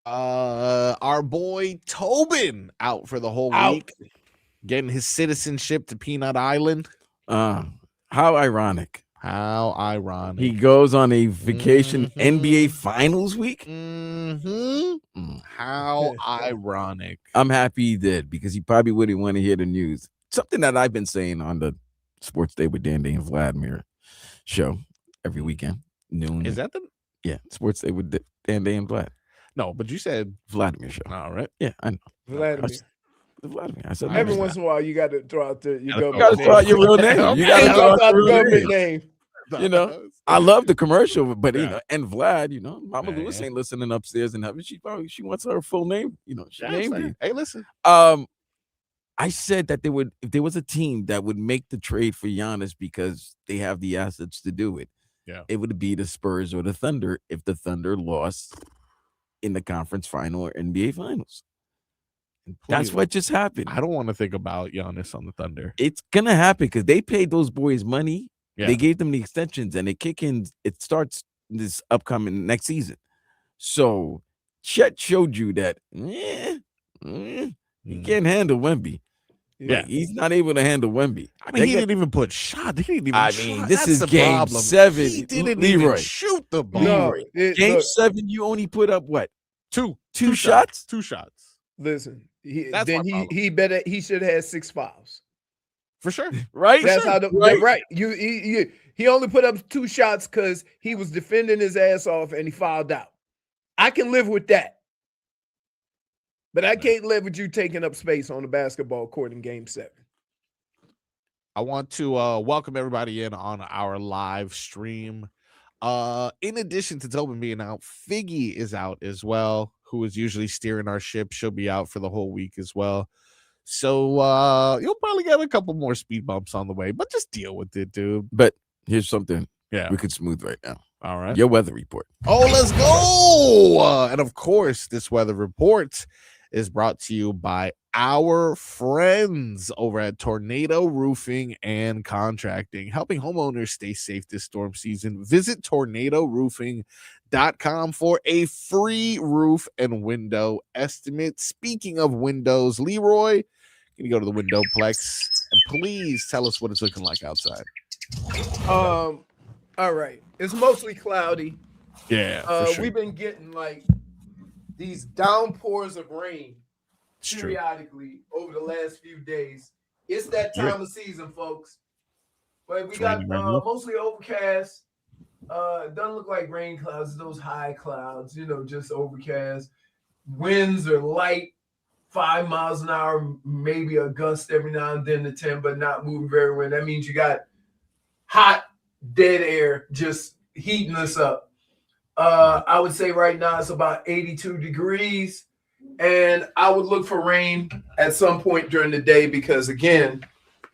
Our boy Tobin out for the whole week, getting his citizenship to Peanut Island. How ironic. How ironic. He goes on a vacation NBA Finals week. How ironic. I'm happy he did because he probably wouldn't want to hear the news. Something that I've been saying on the Sports Day with Dan and Vladimir show every weekend, noon. Is that the Sports Day with Dan and Vlad? No, but you said Vladimir show. All right. Yeah, I know. Vladimir. Vladimir. I said every once in a while you got to throw out your government You got to throw out your real name. You got to throw out your government name. You know, I love the commercial, but you know, and Vlad, you know, Mama Lewis ain't listening upstairs in heaven. She wants her full name. You know, she named me. Hey, listen. I said that if there was a team that would make the trade for Giannis because they have the assets to do it, it would be the Spurs or the Thunder if the Thunder lost in the conference final or NBA finals. That's what just happened. I don't want to think about Giannis on the Thunder. It's gonna happen because they paid those boys money. Yeah. They gave them the extensions and it starts this upcoming next season. So Chet showed you that he can't handle Wemby. Yeah, he's not able to handle Wemby. I mean, he didn't even put shot. He didn't even. This is game 7. He didn't Leroy. even shoot the ball. No, game 7, you only put up what? Two shots? 2 shots. Listen, he should have had 6 fouls. For sure. Right? That's how right. He only put up 2 shots because he was defending his ass off and he fouled out. I can live with that. But I can't live with you taking up space on the basketball court in game 7. I want to welcome everybody in on our live stream. In addition to Tobin being out, Figgy is out as well, who is usually steering our ship. She'll be out for the whole week as well. So you'll probably get a couple more speed bumps on the way, but just deal with it, dude. But here's something we could smooth right now. All right. Your weather report. Oh, let's go. And of course, this weather report is brought to you by our friends over at Tornado Roofing and Contracting, helping homeowners stay safe this storm season. Visit tornadoroofing.com for a free roof and window estimate. Speaking of windows, Leroy, can you go to the Windowplex and please tell us what it's looking like outside? All right. It's mostly cloudy. Yeah. We've been getting like these downpours of rain periodically over the last few days. It's that time of season, folks. But we got mostly overcast. It doesn't look like rain clouds, those high clouds, just overcast. Winds are light, 5 miles an hour, maybe a gust every now and then to 10, but not moving very well. That means you got hot, dead air just heating us up. I would say right now it's about 82 degrees, and I would look for rain at some point during the day because, again,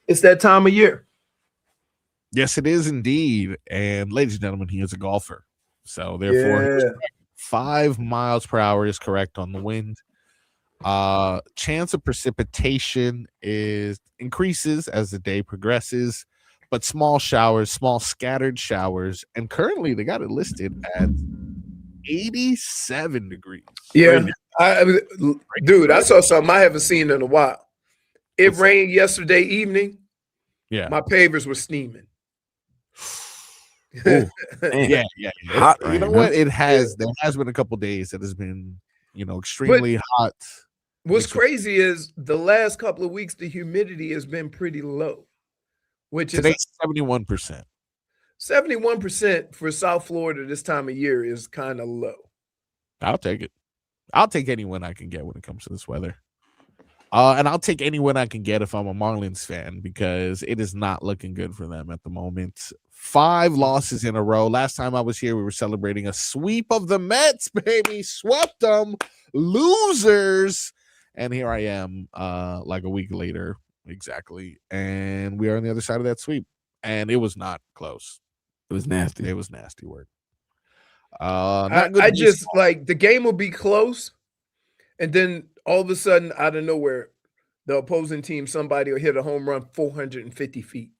it's that time of year. Yes, it is indeed. And ladies and gentlemen, he is a golfer. So therefore, 5 miles per hour is correct on the wind. Chance of precipitation increases as the day progresses, but small scattered showers. And currently they got it listed at 87 degrees. Yeah. Dude, I saw something I haven't seen in a while. It rained yesterday evening. Yeah. My pavers were steaming. Yeah. Hot, you know what? There has been a couple days that has been, extremely hot. What's crazy is the last couple of weeks the humidity has been pretty low, which today's 71%. 71% for South Florida this time of year is kind of low. I'll take it. I'll take any win I can get when it comes to this weather. And I'll take any win I can get if I'm a Marlins fan because it is not looking good for them at the moment. 5 losses in a row. Last time I was here, we were celebrating a sweep of the Mets, baby. Swept them. Losers. And here I am like a week later, exactly. And we are on the other side of that sweep. And it was not close. It was nasty. It was nasty work. I just like the game will be close. And then all of a sudden, out of nowhere, the opposing team, somebody will hit a home run 450 feet.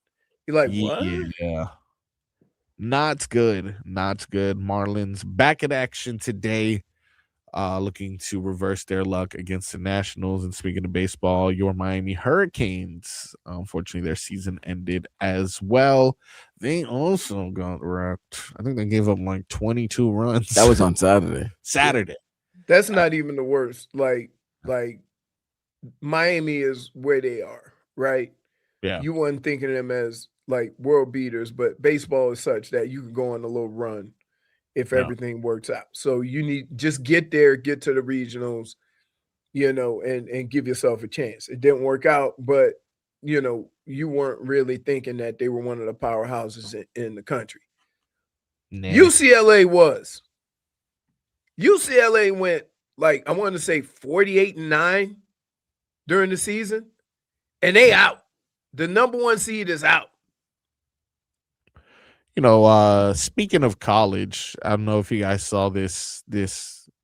You're like, what? Yeah. Not good. Not good. Marlins back in action today. looking to reverse their luck against the Nationals. And speaking of baseball, your Miami Hurricanes, unfortunately, their season ended as well. They also got wrecked. I think they gave up like 22 runs. That was on Saturday. Saturday. That's not even the worst. Like Miami is where they are, right? Yeah. You weren't thinking of them as like world beaters, but baseball is such that you can go on a little run if everything works out. So you need just get there, get to the regionals, and give yourself a chance. It didn't work out, but you weren't really thinking that they were one of the powerhouses in the country. Nah. UCLA went like, I want to say 48-9 during the season, and they out. The number 1 seed is out. Speaking of college, I don't know if you guys saw this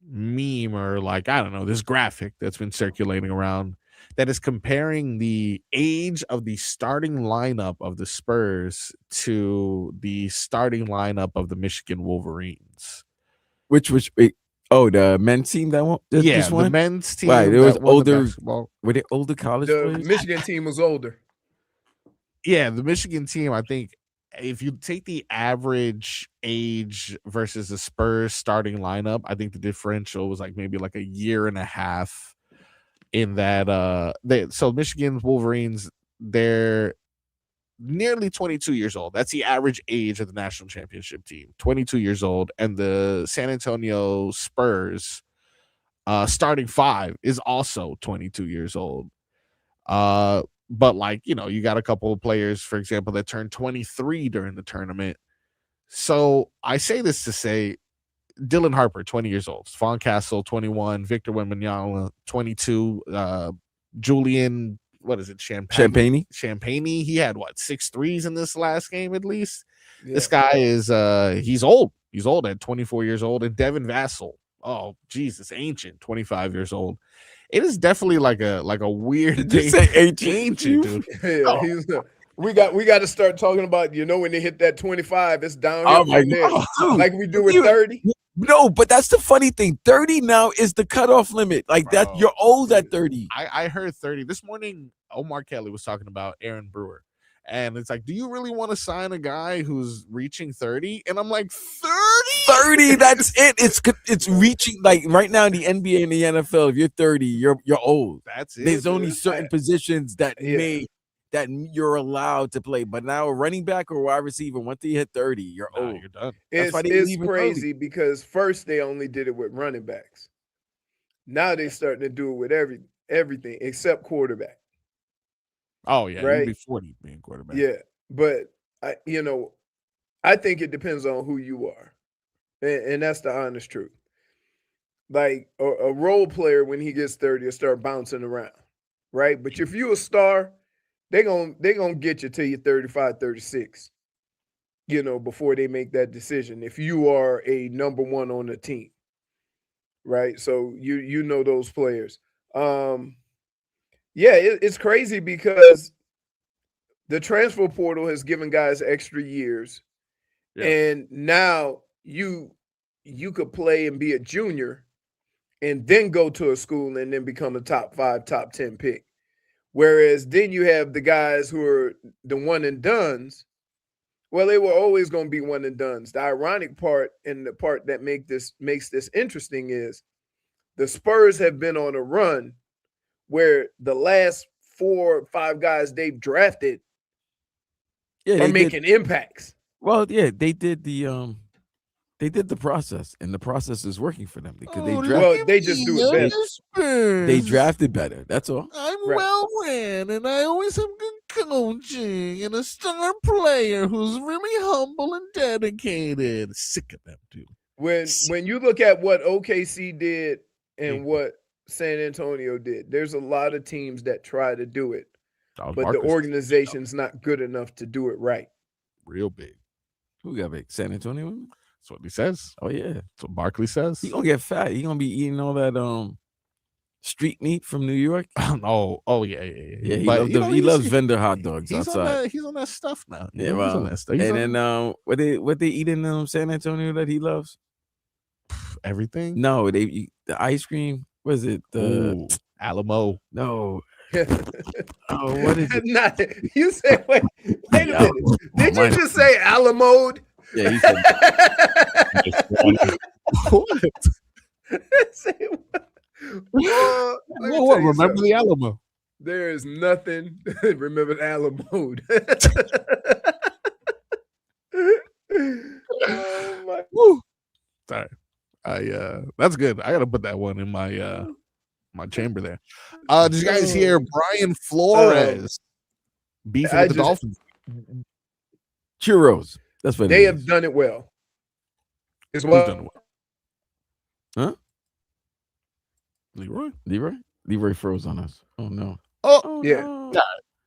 meme or this graphic that's been circulating around that is comparing the age of the starting lineup of the Spurs to the starting lineup of the Michigan Wolverines. The men's team that won? The men's team. Right, it was older. Were they older college players? The Michigan team was older. Yeah, the Michigan team, I think, if you take the average age versus the Spurs starting lineup, I think the differential was maybe a year and a half in that. So Michigan's Wolverines, they're nearly 22 years old. That's the average age of the national championship team, 22 years old. And the San Antonio Spurs starting 5 is also 22 years old. But you got a couple of players, for example, that turned 23 during the tournament. So I say this to say Dylan Harper, 20 years old, Fawn Castle, 21, Victor Wembanyama, 22, Julian, what is it? Champagne. He had 6 threes in this last game at least. Yeah. This guy is he's old. He's old at 24 years old. And Devin Vassell, oh Jesus, ancient, 25 years old. It is definitely like a weird thing. Ancient, dude. Yeah, we got to start talking about, when they hit that 25, it's downhill from there. Like we do with 30. No, but that's the funny thing. 30 now is the cutoff limit. That you're old at 30. I heard 30. This morning, Omar Kelly was talking about Aaron Brewer. And it's do you really want to sign a guy who's reaching 30? And I'm like, 30? 30, that's it. It's reaching, right now in the NBA and the NFL, if you're 30, you're old. That's it. There's only certain positions that you're allowed to play. But now a running back or wide receiver, once you hit 30, you're old. You're done. It's crazy because first they only did it with running backs. Now they're starting to do it with everything except quarterback. Oh, yeah. Right? You'd be 40 being quarterback. Yeah. But, I think it depends on who you are. And that's the honest truth. Like a role player, when he gets 30, will start bouncing around. Right? But if you're a star, they're gonna get you till you're 35, 36, before they make that decision. If you are a number 1 on the team. Right? So you know those players. Yeah, it's crazy because the transfer portal has given guys extra years. Yeah. And now you could play and be a junior and then go to a school and then become a top 5, top 10 pick. Whereas then you have the guys who are the one and dones. Well, they were always going to be one and dones. The ironic part and the part that makes this interesting is the Spurs have been on a run where the last 4 or 5 guys they've drafted are making impacts. Well, yeah, they did the process, and the process is working for them because they just do it better. They drafted better. That's all. I'm well ran, and I always have good coaching, and a star player who's really humble and dedicated. Sick of them, dude. When you look at what OKC did and what San Antonio did, there's a lot of teams that try to do it, but the organization's not good enough to do it right. Real big. Who got big? San Antonio? That's what he says. Oh yeah, that's what Barkley says. He gonna get fat. He gonna be eating all that street meat from New York. oh yeah. He loves vendor hot dogs outside. He's on that stuff now. Yeah, well, and then what they eat in San Antonio that he loves? everything. No, the ice cream. Was it the Alamo? No. Oh, what is it? Not, you said, wait a minute. Did you just say Alamo? Yeah, you said what? What? Remember the Alamo? There is nothing. Remember the Alamo. Oh my. Woo. Sorry. That's good. I gotta put that one in my my chamber there. Did you guys hear Brian Flores beefing with the Dolphins? Churros. That's what they have done it well. Who's done it well? Huh? Leroy froze on us. Oh no. Oh yeah. No.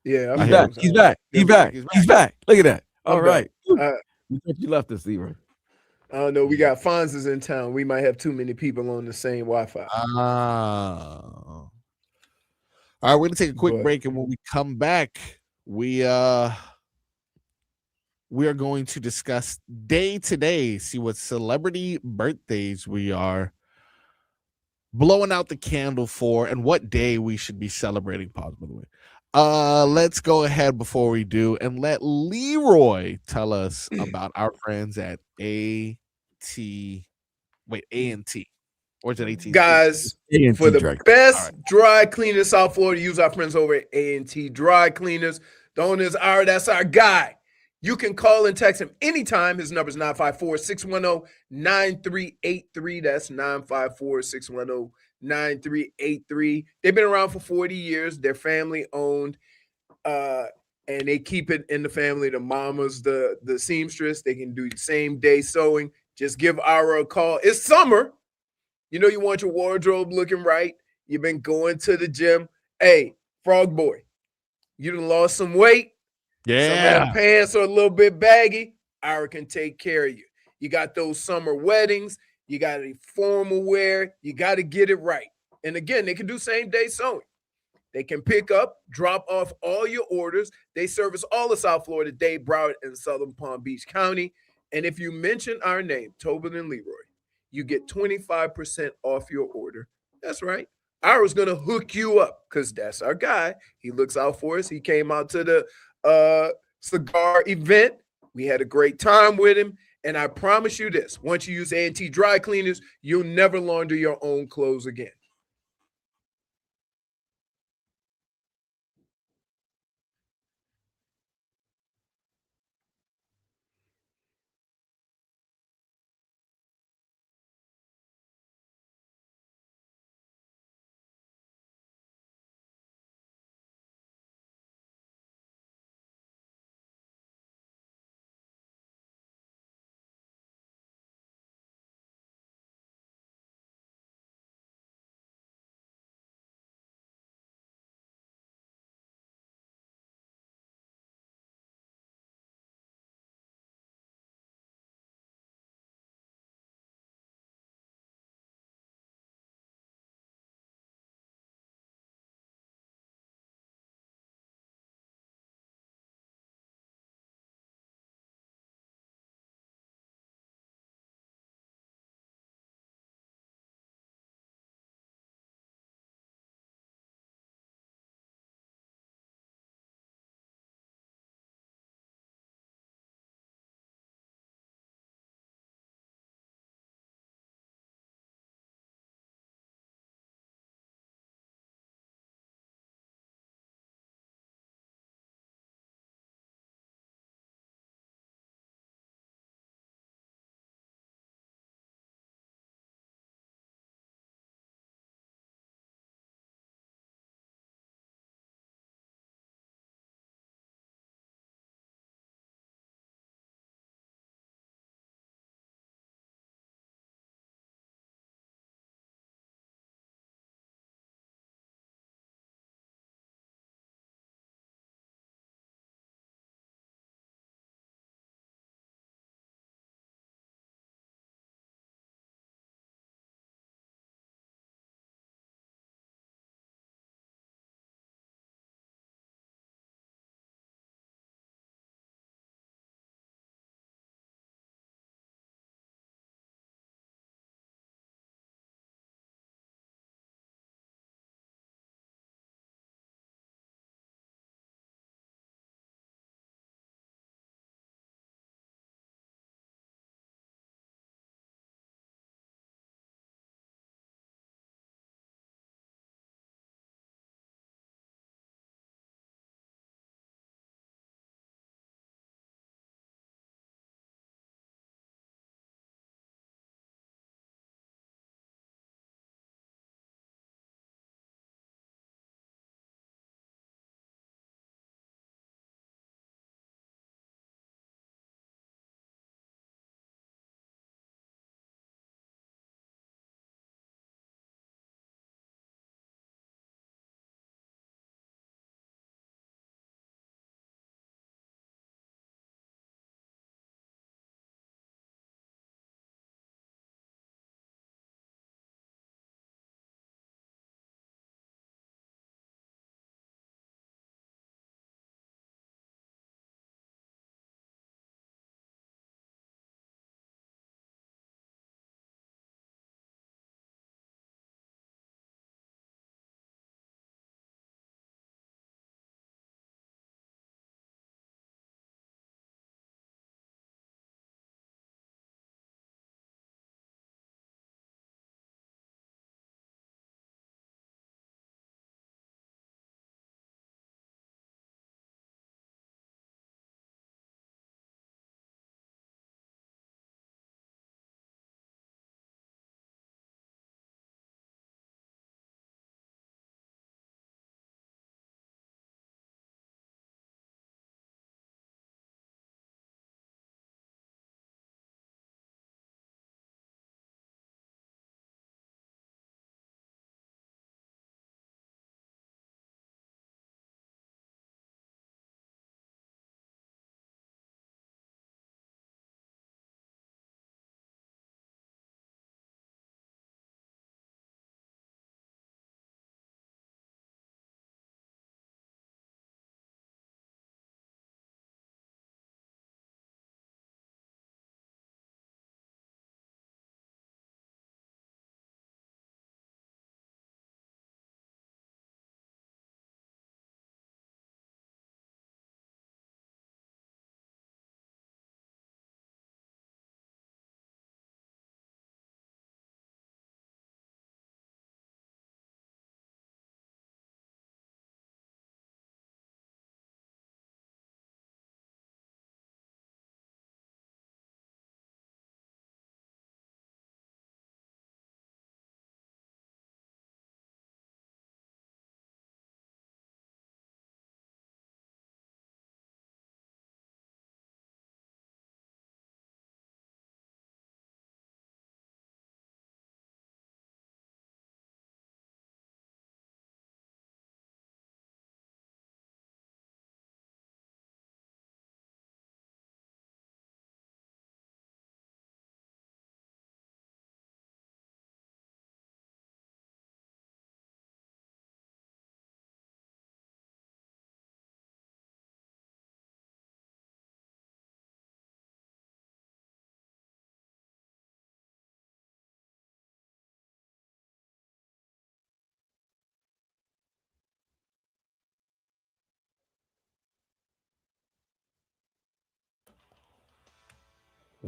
Yeah. He's back. He's back. Look at that. All right. You left us, Leroy. I don't know. We got Fonz's in town. We might have too many people on the same Wi-Fi. All right, we're gonna take a quick break, and when we come back, we are going to discuss day to day, see what celebrity birthdays we are blowing out the candle for, and what day we should be celebrating. Pause, by the way. Let's go ahead before we do and let Leroy tell us about our friends at A&T. Or is it AT? Guys, A&T for the best dry cleaners South Florida, use our friends over at A&T Dry Cleaners. The owners are, that's our guy. You can call and text him anytime. His number is 954-610-9383. That's 954-610-9383. They've been around for 40 years. They're family owned, and they keep it in the family. The mamas, the seamstress, they can do same day sewing. Just give Ira a call. It's summer. You know you want your wardrobe looking right. You've been going to the gym. Hey, Frog Boy, you done lost some weight. Yeah. Some of the pants are a little bit baggy. Ira can take care of you. You got those summer weddings. You got a formal wear. You got to get it right. And again, they can do same day sewing. They can pick up, drop off all your orders. They service all of South Florida, Dade, Broward, and Southern Palm Beach County. And if you mention our name, Tobin and Leroy, you get 25% off your order. That's right. Ira's going to hook you up because that's our guy. He looks out for us. He came out to the cigar event. We had a great time with him. And I promise you this, once you use A&T Dry Cleaners, you'll never launder your own clothes again.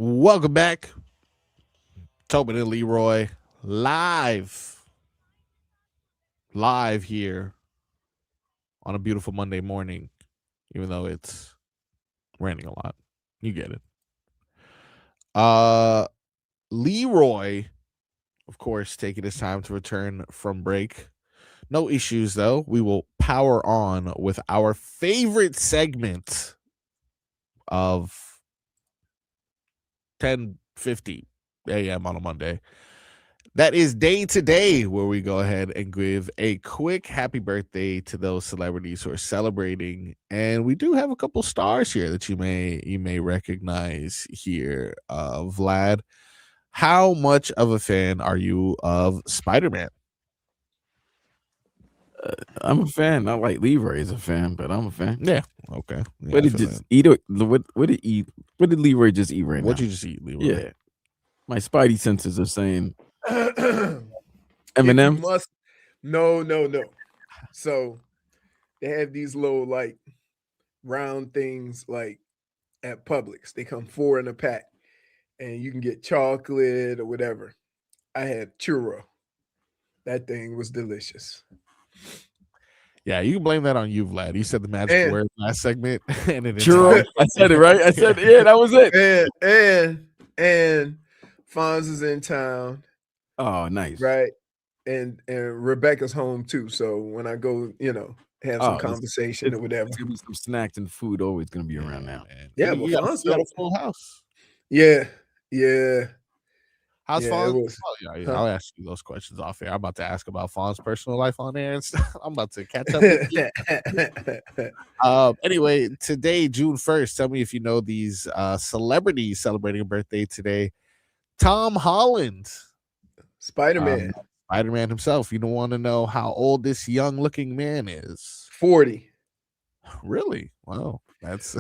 Welcome back. Tobin and Leroy live here on a beautiful Monday morning, even though it's raining a lot. You get it. Leroy, of course, taking his time to return from break. No issues, though. We will power on with our favorite segment of 10:50 a.m. on a Monday. That is Day to Day, where we go ahead and give a quick happy birthday to those celebrities who are celebrating. And we do have a couple stars here that you may recognize here. Vlad, how much of a fan are you of Spider-Man? I'm a fan. Not like Leroy is a fan, but I'm a fan. Yeah. Okay. Yeah, what did Leroy just eat right now? What'd you just eat, Leroy? Yeah. My spidey senses are saying M&M. No. So they have these little like round things like at Publix. They come 4 in a pack, and you can get chocolate or whatever. I had churro. That thing was delicious. Yeah, you can blame that on you, Vlad. You said the magic word last segment, and it churro. I said it right. I said that was it. And Fonz is in town. Oh, nice. Right. And Rebecca's home too. So when I go, have some conversation or whatever. There's gonna be some snacks and food always gonna be around now. Man. Yeah, you got a full house. Yeah. How's Fonz? I'll ask you those questions off air. I'm about to ask about Fonz's personal life on air and stuff. I'm about to catch up with you. Anyway, today, June 1st, tell me if you know these celebrities celebrating a birthday today. Tom Holland. Spider-Man. Spider-Man himself. You don't want to know how old this young-looking man is. 40. Really? Wow. That's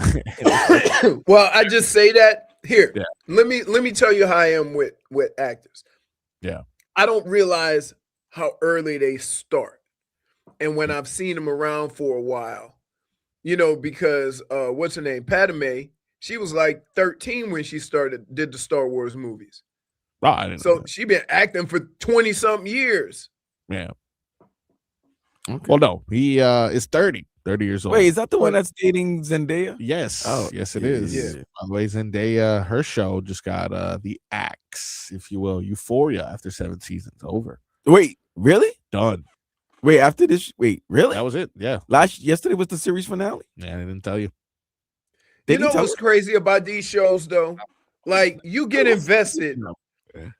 well, I just say that here. Yeah. Let me tell you how I am with actors. Yeah. I don't realize how early they start. And when I've seen them around for a while, because what's her name? Padme, she was like 13 when she did the Star Wars movies. Oh, I didn't know that. She been acting for 20-something years. Yeah. Okay. Well, no, he is 30 years old. Wait, is that the one that's dating Zendaya? Yes. Oh, yes, it is. Yeah. By the way, Zendaya, her show just got the axe, if you will, Euphoria after 7 seasons over. Wait, really? Done. Wait, after this, really? That was it. Yeah. Yesterday was the series finale. Yeah, I didn't tell you. You know what's crazy about these shows, though? Like, you get invested,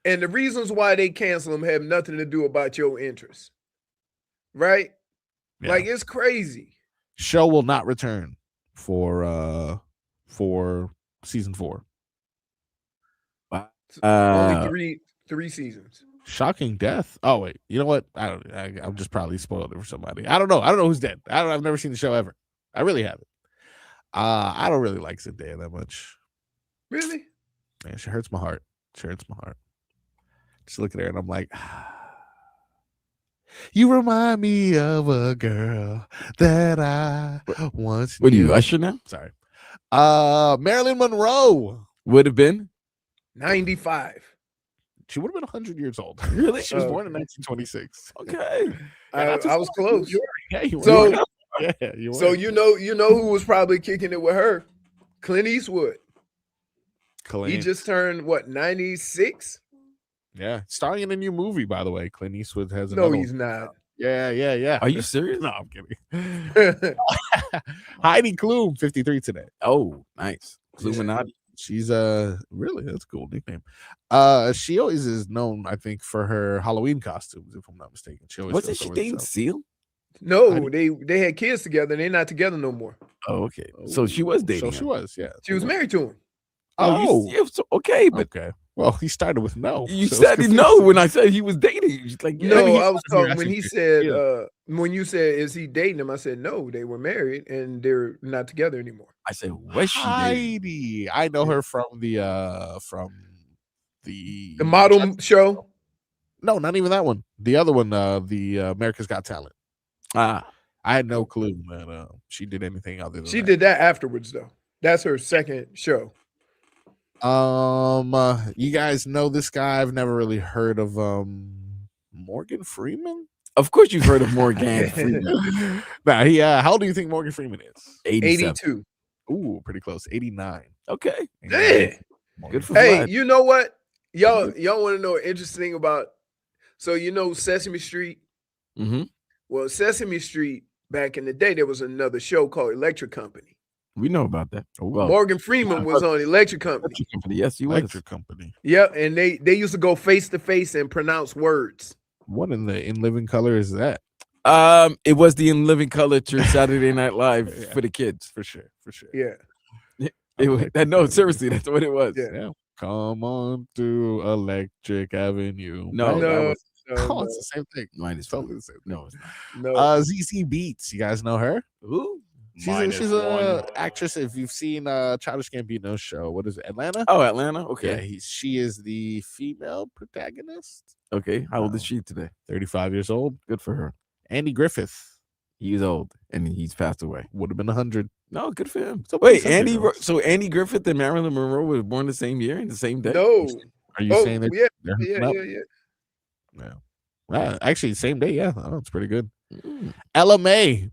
and the reasons why they cancel them have nothing to do about your interest. Right? Yeah. Like, it's crazy. Show will not return for season 4. Only three seasons. Shocking death. Oh wait, you know what? I'm just probably spoiled it for somebody. I don't know who's dead. I've never seen the show ever. I really haven't. I don't really like Zendaya that much. Really? Man, she hurts my heart. Just look at her and I'm like, you remind me of a girl that I once knew. What are you, Usher now? Sorry. Marilyn Monroe would have been 95. She would have been 100 years old. Really? She was born in 1926. Okay. I was close. You were. So you know who was probably kicking it with her? Clint Eastwood. He just turned 96? Yeah, starring in a new movie, by the way. Clint Eastwood has no, he's not. Yeah. Are you serious? No, I'm kidding. Heidi Klum, 53 today. Oh, nice. Illuminati. She's really, that's a cool nickname. She always is known, I think, for her Halloween costumes, if I'm not mistaken. Wasn't she dating Seal? No, they had kids together. They're not together no more. Oh, okay. So she was dating. So she was, yeah. She was married to him. Okay, but okay. Well, he started with no. You said no when I said he was dating. Like, no, I was talking when he said when you said is he dating him? I said no, they were married and they're not together anymore. I said, was she Heidi? dating? I know her from the model show. No, not even that one. The other one, the America's Got Talent. I had no clue that she did anything other than she did that afterwards though. That's her second show. You guys know this guy? I've never really heard of Morgan Freeman. Of course, you've heard of Morgan Freeman. Nah, how old do you think Morgan Freeman is? 82. Ooh, pretty close. 89. Okay. Yeah. Good for Hey, Vlad. you know what? Y'all want to know an interesting about? So you know Sesame Street. Mm-hmm. Well, Sesame Street back in the day, there was another show called Electric Company. We know about that. Well, Morgan Freeman was on Electric Company. Electric Company. Yes, he was. Electric Company. Yep, and they used to go face to face and pronounce words. What in living color is that? It was the In Living Color to Saturday Night Live for the kids, for sure. Yeah. No, seriously, that's what it was. Yeah. Come on to Electric Avenue. No, right? No, it's the same thing. Mine is totally the same thing. No, it's not. No. ZZ Beats. You guys know her? Who? She's a actress. If you've seen Childish Gambino's show, what is it? Atlanta? Oh, Atlanta. Okay. Yeah, she is the female protagonist. Okay. How old is she today? 35 years old. Good for her. Andy Griffith. He's old and he's passed away. Would have been 100. No, good for him. So wait, Andy. So Andy Griffith and Marilyn Monroe were born the same year and the same day. No. Are you saying that? Yeah. Wow, actually, same day. Yeah, it's pretty good. LMA.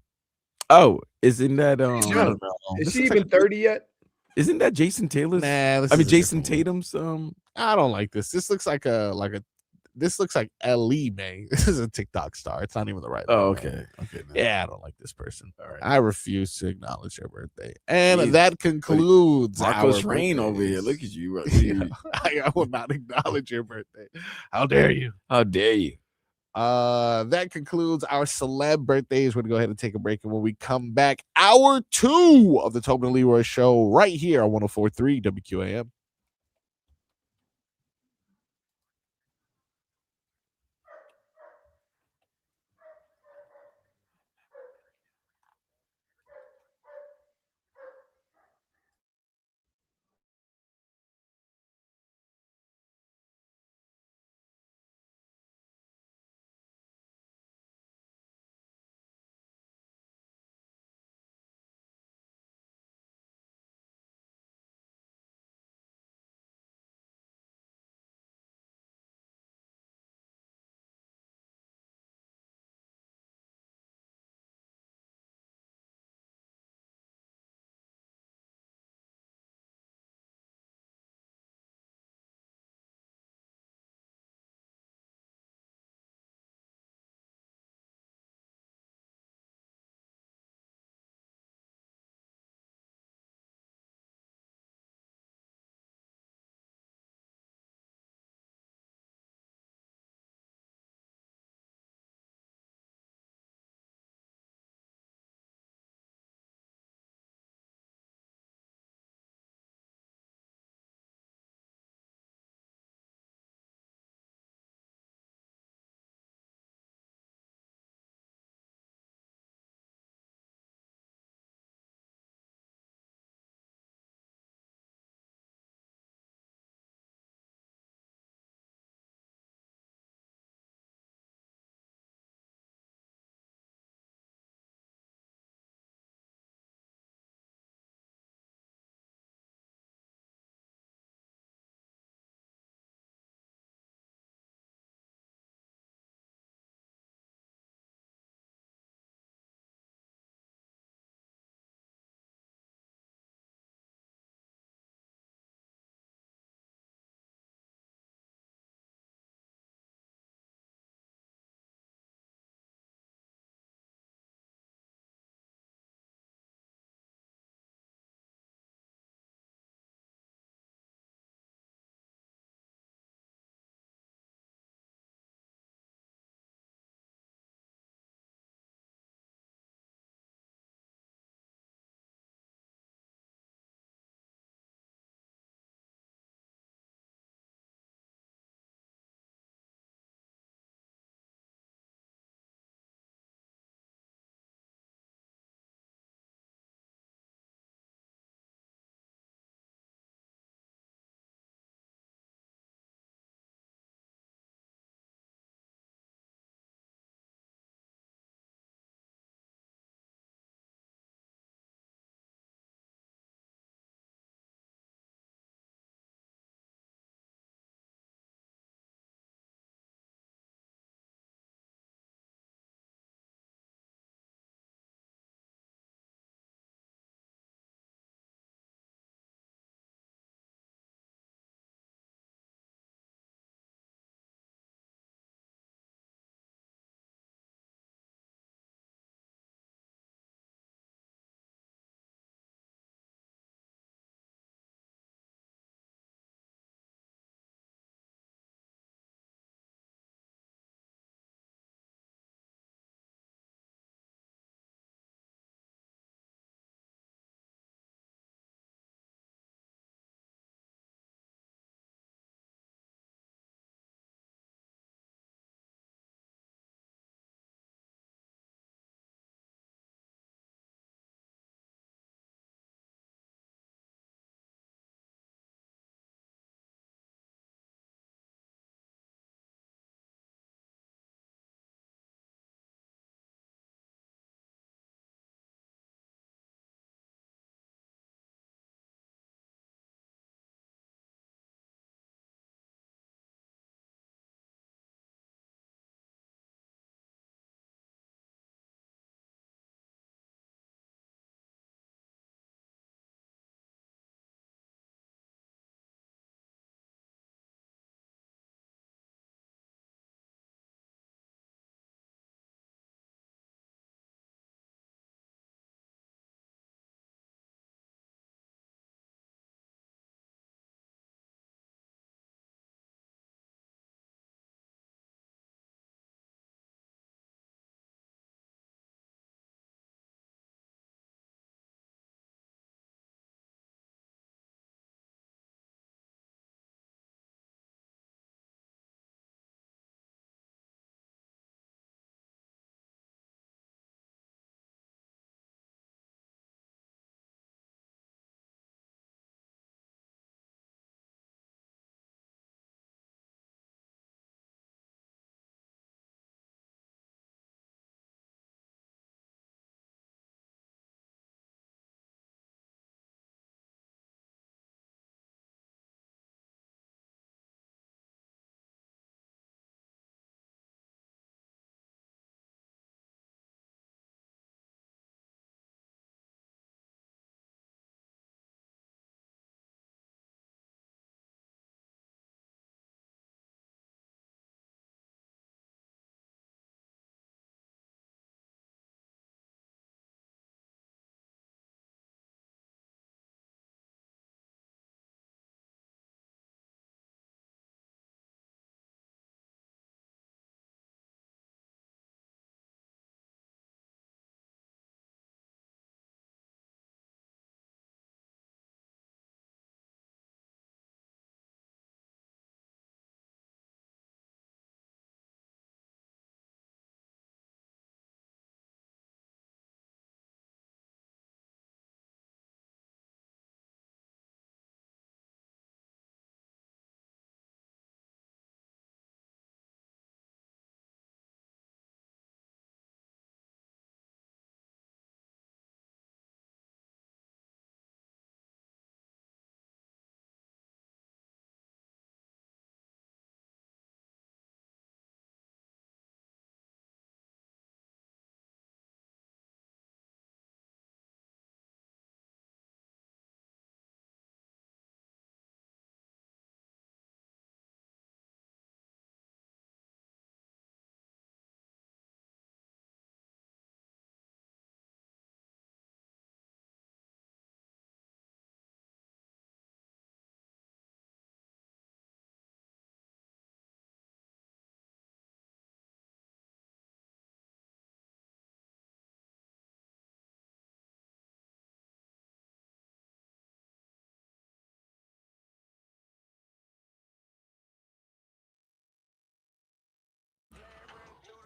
Oh, isn't that Is she even 30 yet? Isn't that Jason Taylor's? Nah, Jason Tatum's. I don't like this. This looks like this looks like Ellie May. This is a TikTok star. It's not even the right. Oh, okay. No. Yeah, I don't like this person. All right. I refuse to acknowledge her birthday. And that concludes Marcos Rain over here. Look at you. I will not acknowledge your birthday. How dare you? How dare you? That concludes our celeb birthdays. We're gonna go ahead and take a break, and when we come back, hour 2 of the Tobin and Leroy show right here on 104.3 WQAM.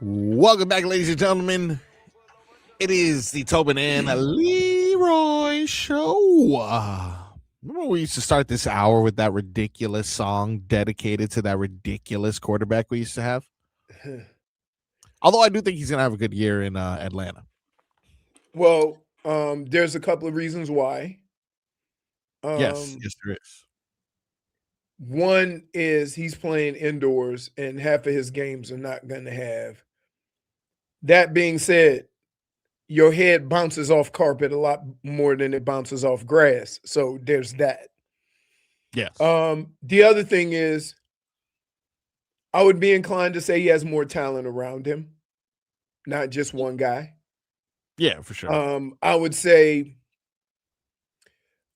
Welcome back, ladies and gentlemen. It is the Tobin and Leroy show. Remember we used to start this hour with that ridiculous song dedicated to that ridiculous quarterback we used to have? Although I do think he's going to have a good year in Atlanta. Well, there's a couple of reasons why. Yes, there is. One is he's playing indoors, and half of his games are not going to have. That being said, your head bounces off carpet a lot more than it bounces off grass. So there's that. Yes. The other thing is, I would be inclined to say he has more talent around him, not just one guy. Yeah, for sure. I would say,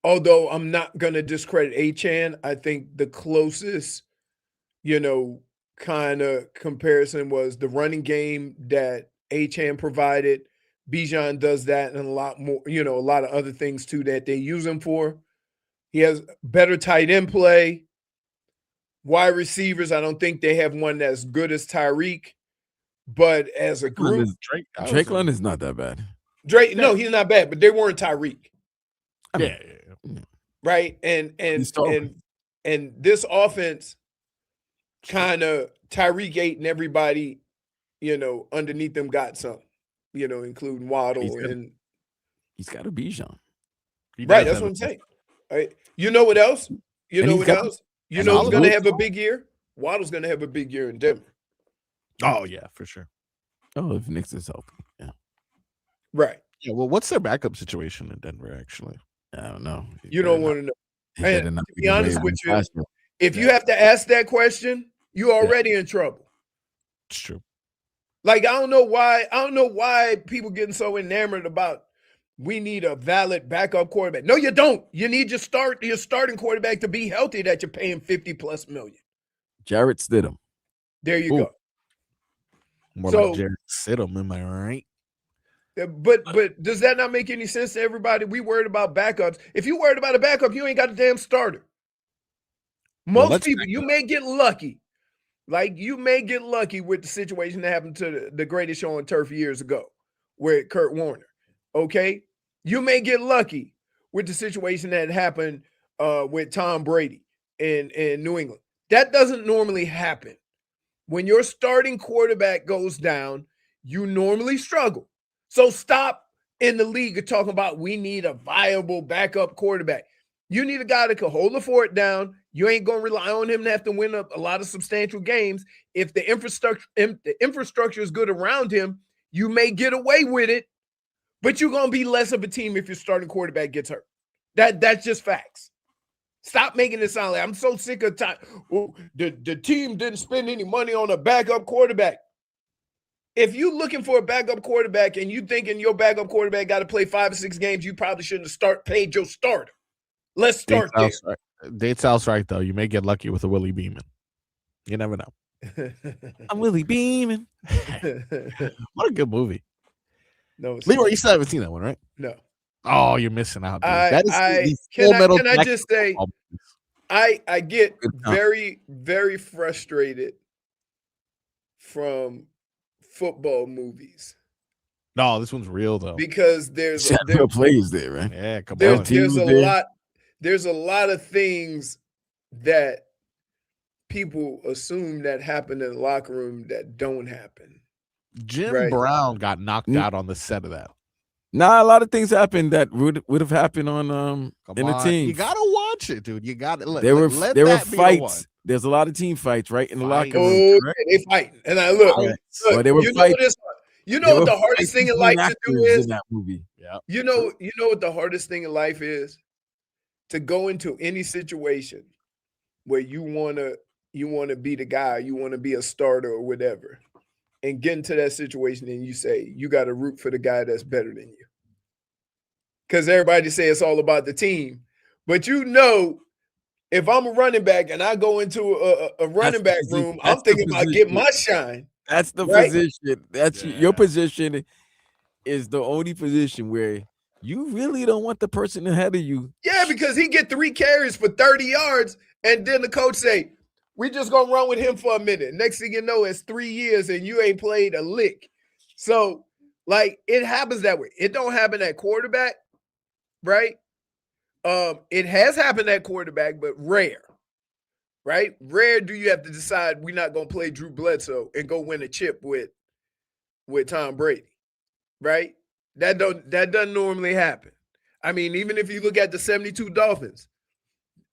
although I'm not going to discredit Achane, I think the closest, kind of comparison was the running game that Achane provided. Bijan does that and a lot more, a lot of other things too that they use him for. He has better tight end play. Wide receivers, I don't think they have one as good as Tyreek, but as a group, Drake London is not that bad. No, he's not bad, but they weren't Tyreek. Yeah. Right. And this offense kind of Tyreek ate and everybody, underneath them got some, including Waddle he's got a Bijan. Right, that's what I'm saying. Right. You know what else? You know what else? You know who's gonna have a big year? Waddle's gonna have a big year in Denver. Oh, yeah, for sure. Oh, if Knicks is healthy. Yeah. Right. Yeah, well, what's their backup situation in Denver, actually? I don't know. You don't want to know. And to be honest with you, if you have to ask that question, you're already in trouble. It's true. Like, I don't know why people getting so enamored about we need a valid backup quarterback. No, you don't. You need your starting quarterback to be healthy that you're paying $50+ million. Jarrett Stidham. There you go. More like Jarrett Stidham, am I right? But does that not make any sense to everybody? We worried about backups. If you worried about a backup, you ain't got a damn starter. Most people, you may get lucky. Like, you may get lucky with the situation that happened to the greatest show on turf years ago with Kurt Warner. Okay? You may get lucky with the situation that happened with Tom Brady in New England. That doesn't normally happen. When your starting quarterback goes down, you normally struggle. So stop in the league talking about we need a viable backup quarterback. You need a guy that can hold the fort down. You ain't going to rely on him to have to win a lot of substantial games. If the infrastructure is good around him, you may get away with it, but you're going to be less of a team if your starting quarterback gets hurt. That's just facts. Stop making it sound like I'm so sick of time. Oh, the team didn't spend any money on a backup quarterback. If you're looking for a backup quarterback and you thinking your backup quarterback got to play 5 or 6 games, you probably shouldn't have paid your starter. Let's start there. Date sounds right, though. You may get lucky with a Willie Beeman. You never know. I'm Willie Beeman. What a good movie. No, Leroy, you still haven't seen that one, right? No. Oh, you're missing out. Can I just say, I get very, very frustrated from football movies. No, this one's real though. Because there's real plays there, right? Yeah, come on. There's a lot of things that people assume that happen in the locker room that don't happen. Jim Brown got knocked out on the set of that. Nah, a lot of things happened that would have happened on in the team. You gotta watch it, dude. You got to. There were fights. There's a lot of team fights, right, in the locker room. Oh, they fighting, and I look. They were fighting. You know what the hardest thing in life to do is in that movie. Yeah. You know what the hardest thing in life is? To go into any situation where you wanna be the guy, you want to be a starter or whatever, and get into that situation and you say you got to root for the guy that's better than you. Because everybody say it's all about the team, but if I'm a running back and I go into a running back room, I'm thinking about getting my shine. That's the position. That's your position is the only position where you really don't want the person ahead of you. Yeah, because he get 3 carries for 30 yards, and then the coach say, We just gonna run with him for a minute. Next thing you know, it's 3 years and you ain't played a lick. So, like, it happens that way. It don't happen at quarterback, right? It has happened at quarterback, but rare, right? Rare do you have to decide we're not gonna play Drew Bledsoe and go win a chip with Tom Brady, right? That doesn't normally happen. I mean, even if you look at the 72 Dolphins,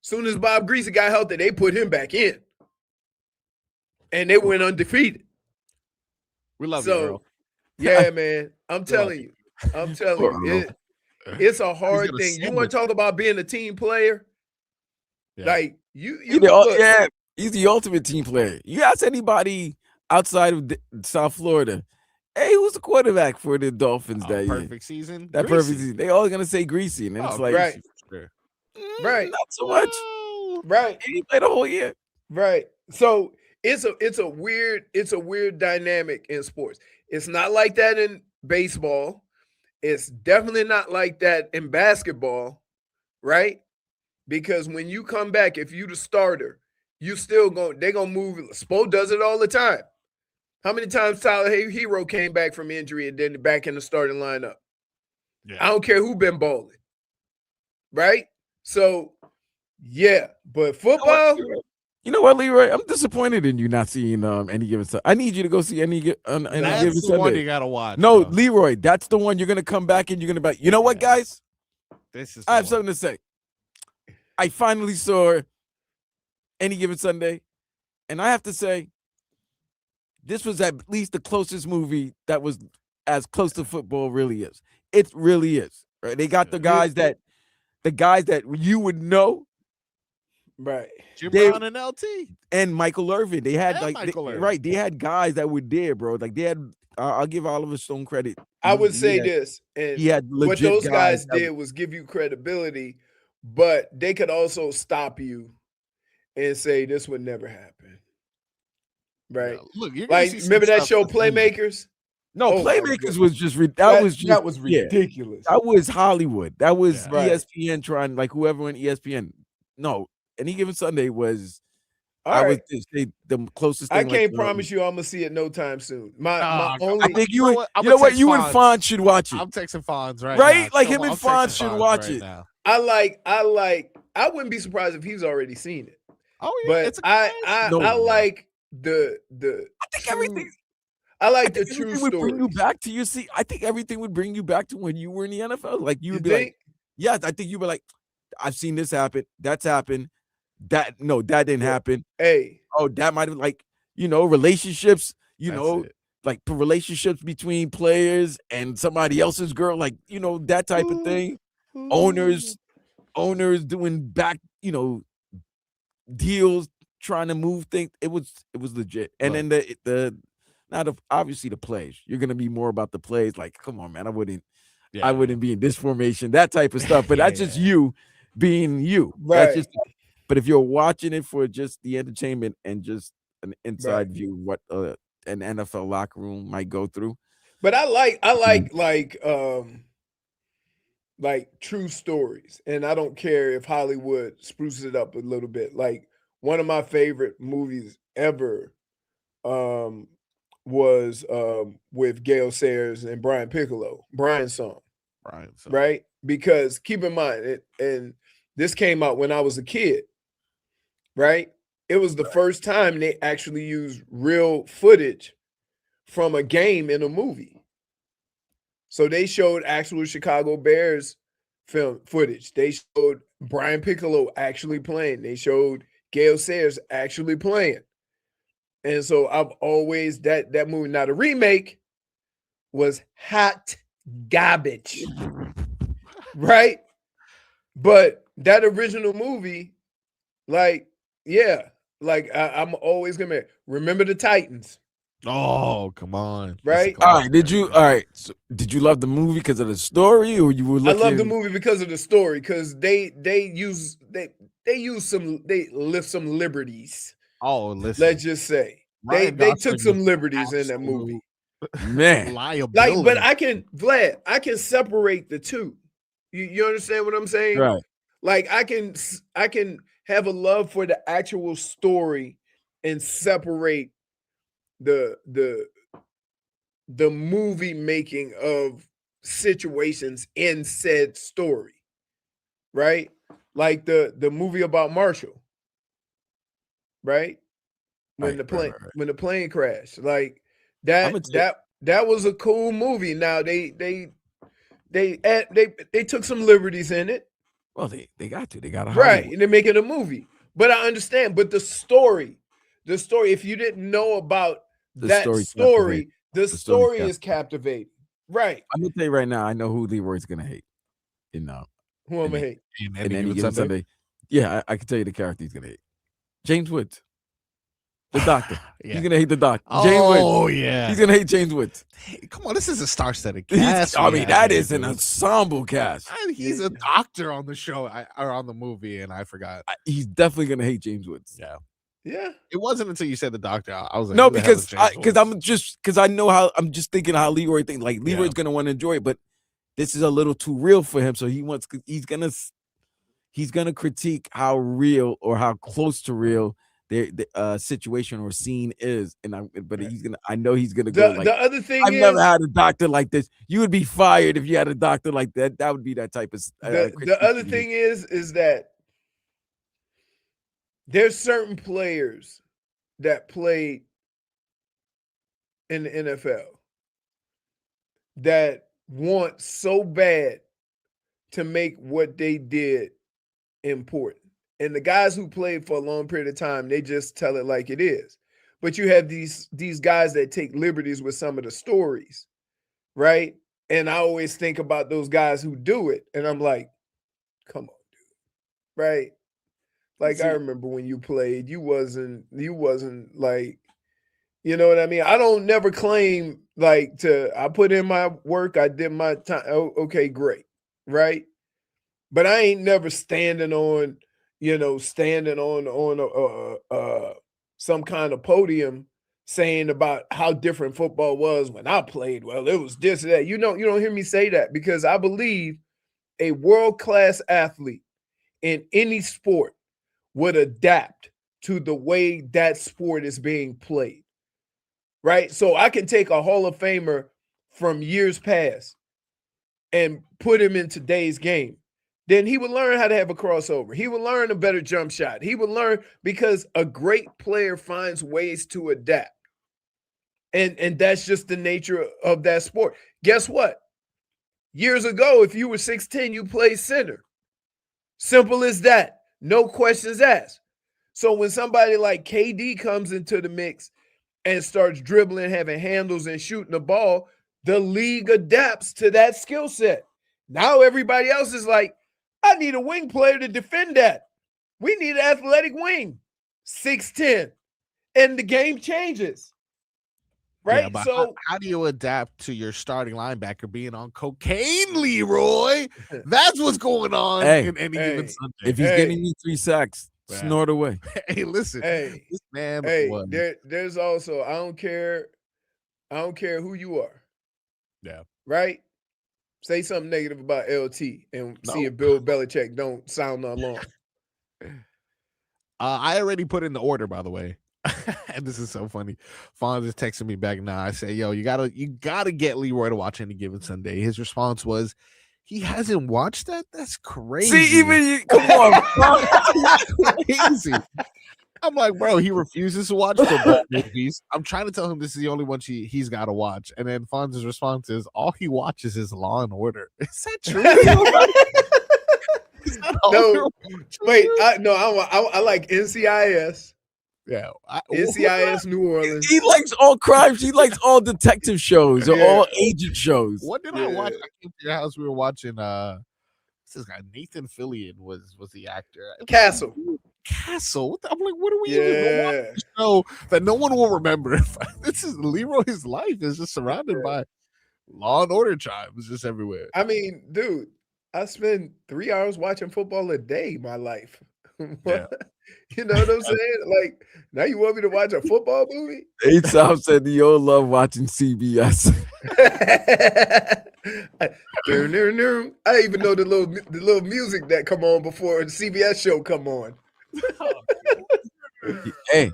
soon as Bob Greasy got healthy, they put him back in. And they went undefeated. We love you, Earl. Yeah, man. I'm telling you. It's a hard thing. You want to talk about being a team player? Yeah. Like you know, yeah, he's the ultimate team player. You ask anybody outside of South Florida, hey, who's the quarterback for the Dolphins that year? Perfect season. That Greasy. Perfect season. They all gonna say Greasy, and then it's like, right, right, not so much, right. He played the whole year, right. So it's a weird dynamic in sports. It's not like that in baseball. It's definitely not like that in basketball, right? Because when you come back, if you the starter, you still they're gonna move. Spo does it all the time. How many times Tyler Hero came back from injury and then back in the starting lineup? Yeah. I don't care who been balling, right? So, yeah, but football. You know what, Leroy? I'm disappointed in you not seeing Any Given Sunday. I need you to go see Any Given Sunday. That's the one you gotta watch. No, bro. Leroy, that's the one you're gonna come back and you're gonna be. You know what, guys? I have something to say. I finally saw Any Given Sunday, and I have to say, this was at least the closest movie that was as close to football really is. It really is. Right? They got the guys that you would know. Right. Jim Brown and LT. And Michael Irvin. They had they had guys that were there, bro. Like they had I'll give Oliver Stone credit. I would say this. And he had what those guys did was give you credibility, but they could also stop you and say this would never happen. Right. Yeah, look, you're like remember that show Playmakers? No, Playmakers was just that was ridiculous. That was Hollywood. That was ESPN trying, like whoever on ESPN. No, Any Given Sunday was the closest thing. I can't promise you I'm gonna see it no time soon. My only I think you know what you and Fonz should watch it. I'm texting Fonz right now. Like him and Fonz should watch it. Now. I wouldn't be surprised if he's already seen it. Oh yeah, but I like the I think everything. I like the true story. Bring you back to your seat. I think everything would bring you back to when you were in the NFL. Like you would be like, yeah, I think you'd be like, I've seen this happen. That's happened. That didn't happen. Hey, that might have relationships. Like relationships between players and somebody else's girl. Like that type of thing. Owners doing back deals, trying to move things. It was legit. And then obviously the plays. You're gonna be more about the plays. Like, come on, man, I wouldn't be in this formation, that type of stuff. But that's just you being you. Right. But if you're watching it for just the entertainment and just an inside view of what an NFL locker room might go through. But I like true stories, and I don't care if Hollywood spruces it up a little bit. Like one of my favorite movies ever was with Gale Sayers and Brian Piccolo, Brian's song. Right? Because keep in mind, and this came out when I was a kid, right? It was the first time they actually used real footage from a game in a movie. So they showed actual Chicago Bears film footage. They showed Brian Piccolo actually playing. They showed Gale Sayers actually playing. And so I've always that movie. Now the remake was hot garbage, right? But that original movie, I'm always gonna remember the Titans. Oh, come on! Right? All right. So did you love the movie because of the story, or you were looking? I love the movie because of the story, because they lift some liberties. Oh, listen. Let's just say they took some liberties in that movie. Man, liability. But I can separate the two. You understand what I'm saying? Right. Like I can have a love for the actual story and separate the movie making of situations in said story, right? Like the movie about Marshall, right? When the plane crashed, like that was a cool movie. Now they took some liberties in it. Well, they got to. They got to right, and they're making a movie. But I understand. But the story, if you didn't know about the story is captivating. Right. I'm gonna tell you right now, I know who Leroy's gonna hate. Who I'm gonna hate in any given Sunday. Yeah, I can tell you the character he's gonna hate. James Woods. The doctor. He's gonna hate the doctor. Yeah. He's gonna hate James Woods. Hey, come on, this is a star-studded cast. That is an ensemble cast. He's a doctor on the show or on the movie, and I forgot. He's definitely gonna hate James Woods. Yeah. Yeah. It wasn't until you said the doctor. I was like, no, because I know how I'm just thinking how Leroy thinks. Like Leroy's gonna want to enjoy it, but this is a little too real for him. So he's gonna critique how real or how close to real the situation or scene is, I know he's gonna go like the other thing. I've never had a doctor like this. You would be fired if you had a doctor like that. That would be that type of. The other thing is that there's certain players that played in the NFL that want so bad to make what they did important. And the guys who played for a long period of time, they just tell it like it is. But you have these guys that take liberties with some of the stories, right? And I always think about those guys who do it, and I'm like, come on, dude, right? Like, I remember when you played, you wasn't like, you know what I mean? I don't never claim like I put in my work, I did my time. Oh, okay, great, right? But I ain't never standing on some kind of podium saying about how different football was when I played. Well, it was this or that. You don't hear me say that, because I believe a world-class athlete in any sport would adapt to the way that sport is being played, right? So I can take a Hall of Famer from years past and put him in today's game. Then he would learn how to have a crossover. He would learn a better jump shot. He would learn, because a great player finds ways to adapt. And that's just the nature of that sport. Guess what? Years ago, if you were 6'10", you played center. Simple as that. No questions asked. So when somebody like KD comes into the mix and starts dribbling, having handles, and shooting the ball, the league adapts to that skill set. Now everybody else is like, I need a wing player to defend that. We need an athletic wing, 6'10", and the game changes. Right? Yeah, so how do you adapt to your starting linebacker being on cocaine, Leroy? That's what's going on in any given Sunday. If he's getting you 3 sacks, snort away. Hey, listen. This man there's also, I don't care who you are. Yeah. Right? Say something negative about LT and see if Bill Belichick don't sound alarm. I already put in the order, by the way. And this is so funny. Fonz is texting me back now. I say, yo, you gotta get Leroy to watch Any Given Sunday. His response was, he hasn't watched that? That's crazy. See, even you, come on, crazy. I'm like, bro, he refuses to watch football movies. I'm trying to tell him this is the only one he's got to watch. And then Fonz's response is, all he watches is Law and Order. Is that true? No, wait, I like NCIS. Yeah, NCIS New Orleans. He likes all crimes. He likes all detective shows or all agent shows. What did I watch? I came to your house. We were watching. This guy Nathan Fillion was the actor. Castle. I'm like, what are we even watching? A show that no one will remember. This is Leroy's life is just surrounded by Law and Order tribes just everywhere. I mean, dude, I spend 3 hours watching football a day. My life. Yeah. You know what I'm saying? Like, now you want me to watch a football movie? A-Top said you love watching CBS. I even know the little music that come on before the CBS show come on. Hey,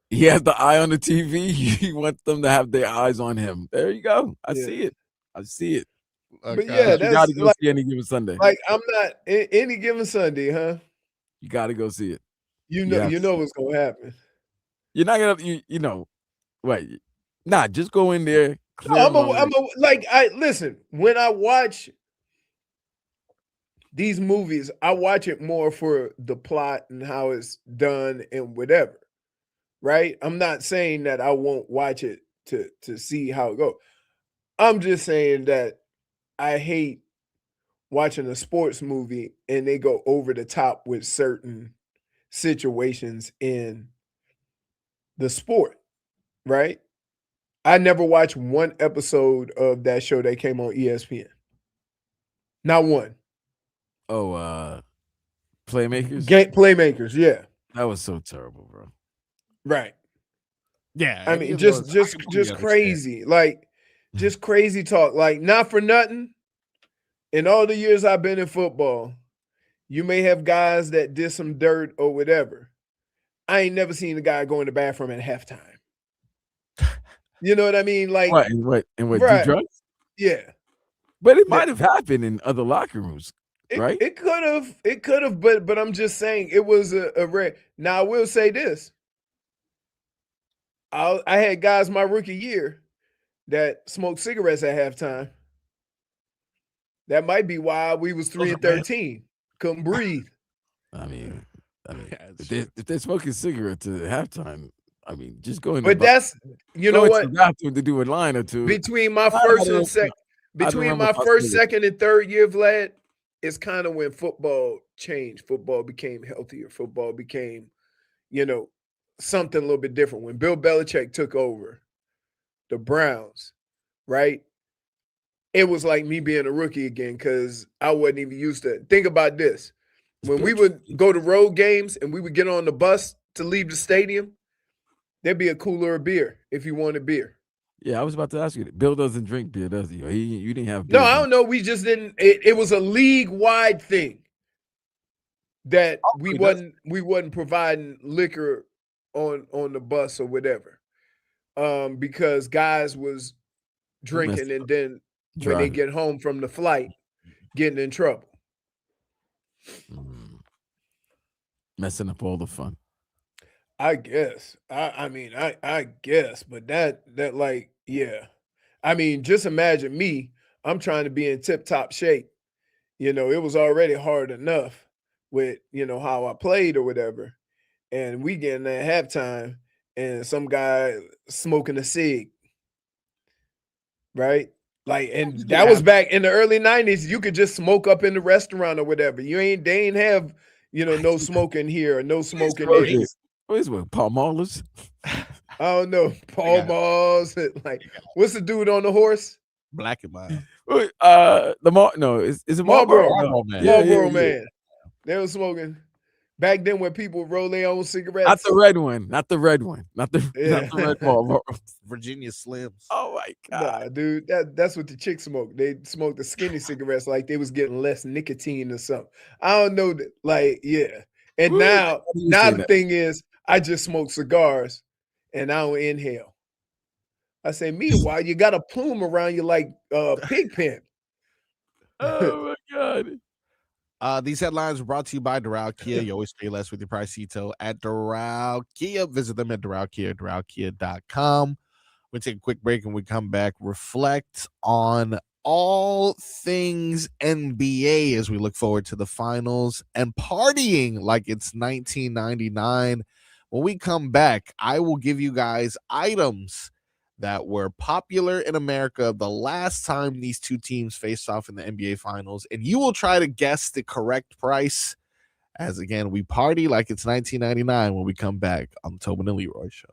He has the eye on the TV. He wants them to have their eyes on him. There you go. I see it. I see it. But yeah, you got to go see Any Given Sunday. Like I'm not Any Given Sunday, huh? You got to go see it. You know what's gonna happen. You're not gonna, you know, wait. Nah, just go in there. Listen. When I watch these movies, I watch it more for the plot and how it's done and whatever. Right? I'm not saying that I won't watch it to see how it goes. I'm just saying that I hate watching a sports movie and they go over the top with certain situations in the sport, right? I never watched one episode of that show that came on ESPN. Not one. Oh, Playmakers? Playmakers, yeah. That was so terrible, bro. Right. Yeah. I mean, just crazy. Like, just crazy talk. Like, not for nothing. In all the years I've been in football, you may have guys that did some dirt or whatever. I ain't never seen a guy go in the bathroom at halftime. You know what I mean? Like what? And what? Do drugs? Yeah. But it might have happened in other locker rooms, right? It could have, but I'm just saying it was a rare. Now I will say this: I had guys my rookie year that smoked cigarettes at halftime. That might be why we was 3-13. Couldn't breathe. I mean, if they're smoking cigarettes at halftime, I mean, just go in. But that's know what? To the bathroom to do a line or two. Between my first, second, and third year, Vlad, it's kind of when football changed. Football became healthier. Football became, something a little bit different. When Bill Belichick took over the Browns, right? It was like me being a rookie again because I wasn't even used to it. Think about this. When we would go to road games and we would get on the bus to leave the stadium, there'd be a cooler of beer if you wanted beer. Yeah, I was about to ask you that. Bill doesn't drink beer, does he? You didn't have beer. No, I don't know. We just didn't. It was a league-wide thing that we wasn't providing liquor on the bus or whatever, because guys was drinking and then when they get home from the flight, getting in trouble. Messing up all the fun. I guess. I guess, but that like, yeah. I mean, just imagine me. I'm trying to be in tip-top shape. It was already hard enough with, how I played or whatever. And we getting at halftime and some guy smoking a cig. Right? Like, and that was back in the early 90s. You could just smoke up in the restaurant or whatever. They ain't have, no smoking here or no smoking there. What is what? Paul Marlers? I don't know. Paul Mars. Like, what's the dude on the horse? Black and mild. Is it Marlboro? Marlboro Man. They were smoking. Back then when people roll their own cigarettes. Not the red one. Not the red red Marlboro. Virginia Slims. Oh my God. Nah, dude. That's what the chicks smoke. They smoked the skinny cigarettes like they was getting less nicotine or something. I don't know that. Like, yeah. And now the thing is, I just smoke cigars and I don't inhale. I say, meanwhile, you got a plume around you like pig pen. Oh my God. These headlines were brought to you by Doral Kia. You always pay less with your Pricito at Doral Kia. Visit them at DoralKia.com. We'll take a quick break and we come back, reflect on all things NBA as we look forward to the finals and partying like it's 1999. When we come back, I will give you guys items that were popular in America the last time these two teams faced off in the NBA Finals, and you will try to guess the correct price as, again, we party like it's 1999 when we come back on the Tobin and Leroy Show.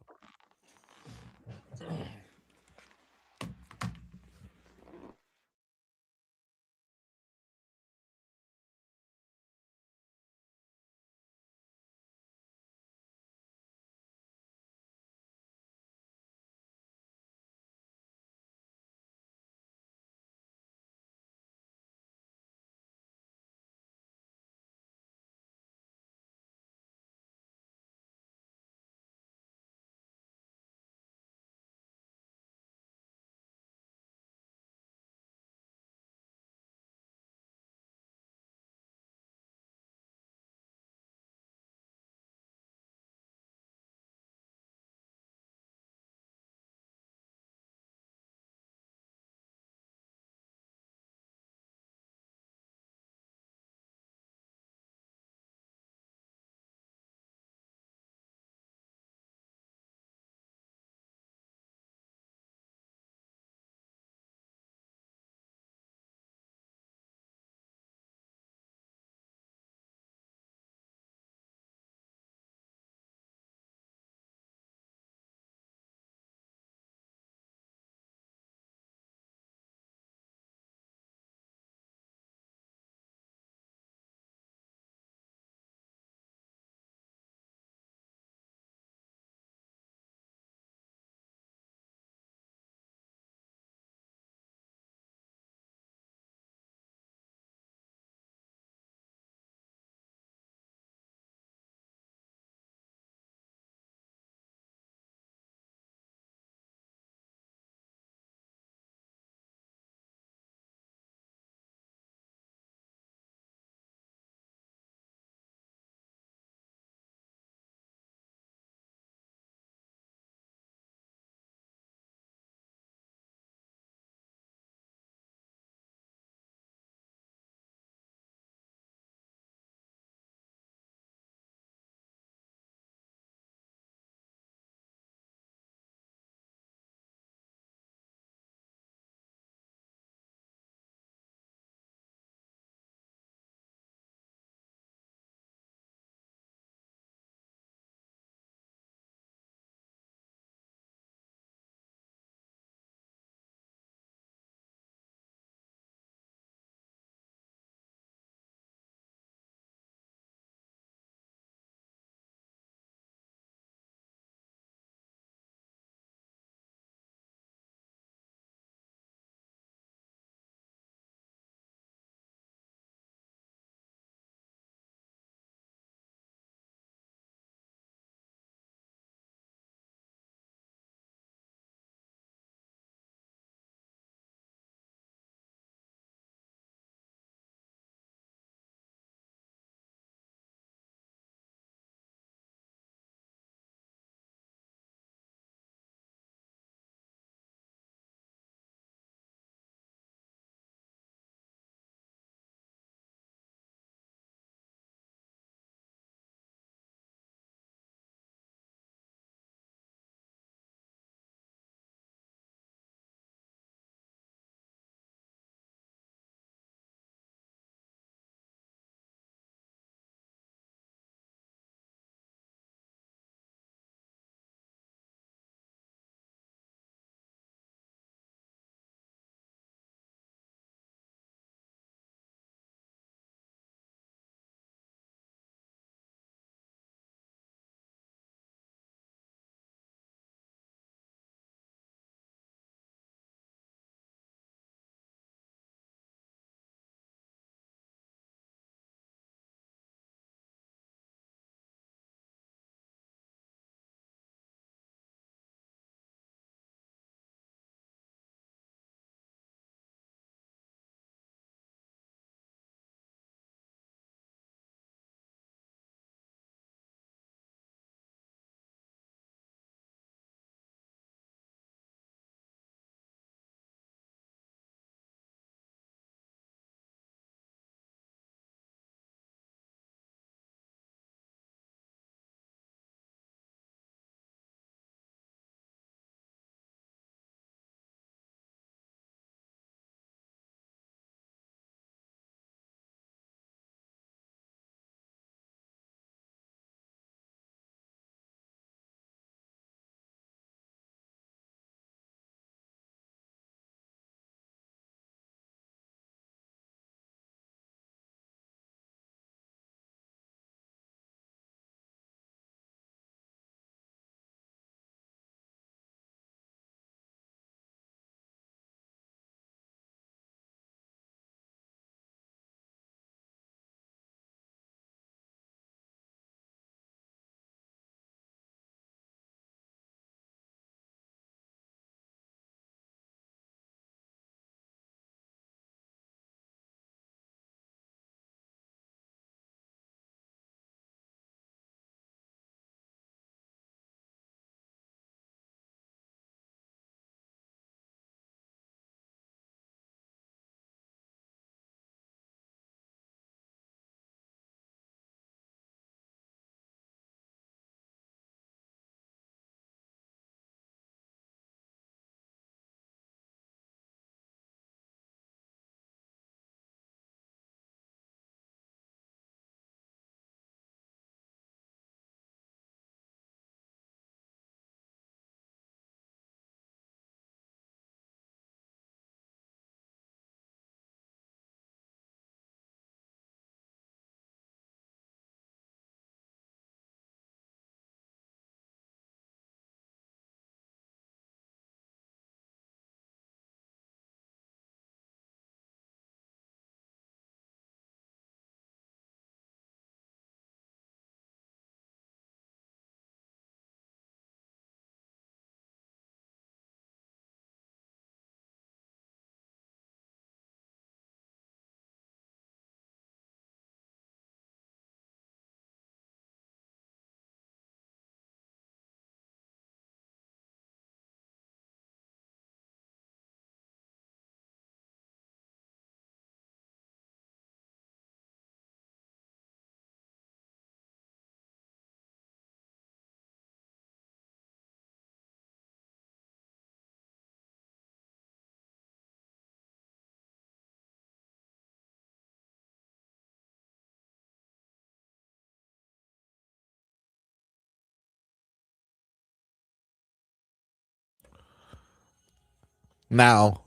Now,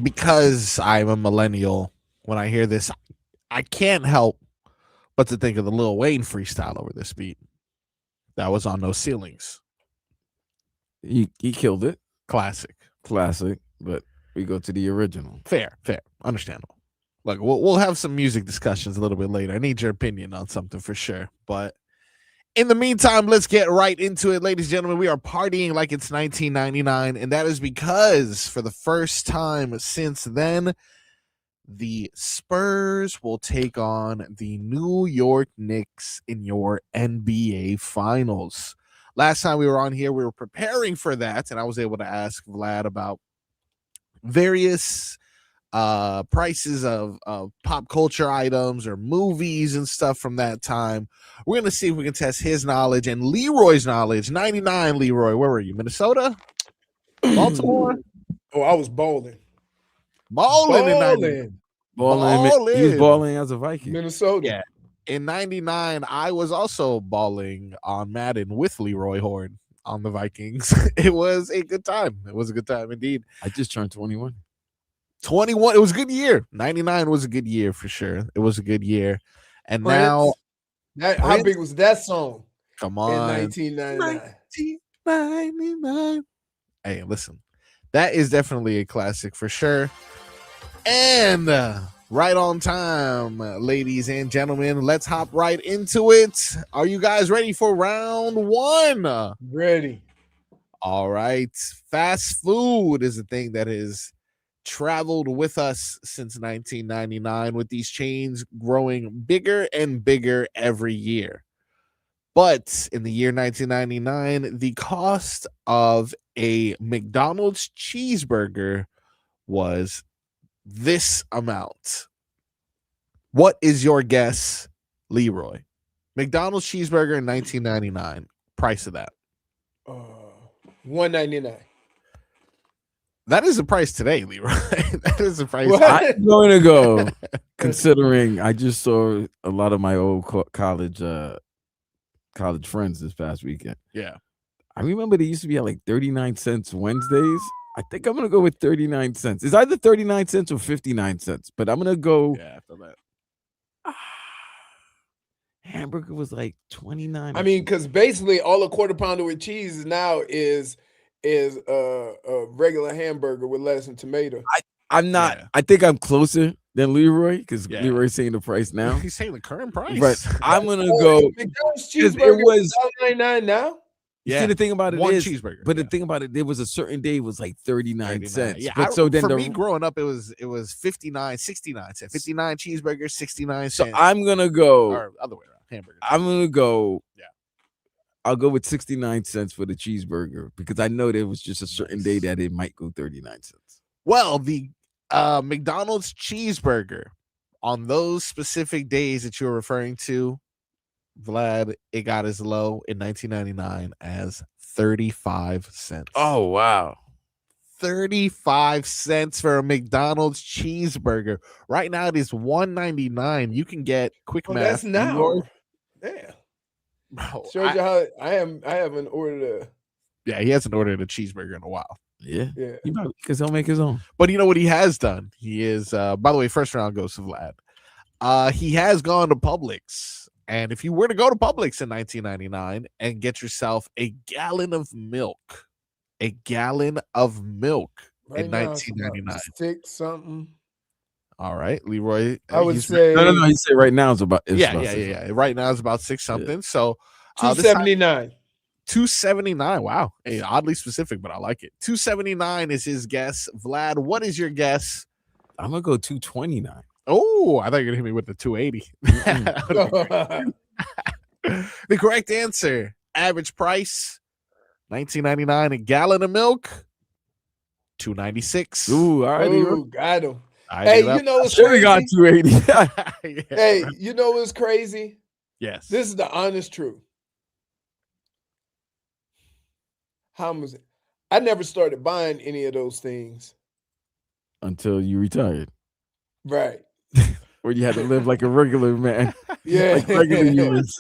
because I'm a millennial, when I hear this, I can't help but to think of the Lil Wayne freestyle over this beat. That was on No Ceilings. He killed it. Classic. But we go to the original. Fair, understandable. Look, we'll have some music discussions a little bit later. I need your opinion on something for sure. But in the meantime, let's get right into it, ladies and gentlemen. We are partying like it's 1999, and that is because for the first time since then, the Spurs will take on the New York Knicks in your NBA Finals. Last time we were on here, we were preparing for that, and I was able to ask Vlad about various prices of pop culture items or movies and stuff from that time. We're going to see if we can test his knowledge and Leroy's knowledge. 99, Leroy. Where were you? Minnesota? Baltimore? Oh, I was bowling. Balling in 99. He was balling as a Viking. Minnesota. Yeah. In 99, I was also balling on Madden with Leroy Horn on the Vikings. It was a good time. It was a good time indeed. I just turned 21. 21. It was a good year. 99 was a good year for sure. It was a good year. And Prince, now, how big was that song? Come on. In 1999. 1999. Hey, listen. That is definitely a classic for sure. And right on time, ladies and gentlemen. Let's hop right into it. Are you guys ready for round one? Ready. All right. Fast food is a thing that has traveled with us since 1999, with these chains growing bigger and bigger every year. But in the year 1999, the cost of a McDonald's cheeseburger was this amount. What is your guess, Leroy? McDonald's cheeseburger in 1999. Price of that? $1.99. That is the price today, Leroy. That is the price. I'm going to go, considering I just saw a lot of my old college friends this past weekend. Yeah. I remember they used to be at like 39 cents Wednesdays. I think I'm going to go with 39 cents. It's either 39 cents or 59 cents, but I'm going to go. Yeah, I feel that. Hamburger was like 29. I mean, because basically all a quarter pounder with cheese now is a regular hamburger with lettuce and tomato. I'm not. Yeah. I think I'm closer than Leroy because Leroy's saying the price now. He's saying the current price. But I'm gonna go. McDonald's cheeseburger was $1.99 now. Yeah. See, the thing about it one is, cheeseburger. But the thing about it, there was a certain day it was like 39 cents. Yeah. But so then for me growing up, it was 59, 69 cents. 59 cheeseburgers, 69 cents. So I'm gonna go. Or other way around. Hamburger. I'm gonna go. Yeah. I'll go with 69 cents for the cheeseburger because I know there was just a certain day that it might go 39 cents. Well, the McDonald's cheeseburger on those specific days that you're referring to, Vlad, it got as low in 1999 as 35 cents. Oh, wow. 35 cents for a McDonald's cheeseburger. Right now it is $1.99. You can get quick math. That's now. Yeah. Bro, shows you how I haven't ordered a. Yeah, he hasn't ordered a cheeseburger in a while. Yeah. Because he'll make his own. But you know what he has done? He is, by the way, first round goes to Vlad. He has gone to Publix. And if you were to go to Publix in 1999 and get yourself a gallon of milk in 1999. 6 something. All right, Leroy. I would say no. He said right now it's about yeah. Right now it's about 6 something. Yeah. So $2.79. $2.79. Wow, hey, oddly specific, but I like it. $2.79 is his guess. Vlad, what is your guess? I'm gonna go $2.29. Oh, I thought you were gonna hit me with the $2.80. The correct answer. Average price. $19.99 a gallon of milk. $2.96. Ooh, all right. Ooh, got him. Hey, you know what's crazy? We got $2.80. Yeah. Hey, you know what's crazy? Yes. This is the honest truth. How much? I never started buying any of those things until you retired. Right. Where you had to live like a regular man. Yeah. Like regular humans.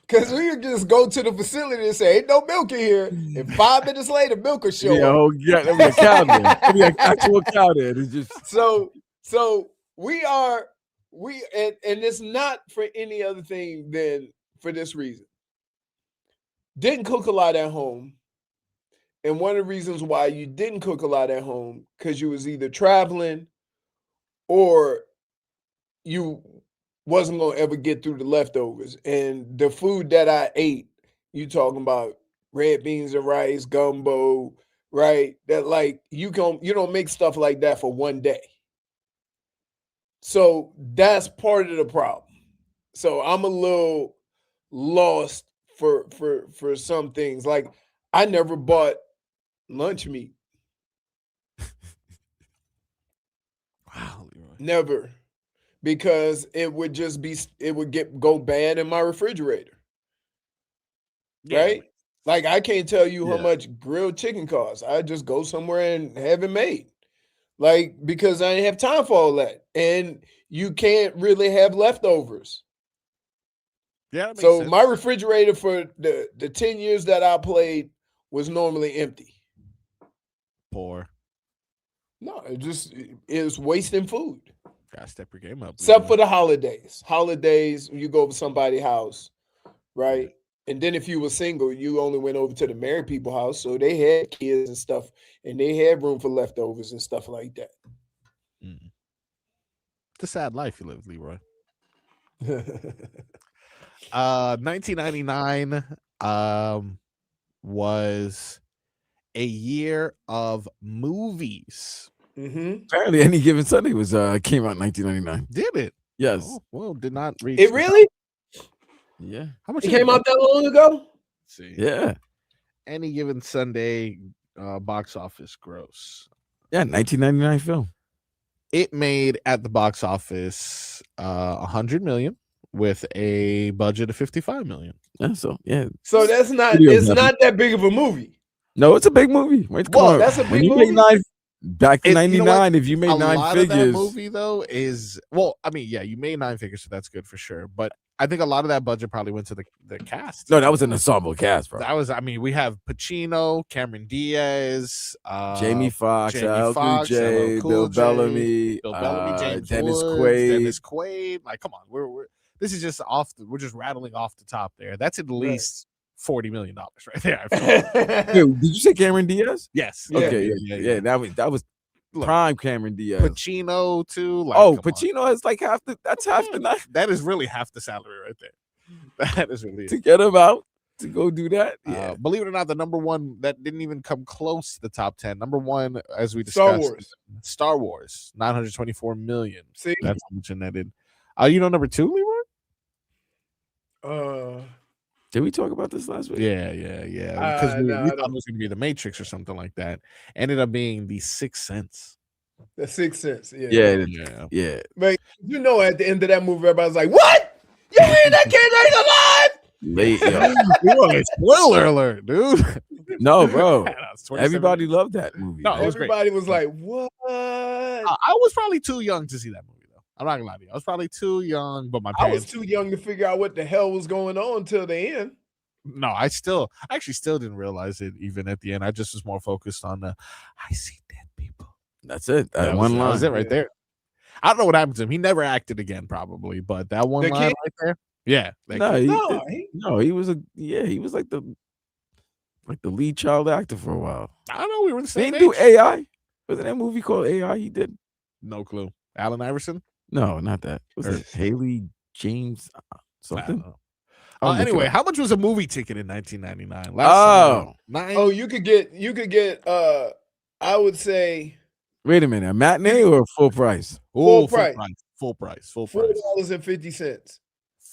Because we could just go to the facility and say, ain't no milk in here. And 5 minutes later, milk will show up. Yeah, there'll be a cow there. There'll be an actual cow there. It's just so we and it's not for any other thing than for this reason. Didn't cook a lot at home. And one of the reasons why you didn't cook a lot at home, because you was either traveling or you wasn't going to ever get through the leftovers. And the food that I ate, you talking about red beans and rice, gumbo, right? That like you don't make stuff like that for one day. So that's part of the problem. So I'm a little lost for some things. Like I never bought lunch meat. Wow, Leroy. Never. Because it would go bad in my refrigerator. Yeah. Right? Like I can't tell you how much grilled chicken costs. I just go somewhere and have it made. Like, because I didn't have time for all that. And you can't really have leftovers. Yeah. That makes so sense. My refrigerator for the 10 years that I played was normally empty. Poor. No, it was wasting food. Gotta step your game up. Except for the holidays. Holidays, you go to somebody's house, right? Yeah. And then if you were single, you only went over to the married people's house. So they had kids and stuff, and they had room for leftovers and stuff like that. Mm. It's a sad life you live, Leroy. 1999 was a year of movies. Mm-hmm. Apparently, Any Given Sunday came out in 1999. Did it? Yes. Oh, well, did not reach. It really? Yeah. How much? It came out that long ago? Let's see. Yeah. Any Given Sunday box office gross. Yeah, 1999 film. It made at the box office $100 million with a budget of $55 million. Yeah, so yeah. So that's not. It's not that big of a movie. No, it's a big movie. Well, that's a big movie. Back in 99, if you made 9 figures. Of that movie, though, is you made 9 figures, so that's good for sure. But I think a lot of that budget probably went to the cast. No, that was an ensemble cast, bro. That was, we have Pacino, Cameron Diaz, Jamie Foxx, LL J, Bill Bellamy, James Dennis Woods, Dennis Quaid. Like, come on, this is just we're just rattling off the top there. That's at least $40 million right there. Dude, did you say Cameron Diaz? Yes. Okay. Yeah. That was prime Cameron Diaz. Pacino too. Like, Pacino is like half the night. That is really half the salary right there. That is really to get him out to go do that. Yeah. Believe it or not, the number one that didn't even come close to the top 10. Number one, as we discussed, Star Wars, $924 million. See, that's how much it netted. Number 2, Leroy. Did we talk about this last week? Yeah. Because we thought it was going to be The Matrix or something like that. Ended up being The Sixth Sense. The Sixth Sense, yeah. But at the end of that movie, everybody's like, "What? You mean that kid ain't alive?" Spoiler alert, dude. No, bro. Everybody loved that movie. No, everybody was like, "What?" I was probably too young to see that movie. I'm not gonna lie to you. I was probably too young, but my parents. I was too young to figure out what the hell was going on till the end. No, I actually still didn't realize it even at the end. I just was more focused on I see dead people. That's it. That one line. That was it right there. I don't know what happened to him. He never acted again, probably, but that one line right there. Yeah. He was like the lead child actor for a while. I don't know. We were the same. They didn't do AI. Was it that movie called AI? He did. No clue. Allen Iverson? No, not that. Was it Haley James something? Anyway, how much was a movie ticket in 1999? You could get I would say. Wait a minute, a matinee or full price? Full price. $4.50.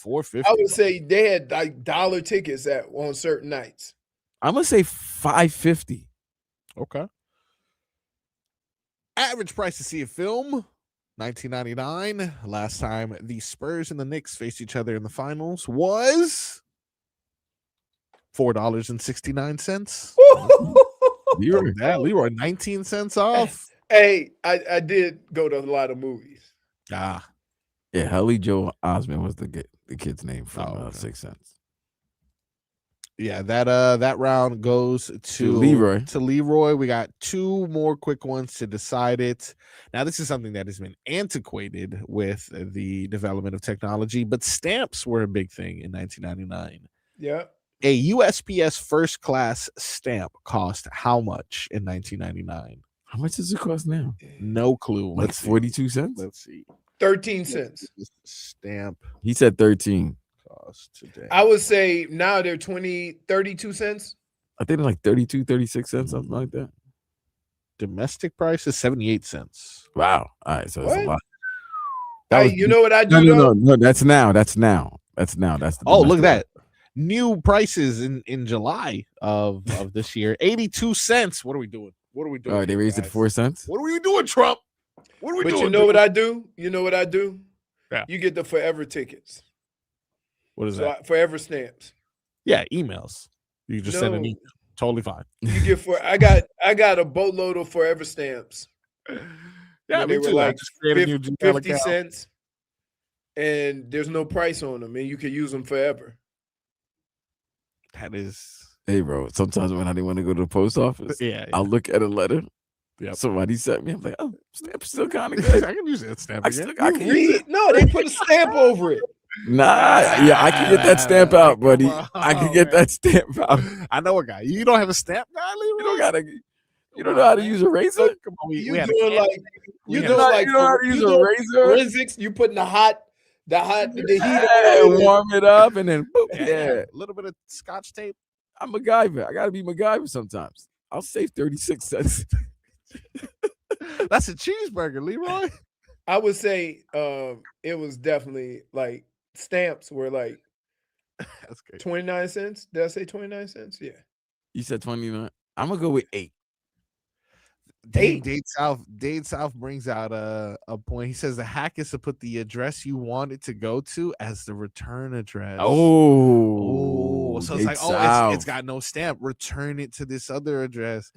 $4.50. I would say they had like dollar tickets on certain nights. I'm gonna say $5.50. Okay. Average price to see a film. 1999, last time the Spurs and the Knicks faced each other in the finals was $4.69. Leroy, 19 cents off. Hey, I did go to a lot of movies. Yeah, Haley Joel Osment was the kid's name from 6 Cents. Yeah, that round goes to Leroy. To Leroy. We got 2 more quick ones to decide it. Now, this is something that has been antiquated with the development of technology, but stamps were a big thing in 1999. Yeah. A USPS first class stamp cost how much in 1999? How much does it cost now? No clue. Like 42 cents? Let's see. 13 cents. Stamp He said 13. cost today. I would say now they're 32 cents. I think they're like 32, 36 cents, something like that. Domestic price is 78 cents. Wow. All right, so What? it's a lot. You know what I do? No. That's now. That's the look at that. New prices in July of this year. 82 cents. What are we doing? Oh, they raised it 4 cents. What are we doing, Trump? What are we doing? You know what I do? You know what I do? Yeah. You get the forever tickets. What is that? Forever stamps. Yeah, emails. You can just send an email. Totally fine. You get I got a boatload of forever stamps. Yeah, they me were too. like 50 cents. cents, and there's no price on them, and you can use them forever. That is. Hey, bro. Sometimes when I didn't want to go to the post office, I'll look at a letter. Yeah, somebody sent me. I'm like, oh, stamp still kind of good. I can use that stamp. I can use it. No, they put a stamp over it. Nah, yeah, I can get that stamp out, buddy. I can get that stamp out. I know a guy. You don't have a stamp guy, Leroy? You don't know how to use a razor? Come on, You know how to use a razor? Forensics, you putting the heat warm it up, and then boop, a little bit of Scotch tape. I'm MacGyver. I gotta be MacGyver sometimes. I'll save 36 cents. That's a cheeseburger, Leroy. I would say it was definitely like stamps were like that's great. 29 cents. Did I say 29 cents? Yeah. You said 29. I'm gonna go with 8. Dade South brings out a point. He says the hack is to put the address you want it to go to as the return address. Oh, so it's like, it's got no stamp. Return it to this other address.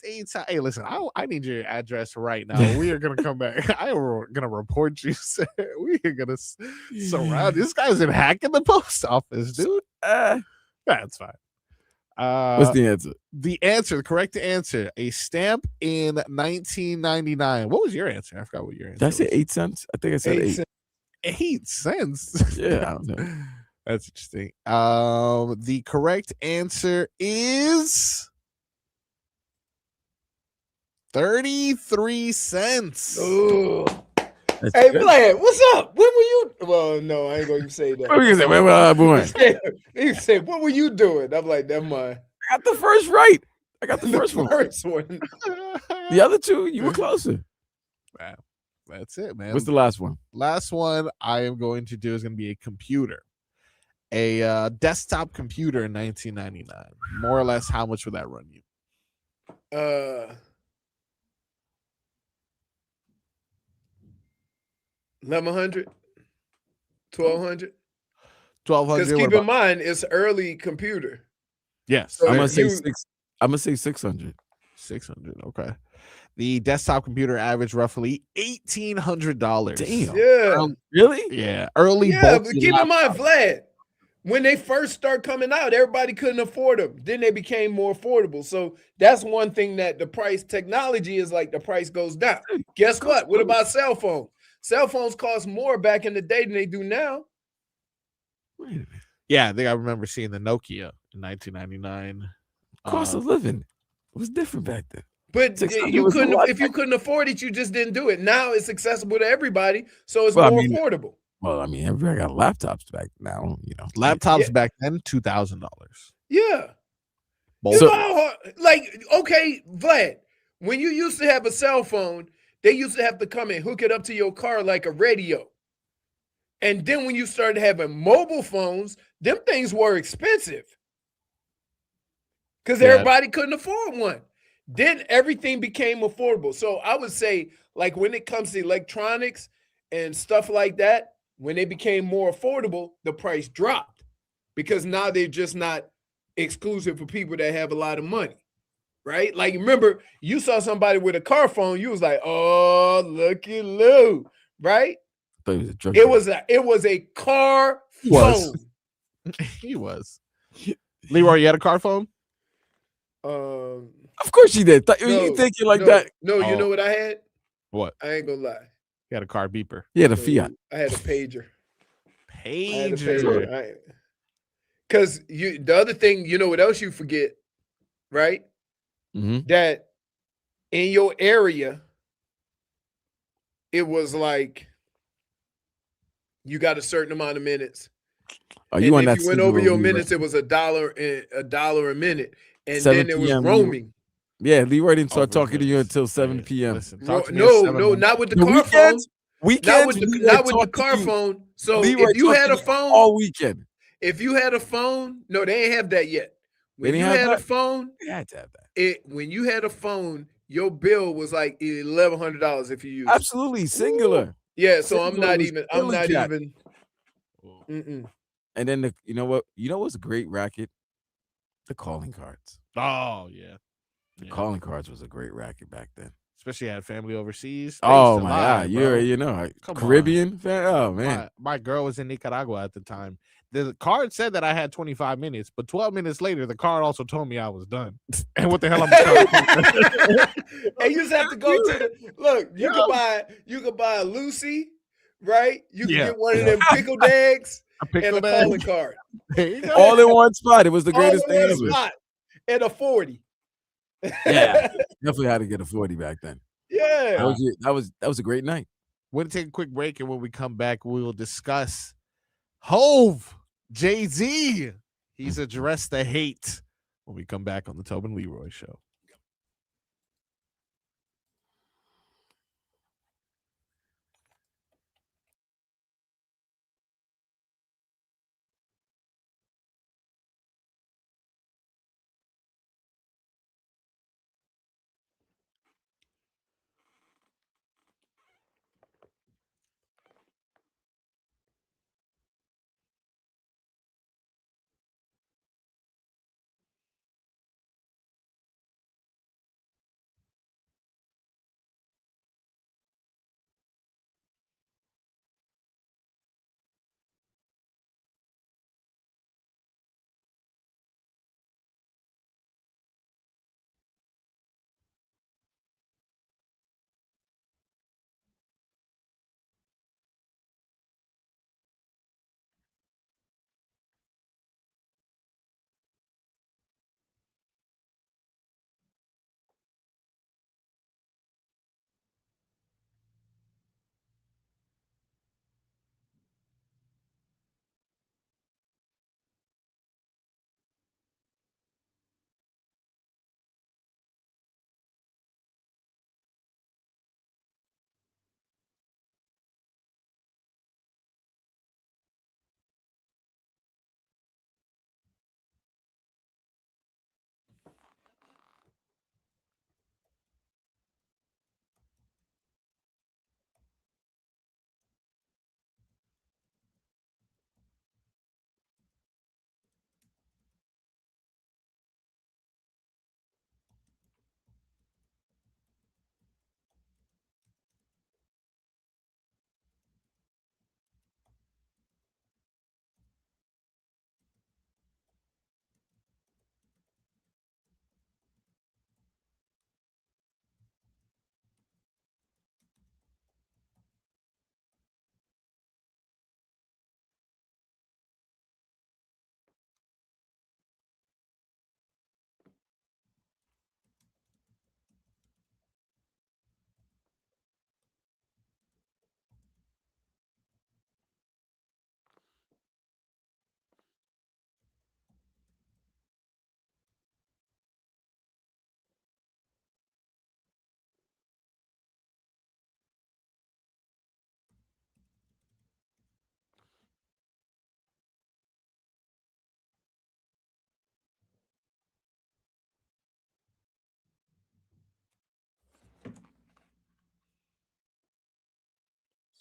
Dade South. Hey, listen, I need your address right now. We are gonna come back. I am gonna report you, sir. We are gonna surround this guy's been hacking the post office, dude. That's fine. What's the answer? The correct answer, a stamp in 1999. What was your answer? I forgot what your answer Did I say 8 cents? I think I said 8. 8 cents? Yeah, I don't know. That's interesting. The correct answer is 33 cents. Ooh. Hey, Vlad, what's up? When were you? Well, no, I ain't going to say that. What were you going to say? Where were I born? He said, what were you doing? I'm like, never mind. I got the first right. I got the first one. The other two, you were closer. Wow. That's it, man. What's the last one? Last one I am going to do is going to be a computer. A desktop computer in 1999. More or less, how much would that run you? 1,100, 1,200. 1,200. Because keep in mind, it's early computer. Yes, so I'm gonna say 600. 600. Okay. The desktop computer averaged roughly $1,800. Damn. Yeah. Really? Yeah. Early. Yeah, but keep in mind, Vlad, when they first start coming out, everybody couldn't afford them. Then they became more affordable. So that's one thing that the price technology is like the price goes down. Guess what? What about cell phones? Cell phones cost more back in the day than they do now. Wait a minute. Yeah, I think I remember seeing the Nokia in 1999. Cost of living was different back then. But you couldn't, if you couldn't afford it, you just didn't do it. Now it's accessible to everybody, so it's more affordable. Well, I mean, everybody got laptops back now. You know, laptops back then, $2,000. Yeah. Okay, Vlad, when you used to have a cell phone, they used to have to come and hook it up to your car like a radio. And then when you started having mobile phones, them things were expensive because everybody couldn't afford one. Then everything became affordable. So I would say, like, when it comes to electronics and stuff like that, when they became more affordable, the price dropped because now they're just not exclusive for people that have a lot of money, right? Like, remember, you saw somebody with a car phone, you was like, oh, looky Lou, right? It was a car phone. He was. Leroy, you had a car phone? Of course you did. You thinking like that? No, you know what I had? What? I ain't gonna lie. You had a car beeper. He had a Fiat. I had a pager. Pager. Because the other thing, you know what else you forget, right? Mm-hmm. That in your area, it was like you got a certain amount of minutes. Oh, you on that? If you went over your minutes, it was $1 a minute, and then there was roaming. Yeah, Leroy didn't start talking to you until 7 p.m. Listen, no, not with the car phone. Weekends, not with the car phone. So if you had a phone all weekend, if you had a phone, no, they ain't have that yet. When you had a phone, they had to have that. When you had a phone, your bill was like $1,100 if you used. Absolutely singular. Yeah, so I'm not even. Mm-mm. And then you know what? You know what's a great racket? The calling cards. Oh yeah. The calling cards was a great racket back then. Especially had family overseas. Oh my God, you know, Caribbean fan. Oh man, my girl was in Nicaragua at the time. The card said that I had 25 minutes, but 12 minutes later, the card also told me I was done. And what the hell I'm And you just have to go to the look. You could buy a Lucy, right? You can get one of them pickled eggs and a calling card. All in one spot. It was the greatest thing ever. And a 40. Yeah, definitely had to get a 40 back then. Yeah, that was a great night. We're gonna take a quick break, and when we come back, we will discuss Hove, Jay-Z. He's addressed the hate when we come back on the Tobin Leroy Show.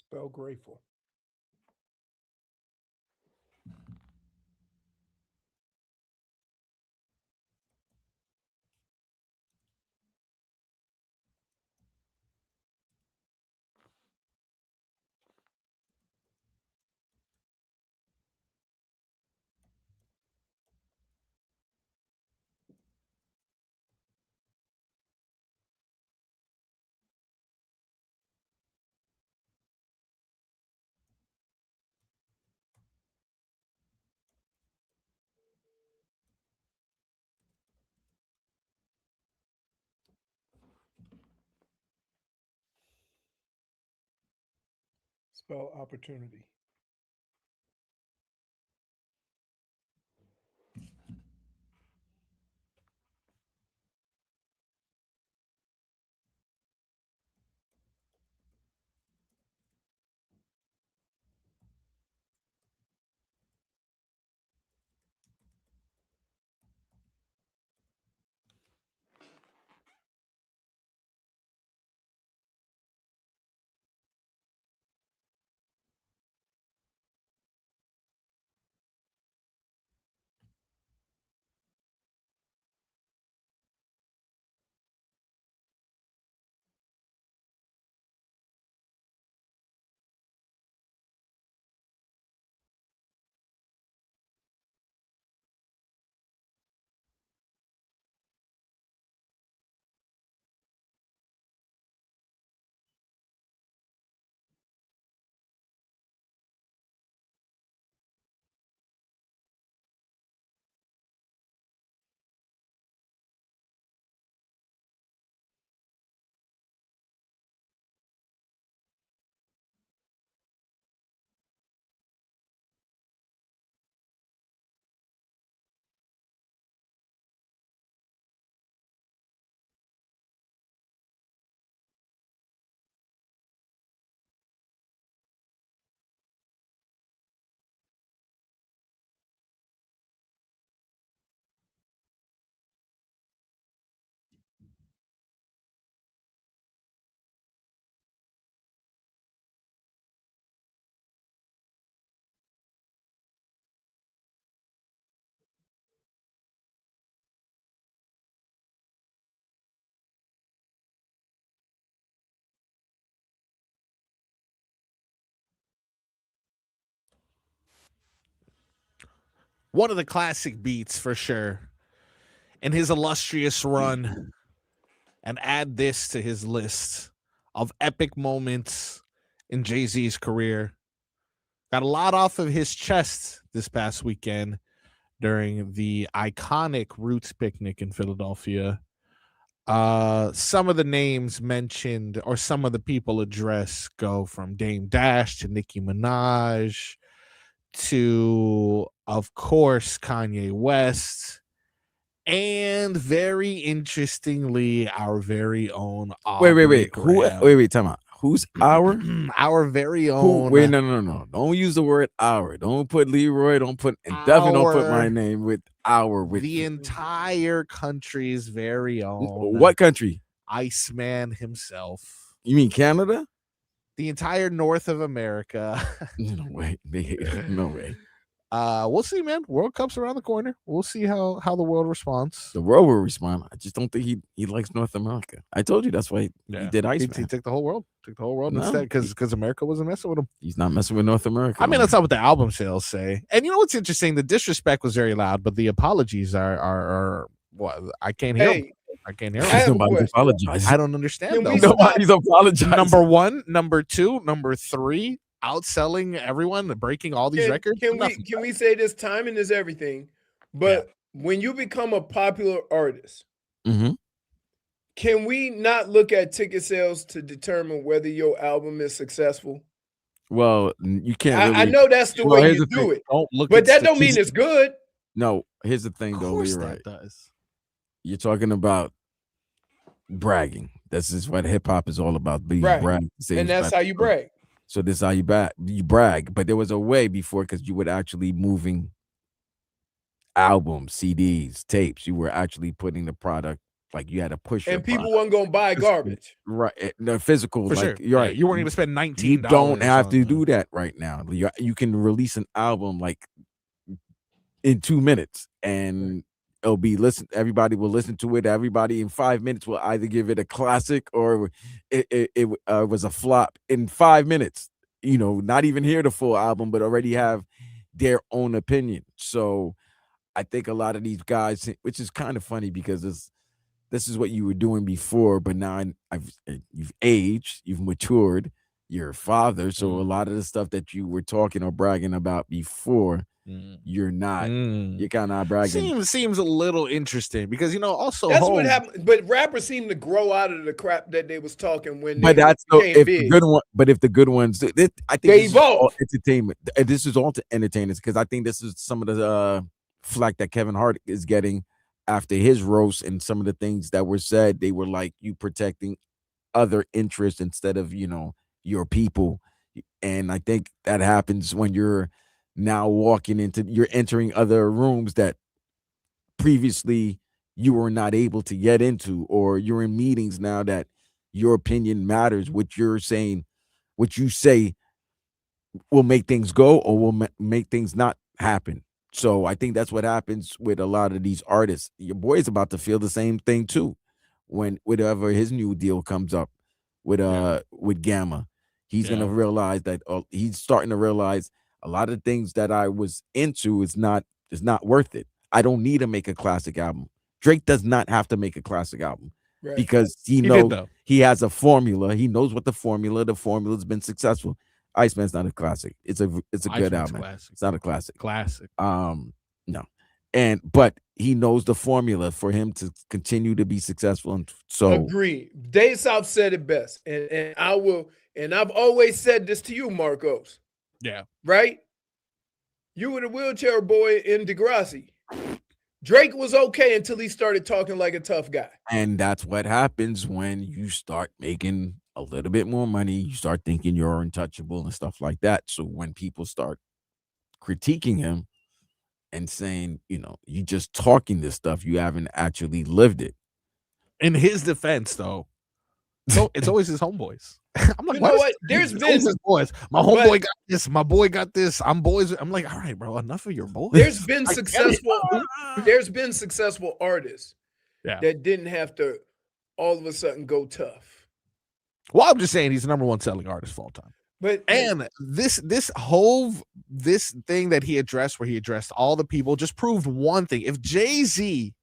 spell grateful. spell opportunity. One of the classic beats for sure in his illustrious run, and add this to his list of epic moments in Jay-Z's career. Got a lot off of his chest this past weekend during the iconic Roots picnic in Philadelphia. Some of the names mentioned or some of the people addressed go from Dame Dash to Nicki Minaj to, of course, Kanye West, and very interestingly, our very own Wait. Time out. Who's our? Our very own. Wait, no. Don't use the word our. Don't put Leroy. Definitely don't put my name with our. With the entire country's very own. What country? Iceman himself. You mean Canada? The entire north of America. No way. No way. We'll see, man. World Cup's around the corner. We'll see how the world responds. The world will respond. I just don't think he likes North America. I told you that's why he did Iceman. He took the whole world. Instead because America wasn't messing with him. He's not messing with North America. I mean, that's not what the album sales say. And you know what's interesting? The disrespect was very loud, but the apologies are what? I can't hear them. I can't hear them. Nobody's apologizing. I don't understand though. Nobody's apologizing. Number one, number two, number three, outselling everyone, breaking all these records. Can we say this? Timing is everything. But when you become a popular artist, can we not look at ticket sales to determine whether your album is successful? Well, you can't. I know that's the way you do it. But that don't mean it's good. No, here's the thing, though. You're right. You're talking about bragging. This is what hip hop is all about. Being bragging. And that's how you brag. So this is how you brag. But there was a way before, because you were actually moving albums, CDs, tapes. You were actually putting the product, like you had to push it. And people weren't going to buy garbage. Right. The physical. For sure. You're right. You weren't going to spend $19. You don't have to do that right now. You can release an album like in 2 minutes and it'll be listened. Everybody will listen to it. Everybody in 5 minutes will either give it a classic or it was a flop in 5 minutes. You know, not even hear the full album, but already have their own opinion. So I think a lot of these guys, which is kind of funny because this is what you were doing before, but now you've aged, you've matured, you're a father. So a lot of the stuff that you were talking or bragging about before you're not. You're kind of not bragging. Seems a little interesting because also that's what happened. But rappers seem to grow out of the crap that they was talking when. But that's if big. The good one. But if the good ones, I think they evolve. Entertainment. This is all to entertainers because I think this is some of the flack that Kevin Hart is getting after his roast and some of the things that were said. They were like, you protecting other interests instead of your people, and I think that happens when you're now you're entering other rooms that previously you were not able to get into, or you're in meetings now that your opinion matters. What you're saying, what you say will make things go or will make things not happen. So I think that's what happens with a lot of these artists. Your boy's about to feel the same thing too whenever his new deal comes up with Gamma. He's gonna realize that he's starting to realize a lot of things that I was into is not worth it. I don't need to make a classic album. Drake does not have to make a classic album because he knows he has a formula. He knows what the formula's been successful. Iceman's not a classic. It's a good album. It's not a classic. No. But he knows the formula for him to continue to be successful. And so agree. Dave South said it best. And I will, and I've always said this to you, Marcos. Yeah. Right? You were the wheelchair boy in Degrassi. Drake was okay until he started talking like a tough guy. And that's what happens when you start making a little bit more money. You start thinking you're untouchable and stuff like that. So when people start critiquing him and saying, you just talking this stuff, you haven't actually lived it. In his defense, though, so it's always his homeboys. I'm like, what? There's been his boys. My homeboy got this. My boy got this. I'm boys. I'm like, all right, bro. Enough of your boys. There's been successful. There's been successful artists that didn't have to all of a sudden go tough. Well, I'm just saying he's the number one selling artist of all time. But this thing that he addressed, where he addressed all the people, just proved one thing. If Jay-Z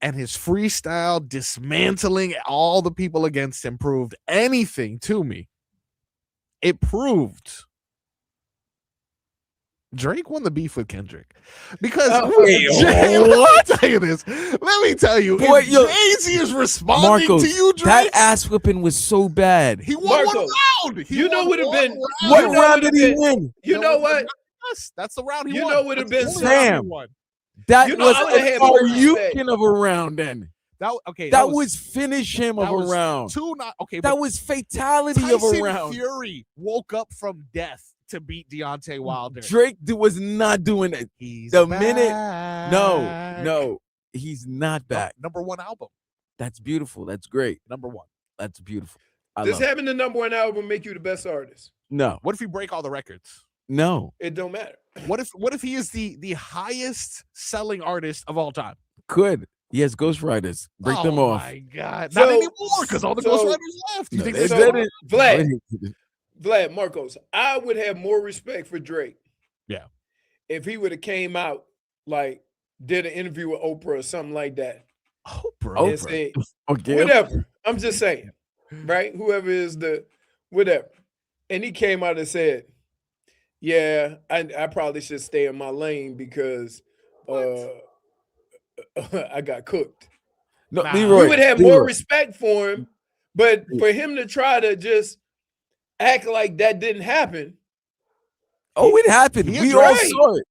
and his freestyle dismantling all the people against him proved anything to me, it proved Drake won the beef with Kendrick. Because let me tell you, boy, Jay-Z is responding Marcos, to you, Drake. That ass whipping was so bad. He won one round. Would have been what round did he win? You know what? That's the round he won. Would have been Sam. That was a Faryukin of a round then. That was finish him of a round. That was fatality of a round. Fury woke up from death to beat Deontay Wilder. Drake was not doing it. He's the back. Minute. No, he's not back. Number one album. That's beautiful. That's great. Number one. That's beautiful. Does having the number one album make you the best artist? No. What if you break all the records? No. It don't matter. What if he is the highest selling artist of all time? Could. He has ghostwriters. Break them off. Oh my God. Not anymore, because all the ghostwriters left. You think they Vlad, Marcos, I would have more respect for Drake. Yeah. If he would have came out, like, did an interview with Oprah or something like that. Oprah. And say, whatever. I'm just saying. Right? Whoever is whatever. And he came out and said, yeah, I probably should stay in my lane because I got cooked. No, Leroy, we would have more respect for him, but for him to try to just act like that didn't happen. Oh, it happened. We all saw it.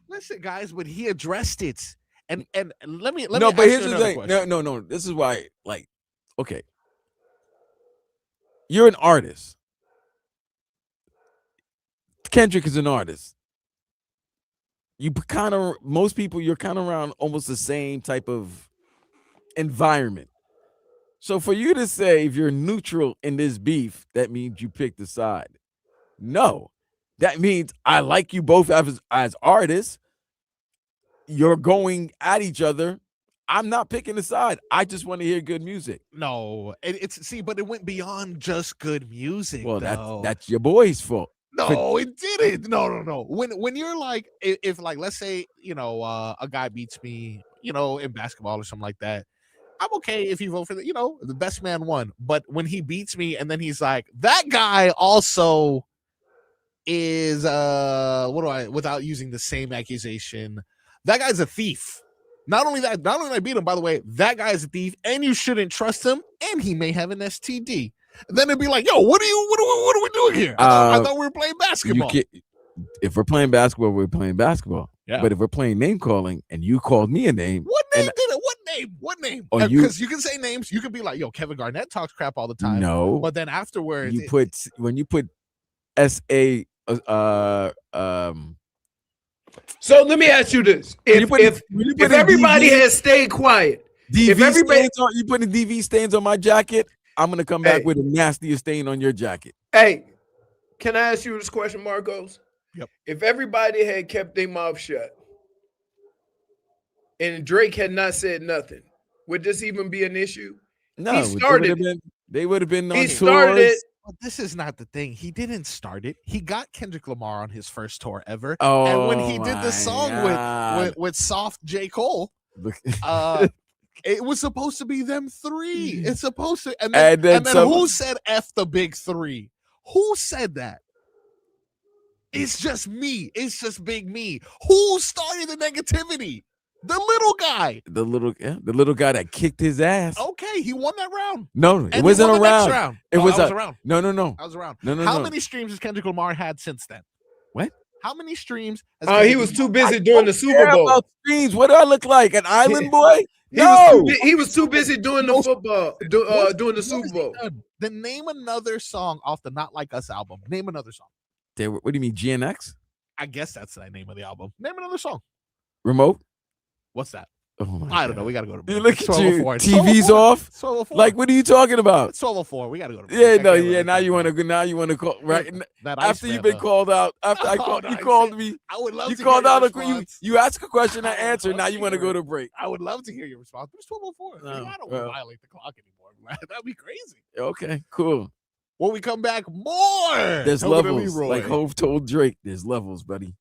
Listen, guys, but he addressed it. And let me but here's the thing. No. This is why, okay. You're an artist. Kendrick is an artist. You're kind of around almost the same type of environment. So for you to say if you're neutral in this beef, that means you picked a side. No, that means I like you both as artists. You're going at each other. I'm not picking a side. I just want to hear good music. No, but it went beyond just good music. Well, that's your boy's fault. No, it didn't. No. When you're like, if like, let's say, a guy beats me, in basketball or something like that, I'm okay if you vote for the best man won. But when he beats me and then he's like, that guy also is without using the same accusation, that guy's a thief. Not only that, not only did I beat him, by the way, that guy's a thief, and you shouldn't trust him, and he may have an STD. And then it'd be like, yo, what are we doing here? I thought we were playing basketball. If we're playing basketball, we're playing basketball. Yeah. But if we're playing name calling and you called me a name, what name did it? What name? Because you can say names. You can be like, yo, Kevin Garnett talks crap all the time. No, but then afterwards, when you put SA. So let me ask you this: if everybody has stayed quiet, if everybody you putting DV stains on my jacket, I'm gonna come back with a nastier stain on your jacket. Hey, can I ask you this question, Marcos? Yep. If everybody had kept their mouth shut and Drake had not said nothing, would this even be an issue? No, he started. They would have been on he tours. Started it. But this is not the thing. He didn't start it. He got Kendrick Lamar on his first tour ever. Oh, and when he did the song with Soft J. Cole, it was supposed to be them three. It's supposed to. And then who said F the big three? Who said that? It's just me. It's just big me. Who started the negativity? The little guy. The little guy that kicked his ass. Okay, he won that round. No, it wasn't a round. It was a round. No. I was around. No. How many streams has Kendrick Lamar had since then? What? How many streams? He was too busy doing the Super Bowl. About streams. What do I look like? An island boy? He was too busy doing the football, doing the Super Bowl. Then name another song off the Not Like Us album. Name another song. What do you mean, GNX? I guess that's the name of the album. Name another song. Remote? What's that? Oh I don't know. We got to go to break. Look at you. TV's off. Like, what are you talking about? It's 12:04. We got to go to break. Yeah. Now you want to call right after you've been called out. After you called me. I would love. You called out. You asked a question. I answered. Now you want to go to break. I would love to hear your response. But it's 12:04. I don't want to violate the clock anymore. That'd be crazy. Okay. Cool. When we come back, more. There's levels. Like Hove told Drake. There's levels, buddy.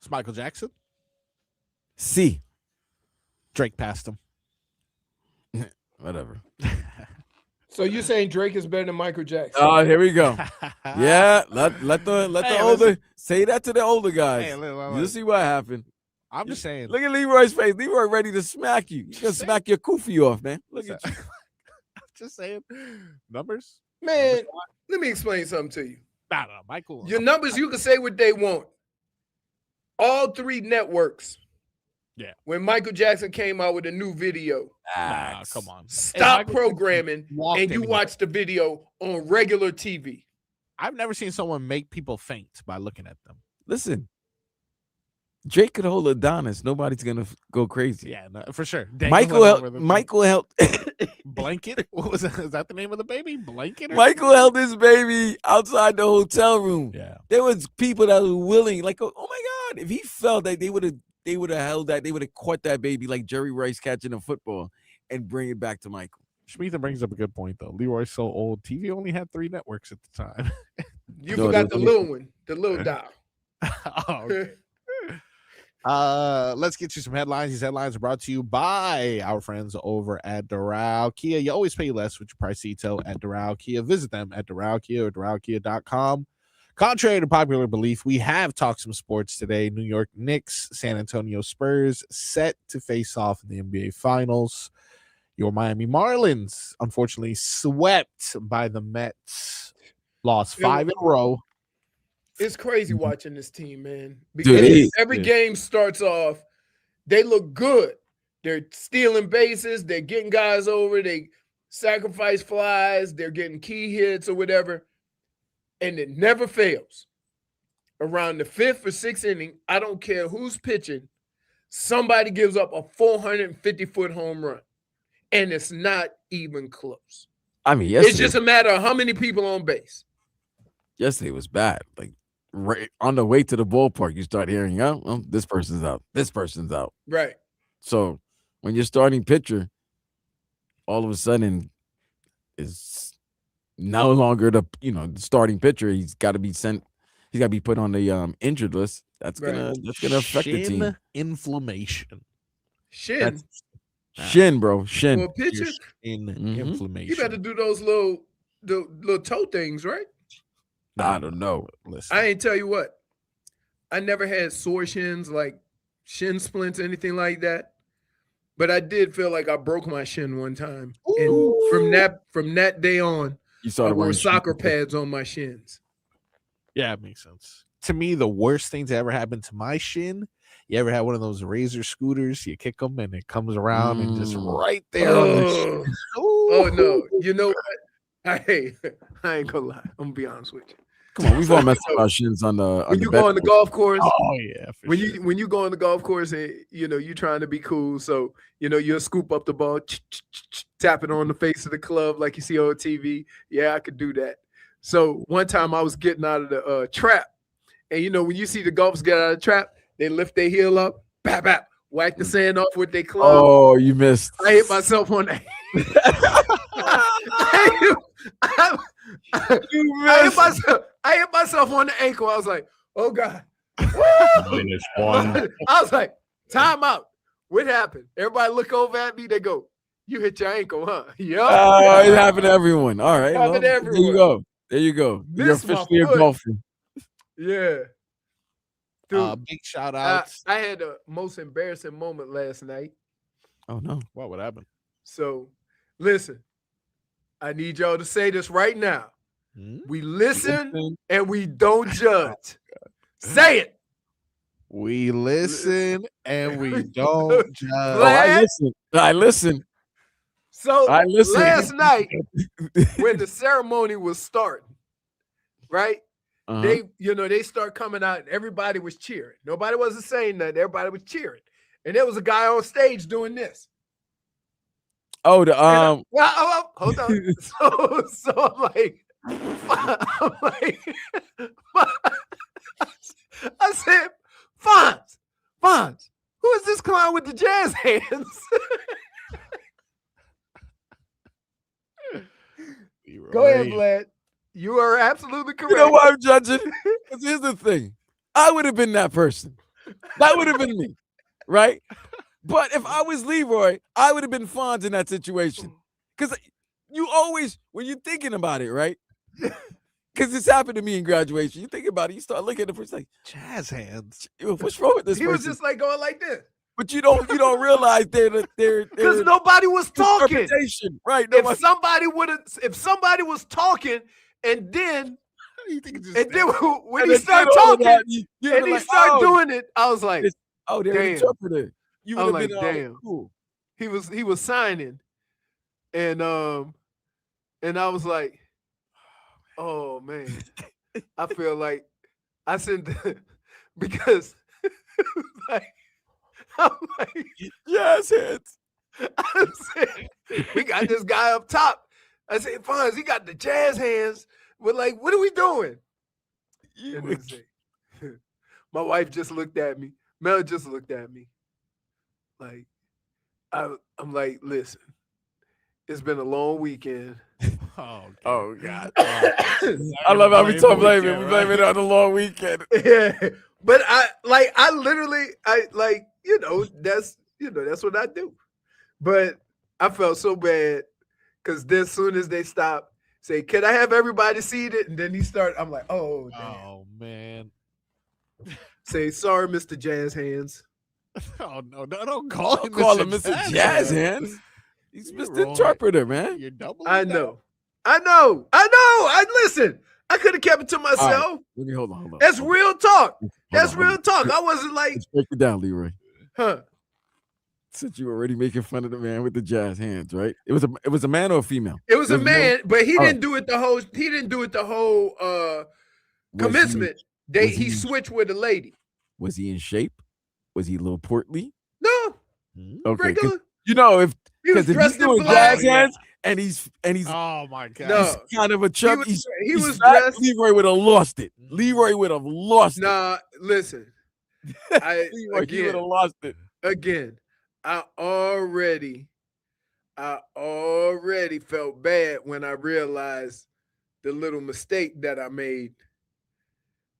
It's Michael Jackson. C. Drake passed him. Whatever. So you saying Drake is better than Michael Jackson? Oh, here we go. Yeah, let the older say that to the older guys. Hey, You'll see what happened. I'm just saying. Look at Leroy's face. Leroy ready to smack you. He's gonna smack your kufi off, man. Look at you. Just saying. Numbers? Man, let me explain something to you. Nah, Michael. Your numbers, you can say what they want. All 3 networks. Yeah. When Michael Jackson came out with a new video. Nah, come on. Stop programming and you watch the video on regular TV. I've never seen someone make people faint by looking at them. Listen. Drake could hold Adonis. Nobody's gonna go crazy. Yeah, no, for sure. Michael held Blanket. What was that? Is that the name of the baby? Blanket. Michael held his baby outside the hotel room. Yeah, there was people that were willing. Like, oh my God, if he felt that they would have held that. They would have caught that baby like Jerry Rice catching a football and bring it back to Michael. Schmeatha brings up a good point though. Leroy's so old. TV only had 3 networks at the time. You forgot the little one, the little dial. Oh, okay. Let's get you some headlines. These headlines are brought to you by our friends over at Doral Kia. You always pay less with your price detail at Doral Kia. Visit them at Doral Kia or DoralKia.com. Contrary to popular belief, we have talked some sports today. New York Knicks, San Antonio Spurs set to face off in the NBA Finals. Your Miami Marlins, unfortunately, swept by the Mets. Lost 5 in a row. It's crazy watching this team, man. Because every game starts off, they look good. They're stealing bases. They're getting guys over. They sacrifice flies. They're getting key hits or whatever. And it never fails. Around the 5th or 6th inning, I don't care who's pitching, somebody gives up a 450-foot home run. And it's not even close. I mean, it's just a matter of how many people on base. Yesterday was bad. Like, right on the way to the ballpark, you start hearing, oh, this person's out. This person's out. Right. So when you're starting pitcher, all of a sudden is no longer the starting pitcher. He's got to be sent. He's got to be put on the injured list. That's gonna affect the team. Inflammation. Shin, bro. Shin. For a pitcher, inflammation. You better do those little toe things, right? I don't know. Listen. I ain't tell you what. I never had sore shins, like shin splints, anything like that. But I did feel like I broke my shin one time. Ooh. And from that day on, I wore soccer pads on my shins. Yeah, it makes sense. To me, the worst thing to ever happen to my shin, you ever had one of those razor scooters, you kick them and it comes around and just right there on the shin. Oh, no. You know what? I ain't gonna lie. I'm gonna be honest with you. Come on, we've all messed up our shins on the when you go on the golf course. Oh yeah, when you go on the golf course and you're trying to be cool, so you'll scoop up the ball, tap it on the face of the club like you see on TV. Yeah, I could do that. So one time I was getting out of the trap, and when you see the golfers get out of the trap, they lift their heel up, bap bap, whack the sand off with their club. Oh, you missed. I hit myself on that. I hit myself on the ankle. I was like, oh God. I was like, time out. What happened? Everybody look over at me. They go, you hit your ankle, huh? Yeah. Oh, it happened to everyone. All right. Happened to everyone. There you go. You're officially a golfer. Yeah. Dude, big shout out. I had the most embarrassing moment last night. Oh no. What happened? So listen, I need y'all to say this right now. We listen and we don't judge. Say it. We listen and we don't judge. I listen. So last night, when the ceremony was starting, right? They start coming out and everybody was cheering. Nobody wasn't saying that. Everybody was cheering. And there was a guy on stage doing this. Oh, hold on. So I'm like, I said, Fonz, who is this clown with the jazz hands? Go ahead, Vlad. You are absolutely correct. You know why I'm judging? Because here's the thing. I would have been that person. That would have been me, right? But if I was Leroy, I would have been Fonz in that situation. Because you always, when you're thinking about it, right? Because this happened to me in graduation. You think about it, you start looking at the person like, jazz hands. What's wrong with this He person? was just like going like this. But you don't realize they're because nobody was talking. Right. If somebody was talking and then when he started talking and he started doing it, I was like, they're an interpreter. You would have been like, damn. Cool. He was signing. And I was like, oh man. I feel like I sent because I'm like, yes, heads. I said, we got this guy up top. I said, Fonz, he got the jazz hands. We're like, what are we doing? My wife just looked at me. Mel just looked at me. Like, I'm like, listen, it's been a long weekend. Oh God. I love how we talk blaming. We blame it on the long weekend. Yeah. But I literally, that's what I do. But I felt so bad because then as soon as they stopped, say, can I have everybody seated? And then he started, I'm like, oh, damn. Oh, man. Say, sorry, Mr. Jazz Hands. Oh, no, don't call him Mr. Jazz Hands. He's Mr. Interpreter, man. You're doubling I know. Listen, I could have kept it to myself. Right. Let me hold on. That's real talk. That's real talk. I wasn't like. Let's break it down, Leroy. Huh. Since you were already making fun of the man with the jazz hands, right? It was a man or a female? It was a man, but he didn't do it the whole. He didn't do it the whole commencement. He switched with a lady. Was he in shape? Was he a little portly? No. Okay. Regular. You know, if he's doing jazz hands and he's oh my God, no, he's kind of a chub. He was dressed. Leroy would have lost it. Leroy would have lost it. Nah, listen. Leroy, he would have lost it. Again, I already felt bad when I realized the little mistake that I made.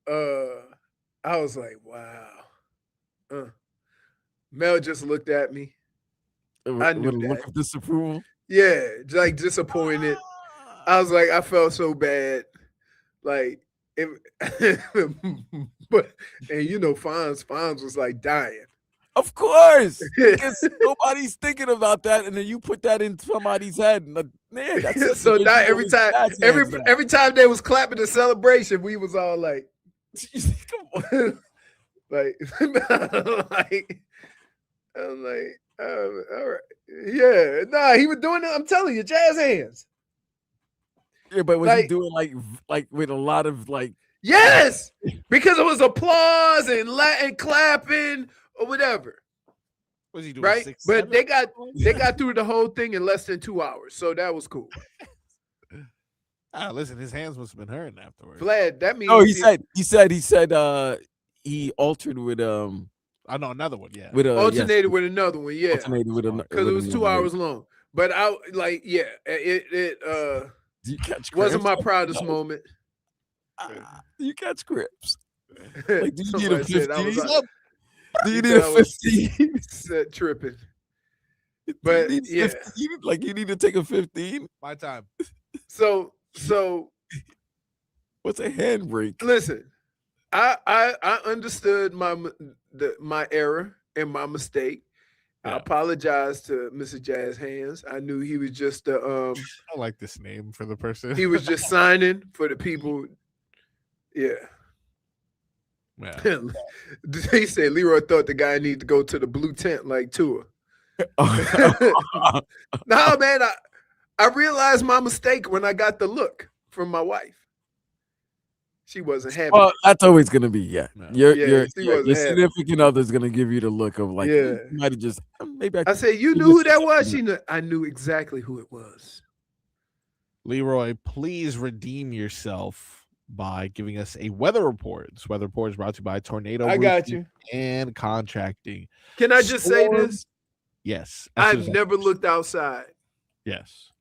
I was like, wow. Mel just looked at me. I knew that. Look of disapproval. Yeah, like disappointed. I was like, I felt so bad. Like, but Fonz was like dying. Of course, because nobody's thinking about that, and then you put that in somebody's head. Man, that's so now every time they was clapping the celebration, we was all like, come on. like, I'm like, all right, yeah, nah, he was doing it. I'm telling you, jazz hands. Yeah, but was he doing like with a lot of like? Yes, because it was applause and Latin clapping or whatever. Was he doing right? 6, but 7? they got through the whole thing in less than 2 hours, so that was cool. Listen, his hands must have been hurting afterwards. Vlad, that means he said he altered with I know another one, yeah. With alternated with another one, yeah. Alternated with another because it was 2 hours long. But I like, yeah, it do you catch wasn't my proudest moment. Do you catch grips? Like, do you need a 15? Do you need a 15? Tripping. But yeah, 15? Like you need to take a 15. My time. So what's a handbrake? Listen, I understood my error and my mistake. Yeah. I apologize to Mr. Jazz Hands. I knew he was just I like this name for the person. He was just signing for the people. Yeah. He said Leroy thought the guy needed to go to the blue tent like Tua. No, man, I realized my mistake when I got the look from my wife. She wasn't happy. Well, that's always gonna be your significant other's gonna give you the look of like, you might have just maybe. I said, you knew who that was. I knew exactly who it was. Leroy, please redeem yourself by giving us a weather report. This weather report is brought to you by Tornado. I got you. And contracting. Can I just say this? Yes. I've never looked outside. Yes.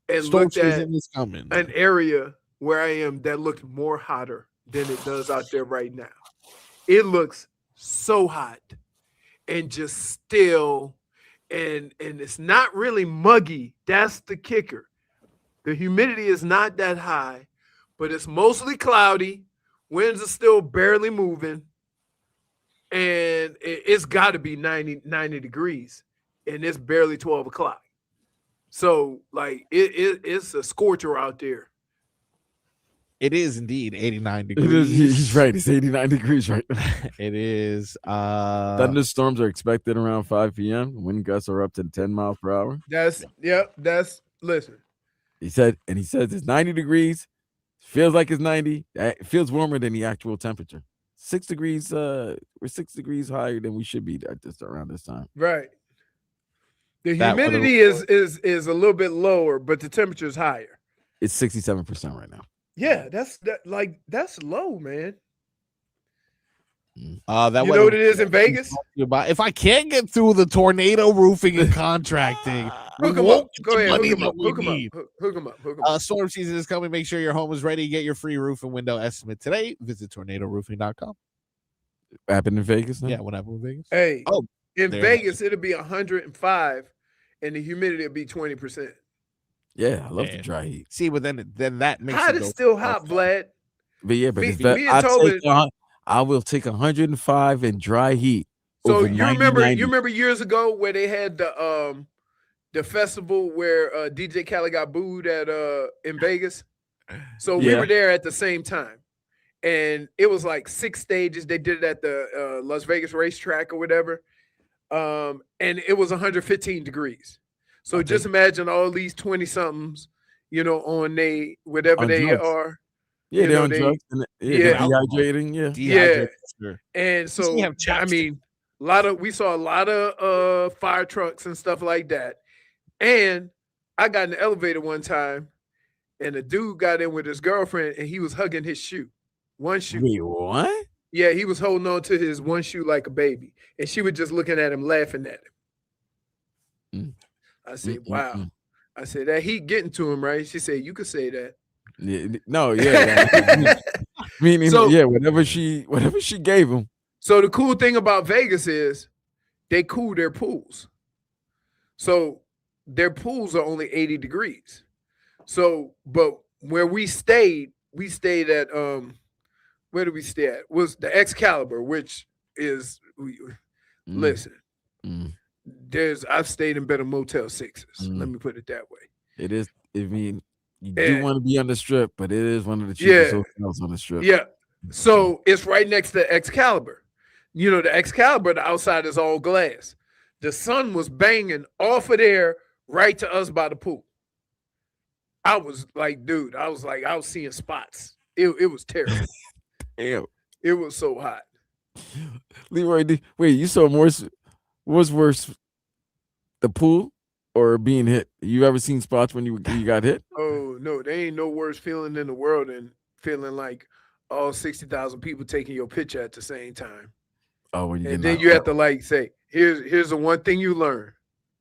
And looked at an area where I am that looked more hotter than it does out there right now. it looks so hot and just still, and it's not really muggy. That's the kicker. The humidity is not that high, but it's mostly cloudy. Winds are still barely moving, and it's got to be 90 degrees, and it's barely 12 o'clock. So, like, it's a scorcher out there. It is indeed 89 degrees. It is, he's right. It's 89 degrees right now. It is. Thunderstorms are expected around 5 p.m. Wind gusts are up to 10 miles per hour. Listen. He says it's 90 degrees. Feels like it's 90. It feels warmer than the actual temperature. 6 degrees. We're 6 degrees higher than we should be at this around this time. Right. The humidity is a little bit lower, but the temperature is higher. It's 67% right now. Yeah, that's low, man. You know what it is in Vegas? If I can't get through the tornado roofing and contracting, hook them up. Go ahead, hook them up. Storm season is coming. Make sure your home is ready. Get your free roof and window estimate today. Visit tornadoroofing.com. What happened in Vegas? Yeah, what happened in Vegas? Hey, in Vegas, it'll be 105, and the humidity will be 20%. Yeah, I love the dry heat. See, but then that makes hot is still hot, Vlad. But yeah, but I will take 105 and dry heat. So you remember years ago where they had the festival where DJ Khaled got booed at in Vegas. So we were there at the same time, and it was like 6 stages. They did it at the Las Vegas racetrack or whatever, and it was 115 degrees. So just imagine all these 20-somethings, on they whatever they drugs. Are. Yeah, they're on drugs. Dehydrating. Yeah. And so I mean, we saw a lot of fire trucks and stuff like that. And I got in the elevator one time, and a dude got in with his girlfriend, and he was hugging his shoe, one shoe. Wait, what? Yeah, he was holding on to his one shoe like a baby, and she was just looking at him, laughing at him. I said, wow. I said, that heat getting to him, right? She said, you could say that. Yeah, no, yeah. Meaning, whatever she gave him. So the cool thing about Vegas is they cool their pools. So their pools are only 80 degrees. So, but where we stayed at where did we stay at? Was the Excalibur, which is listen. I've stayed in better Motel 6s. Let me put it that way. It is. I mean, you do want to be on the strip, but it is one of the cheapest hotels on the strip. Yeah. So it's right next to Excalibur. The Excalibur, the outside is all glass. The sun was banging off of there right to us by the pool. I was like, dude, I was seeing spots. It was terrible. Damn. It was so hot. Leroy, wait, you saw more. What's worse, the pool or being hit? You ever seen spots when you got hit? Oh, no. There ain't no worse feeling in the world than feeling like all 60,000 people taking your picture at the same time. Oh, when you and then you have to say, here's the one thing you learn.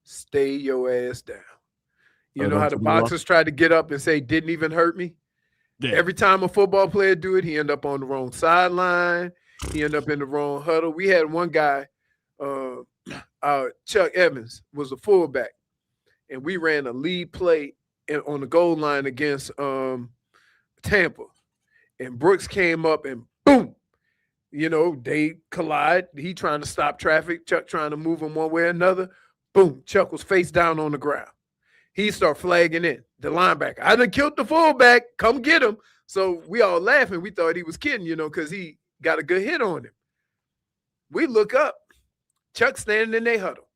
Stay your ass down. You know how the boxers tried to get up and say, didn't even hurt me? Yeah. Every time a football player do it, he end up on the wrong sideline. He end up in the wrong huddle. We had one guy, Chuck Evans was a fullback, and we ran a lead play on the goal line against Tampa, and Brooks came up and boom, they collide. He trying to stop traffic, Chuck trying to move him one way or another. Boom, Chuck was face down on the ground. He started flagging in the linebacker. I done killed the fullback. Come get him. So we all laughing. We thought he was kidding, because he got a good hit on him. We look up. Chuck standing in their huddle.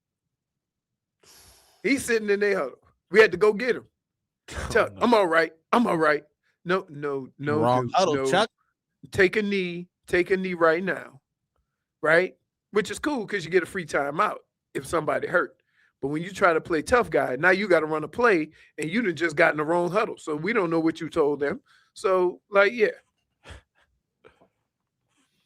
He's sitting in their huddle. We had to go get him. Chuck, I'm all right. No. Wrong huddle, Chuck. Take a knee right now. Right? Which is cool because you get a free timeout if somebody hurt. But when you try to play tough guy, now you got to run a play and you done just got in the wrong huddle. So we don't know what you told them. So, yeah.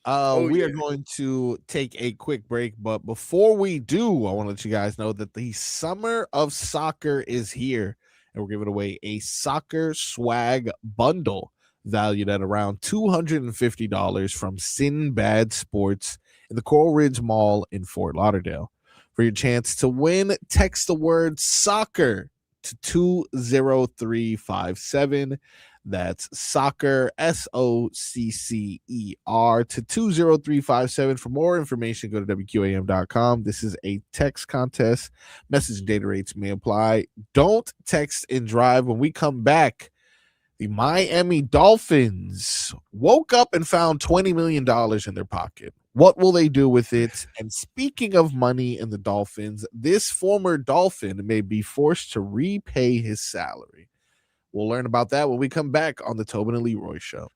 We are going to take a quick break, but before we do, I want to let you guys know that the summer of soccer is here, and we're giving away a soccer swag bundle. valued at around $250 from Sinbad Sports in the Coral Ridge Mall in Fort Lauderdale. For your chance to win, text the word soccer to 20357. That's soccer, SOCCER, to 20357. For more information, go to WQAM.com. This is a text contest. Message and data rates may apply. Don't text and drive. When we come back, the Miami Dolphins woke up and found $20 million in their pocket. What will they do with it? And speaking of money and the Dolphins, this former Dolphin may be forced to repay his salary. We'll learn about that when we come back on the Tobin and Leroy Show.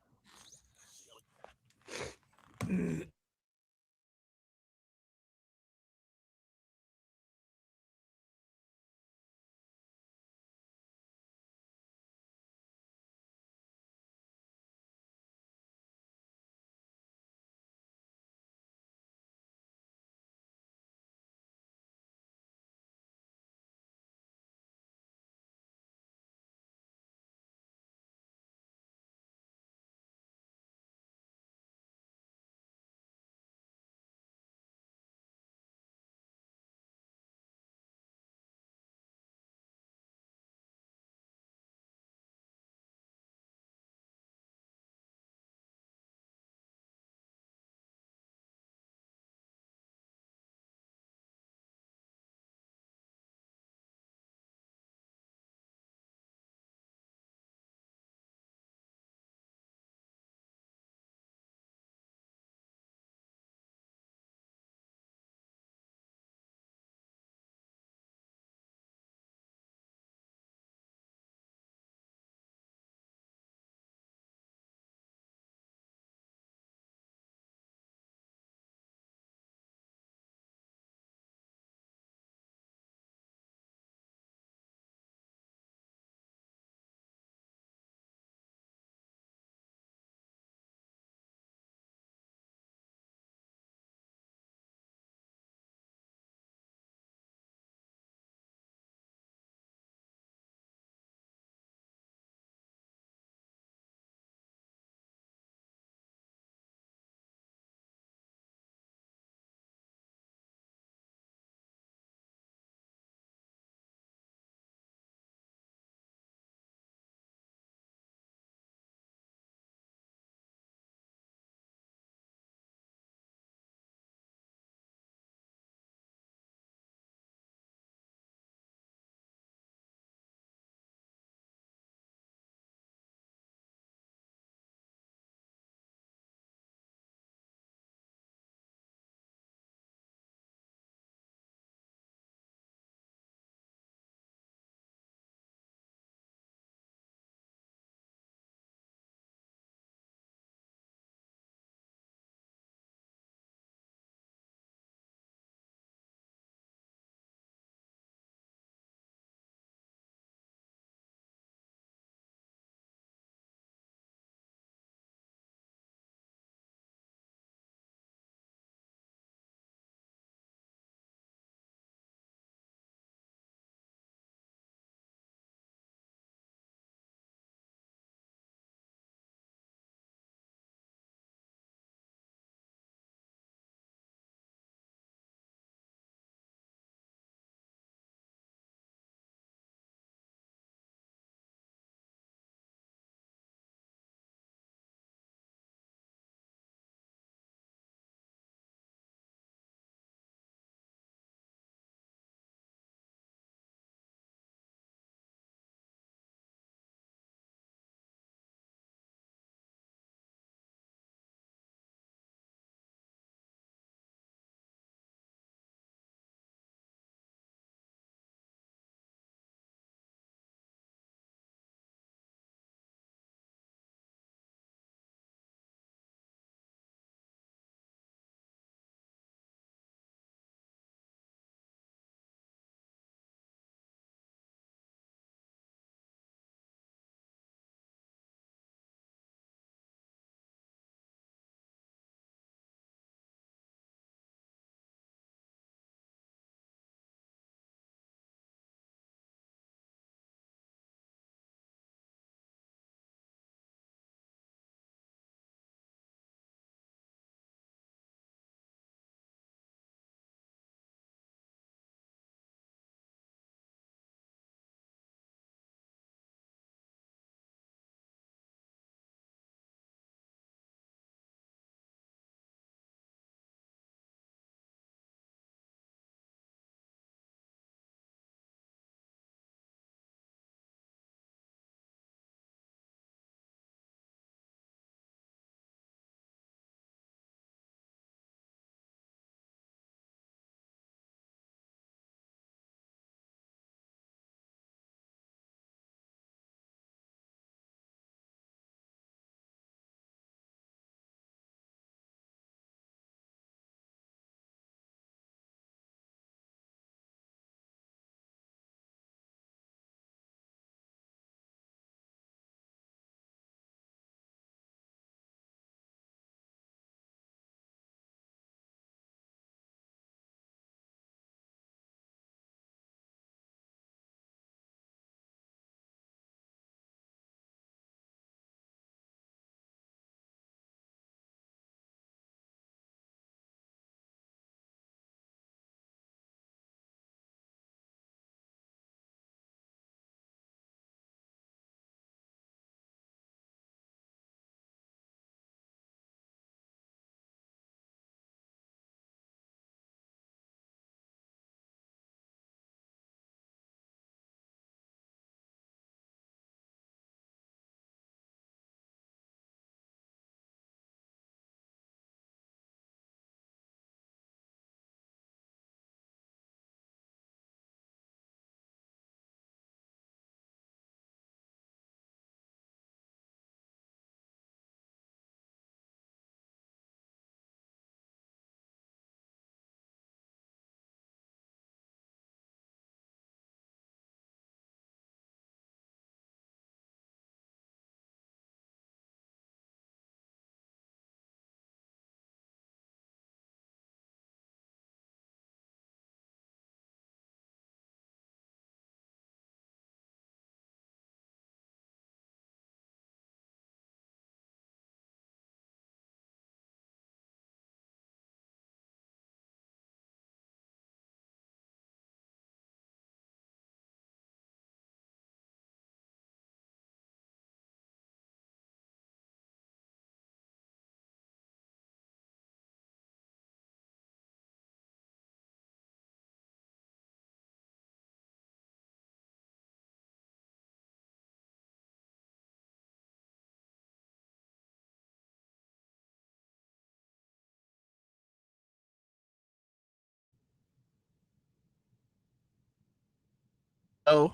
So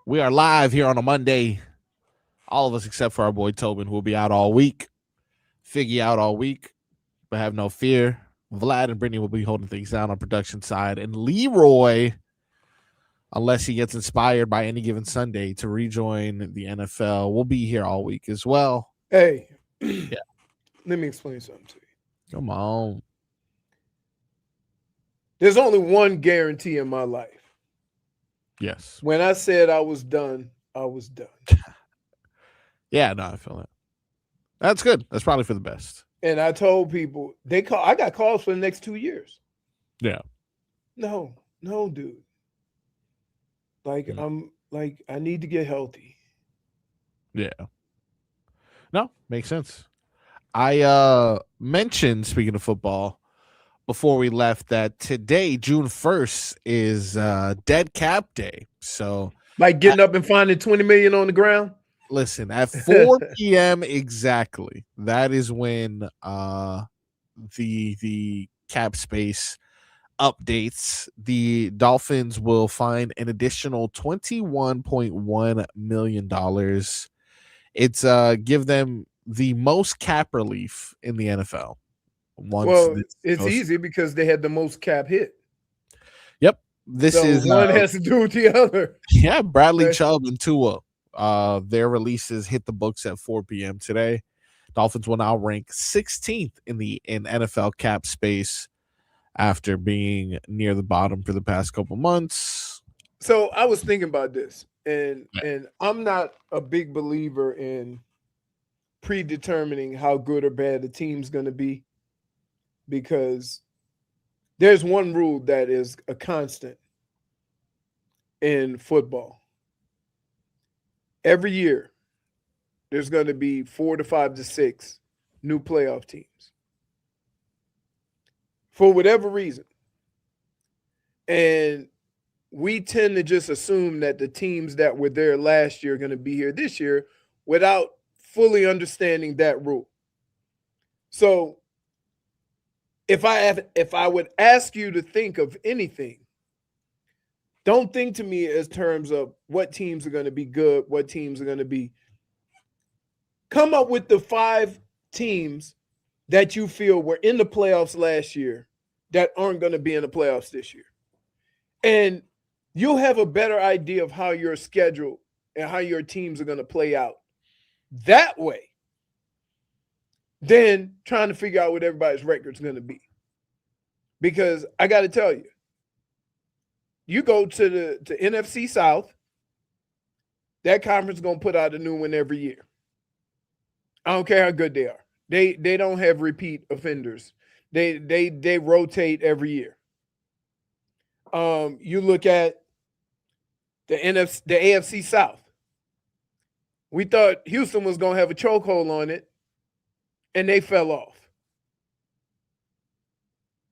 we are live here on a Monday. All of us except for our boy Tobin, who will be out all week. Figgy out all week, but have no fear. Vlad and Brittany will be holding things down on production side. And Leroy, unless he gets inspired by any given Sunday to rejoin the NFL, will be here all week as well. Hey, yeah. Let me explain something to you. Come on. There's only one guarantee in my life. Yes. When I said I was done, I was done. Yeah, no, I feel that. That's good. That's probably for the best. And I told people I got calls for the next 2 years. Yeah. No, dude. Like I need to get healthy. Yeah. No, makes sense. I mentioned, speaking of football, before we left, that today, June 1st, is Dead Cap Day. So like getting up and finding 20 million on the ground. Listen, at 4 p.m. exactly, that is when the cap space updates. The Dolphins will find an additional $21.1 million. It's give them the most cap relief in the NFL. It's easy because they had the most cap hit. Yep. This is one has to do with the other. Yeah, Bradley Chubb and Tua. Their releases hit the books at 4 p.m. today. Dolphins will now rank 16th in NFL cap space after being near the bottom for the past couple months. So I was thinking about this, and I'm not a big believer in predetermining how good or bad the team's going to be, because there's one rule that is a constant in football. Every year, there's going to be 4 to 5 to 6 new playoff teams for whatever reason. And we tend to just assume that the teams that were there last year are going to be here this year without fully understanding that rule. So if I would ask you to think of anything, don't think to me as terms of what teams are going to be good, what teams are going to be. Come up with the 5 teams that you feel were in the playoffs last year that aren't going to be in the playoffs this year. And you'll have a better idea of how your schedule and how your teams are going to play out that way than trying to figure out what everybody's record's going to be. Because I got to tell you, you go to the NFC South, that conference is going to put out a new one every year. I don't care how good they are. They don't have repeat offenders. They rotate every year. You look at the AFC South. We thought Houston was going to have a chokehold on it, and they fell off.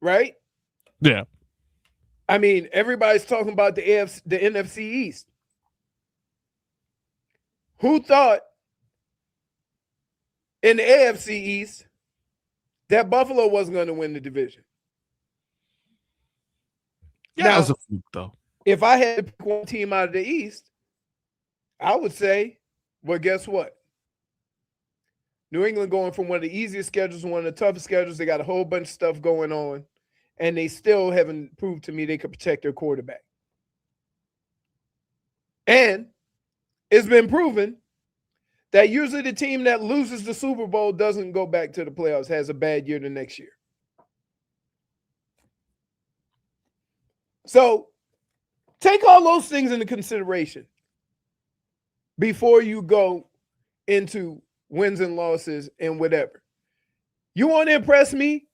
Right? Yeah. I mean, everybody's talking about the NFC East. Who thought in the AFC East that Buffalo wasn't going to win the division? Yeah, that was a fluke, though. If I had to pick one team out of the East, I would say, well, guess what? New England going from one of the easiest schedules to one of the toughest schedules. They got a whole bunch of stuff going on, and they still haven't proved to me they could protect their quarterback. And it's been proven that usually the team that loses the Super Bowl doesn't go back to the playoffs, has a bad year the next year. So take all those things into consideration before you go into wins and losses and whatever. You want to impress me?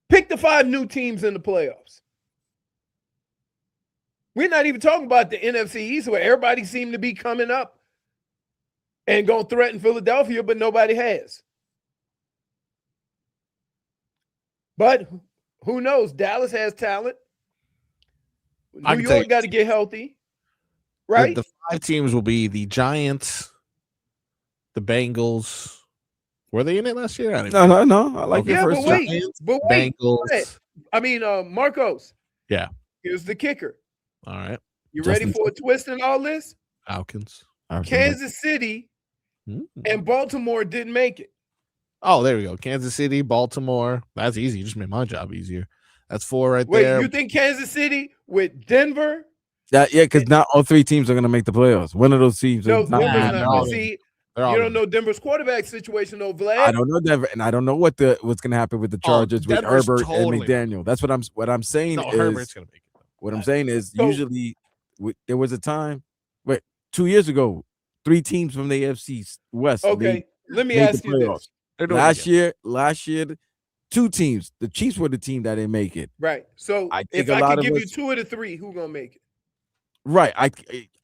Pick the 5 new teams in the playoffs. We're not even talking about the NFC East, where everybody seemed to be coming up and going to threaten Philadelphia, but nobody has. But who knows? Dallas has talent. New York got to get healthy, right? The 5 teams will be the Giants, the Bengals. Were they in it last year? No. I like your first but wait, Bengals. I mean, Marcos. Yeah. Here's the kicker. All right. You ready for a twist in all this? Falcons. Kansas City and Baltimore didn't make it. Oh, there we go. Kansas City, Baltimore. That's easy. You just made my job easier. That's 4 there. Wait, you think Kansas City with Denver? Because not all 3 teams are going to make the playoffs. One of those teams. No, Denver's not. No. See, you don't know Denver's quarterback situation, though, Vlad. I don't know Denver, and I don't know what's going to happen with the Chargers with Herbert and McDaniel. That's what I'm saying. No, Herbert's going to make it. What I'm saying is usually there was a time, 2 years ago, 3 teams from the AFC West. Okay, let me ask you this. Last year, 2 teams. The Chiefs were the team that didn't make it. Right. So if I could give you 2 of the 3, who's gonna make it? Right.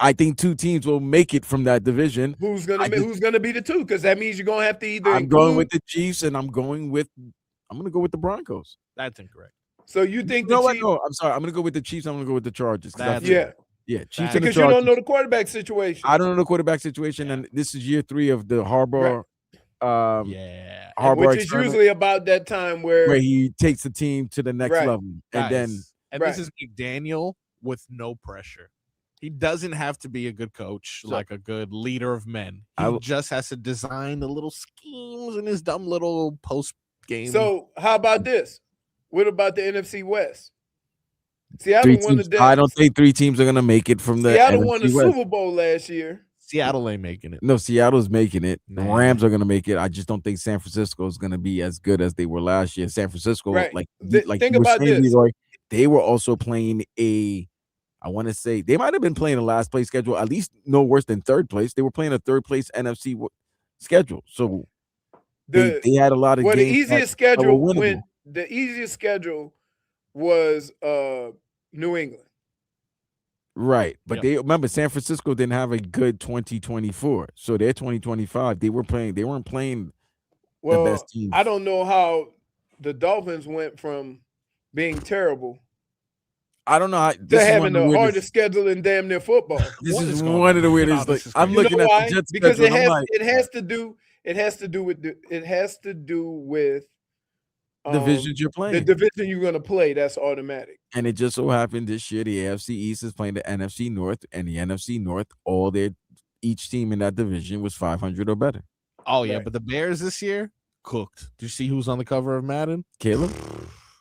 I think 2 teams will make it from that division. Who's gonna be the 2? Because that means you're gonna have to either. I'm going with the Chiefs, and I'm gonna go with the Broncos. That's incorrect. So you think No, I'm sorry. I'm gonna go with the Chiefs. I'm gonna go with the Chargers. Chiefs. Because you don't know the quarterback situation. I don't know the quarterback situation, and this is year 3 of the Harbaugh. Harbaugh, which is usually about that time where he takes the team to the next level, and this is McDaniel with no pressure. He doesn't have to be a good coach, like a good leader of men. He just has to design the little schemes in his dumb little post game. So how about this? What about the NFC West? Seattle won the. I don't think 3 teams are gonna make it from the. Seattle NFC won the West. Super Bowl last year. Seattle ain't making it. No, Seattle's making it. The Rams are going to make it. I just don't think San Francisco is going to be as good as they were last year. San Francisco, think about this. Leroy, they were also playing I want to say they might have been playing a last place schedule, at least no worse than 3rd place. They were playing a 3rd place NFC schedule. So they had a lot of games. The easiest schedule was New England. Right, but they remember San Francisco didn't have a good 2024, so their 2025 they weren't playing the best teams. I don't know how the Dolphins went from being terrible. I don't know how they're having the hardest schedule in damn near football. This is one of the weirdest. I'm looking at the Jets because schedule, it has to do with divisions you're playing. The division you're going to play, that's automatic. And it just so happened this year the AFC East is playing the NFC North, and the NFC North, each team in that division was 500 or better. Oh yeah, but the Bears this year cooked. Do you see who's on the cover of Madden? Caleb.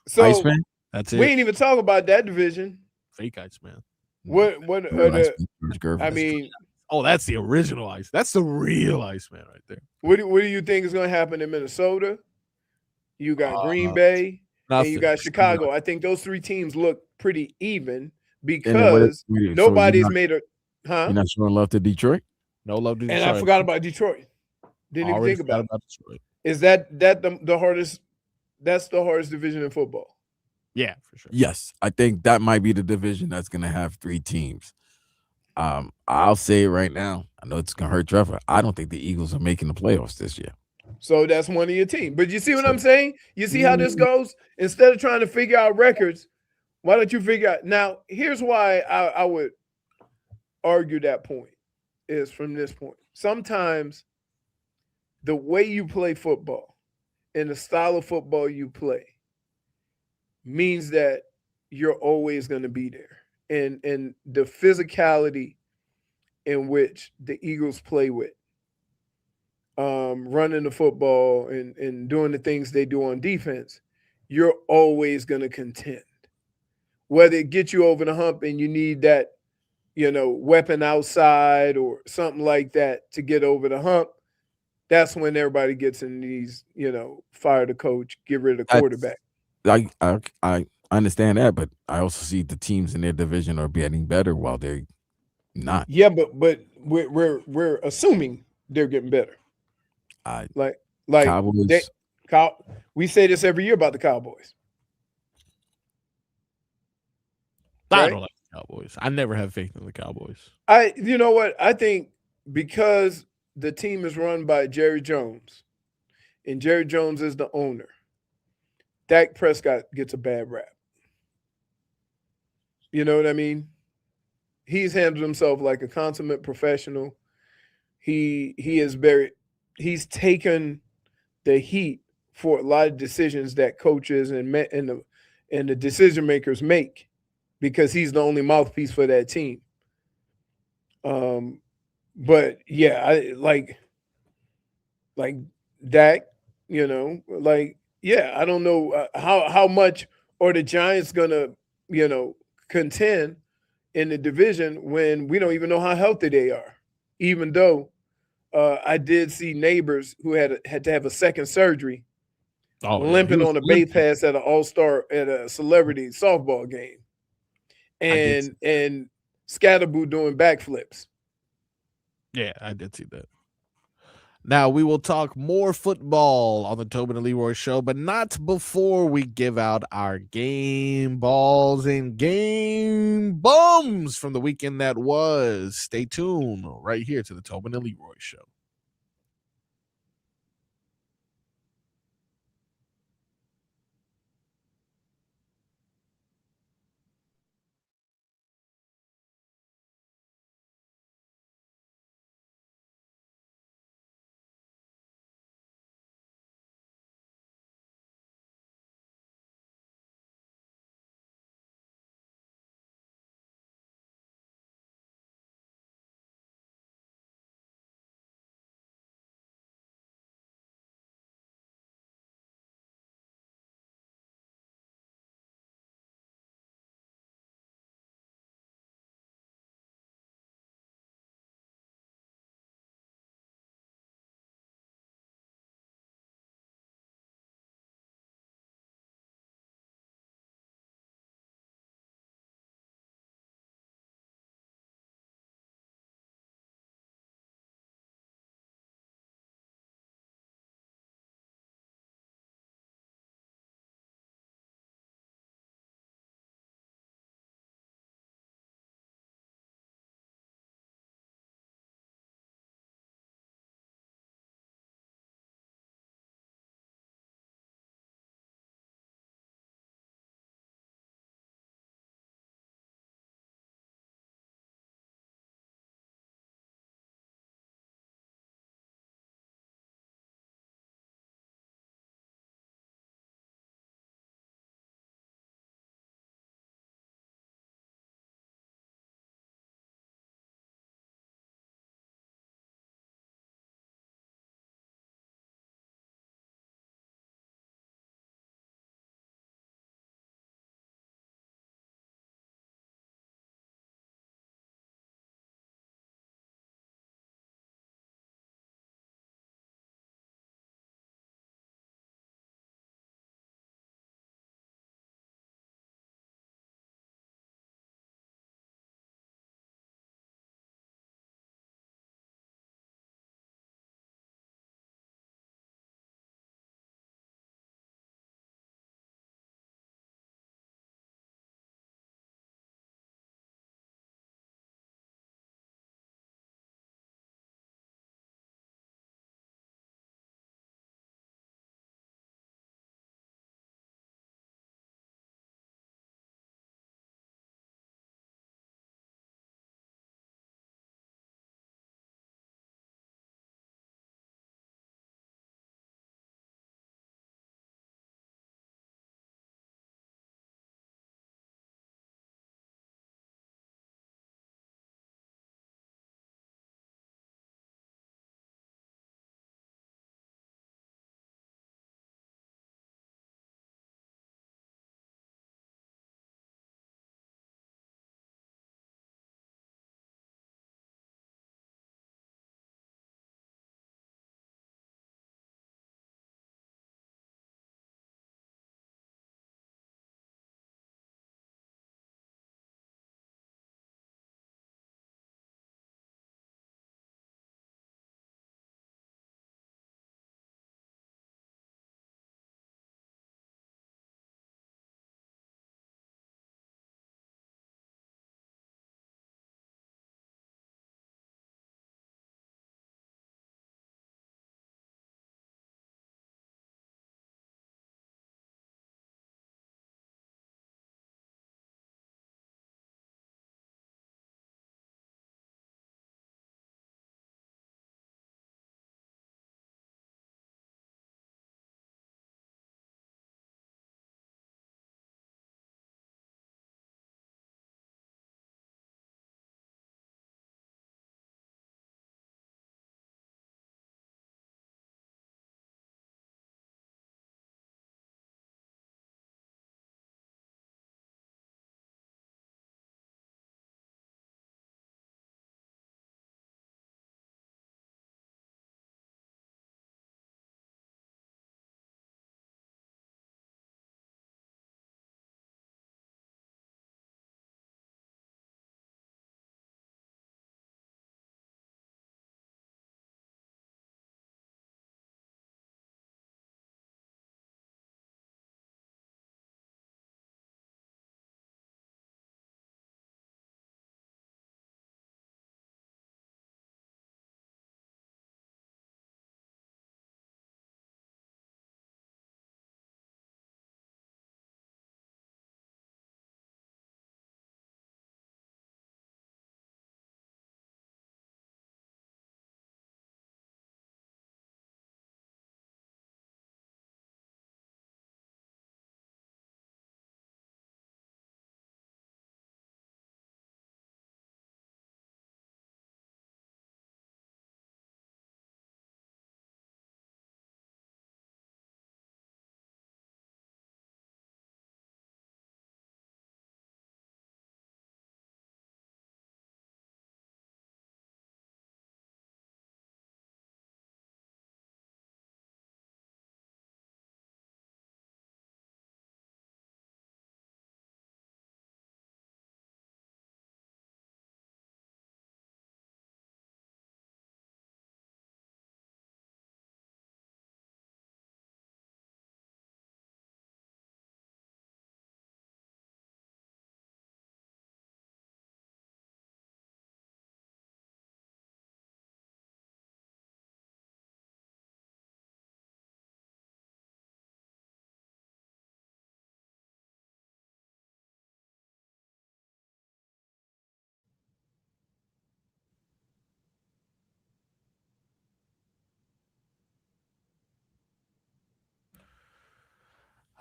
So Iceman. That's it. We ain't even talk about that division. Fake Iceman. What? I mean, that's the original Ice. That's the real Iceman right there. What do you think is going to happen in Minnesota? You got Green Bay, and you got Chicago. I think those 3 teams look pretty even because nobody's made a. Huh? You're not showing love to Detroit? No love to Detroit. And I forgot about Detroit. Didn't even think about Detroit. Is that the hardest? That's the hardest division in football. Yeah, for sure. Yes, I think that might be the division that's going to have 3 teams. I'll say it right now. I know it's going to hurt Trevor. I don't think the Eagles are making the playoffs this year. So that's one of your teams. But you see what I'm saying? You see how this goes? Instead of trying to figure out records, why don't you figure out? Now, here's why I would argue that point is from this point. Sometimes the way you play football and the style of football you play means that you're always going to be there. And the physicality in which the Eagles play with, running the football and doing the things they do on defense, you're always going to contend. Whether it gets you over the hump and you need that, weapon outside or something like that to get over the hump, that's when everybody gets in these, fire the coach, get rid of the quarterback. I understand that, but I also see the teams in their division are getting better while they're not. Yeah, but we're assuming they're getting better. Like Cowboys. We say this every year about the Cowboys. I don't like the Cowboys. I never have faith in the Cowboys. You know what? I think because the team is run by Jerry Jones, and Jerry Jones is the owner, Dak Prescott gets a bad rap. You know what I mean? He's handled himself like a consummate professional. He's taken the heat for a lot of decisions that coaches and the decision makers make because he's the only mouthpiece for that team. But yeah, I like Dak, I don't know how much are the Giants gonna, contend in the division when we don't even know how healthy they are. Even though I did see neighbors who had to have a second surgery, limping on a base pass at a celebrity softball game, and Scatterboo doing backflips. Yeah, I did see that. Now, we will talk more football on the Tobin and Leroy show, but not before we give out our game balls and game bums from the weekend that was. Stay tuned right here to the Tobin and Leroy show.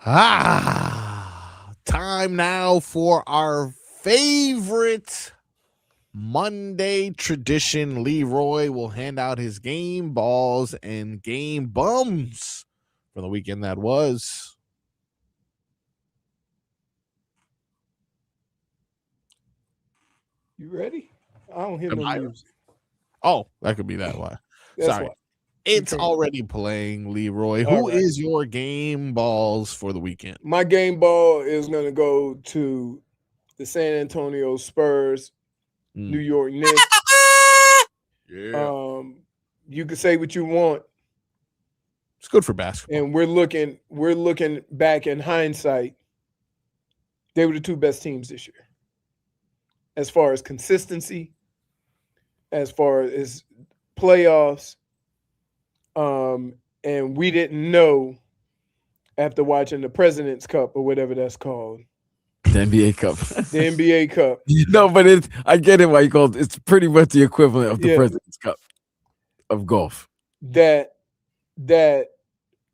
Time now for our favorite Monday tradition. Leroy will hand out his game balls and game bums for the weekend that was. You ready? I don't hear no music. Oh, that could be that why. Sorry. Why. It's already playing, Leroy. Who is your game balls for the weekend? My game ball is going to go to the San Antonio Spurs, New York Knicks. Yeah. You can say what you want. It's good for basketball. And we're looking back in hindsight. They were the two best teams this year. As far as consistency, as far as playoffs. And we didn't know after watching the President's Cup or whatever that's called. The NBA Cup. The NBA Cup. No, but I get it why you call it. It's pretty much the equivalent of the President's Cup of golf. That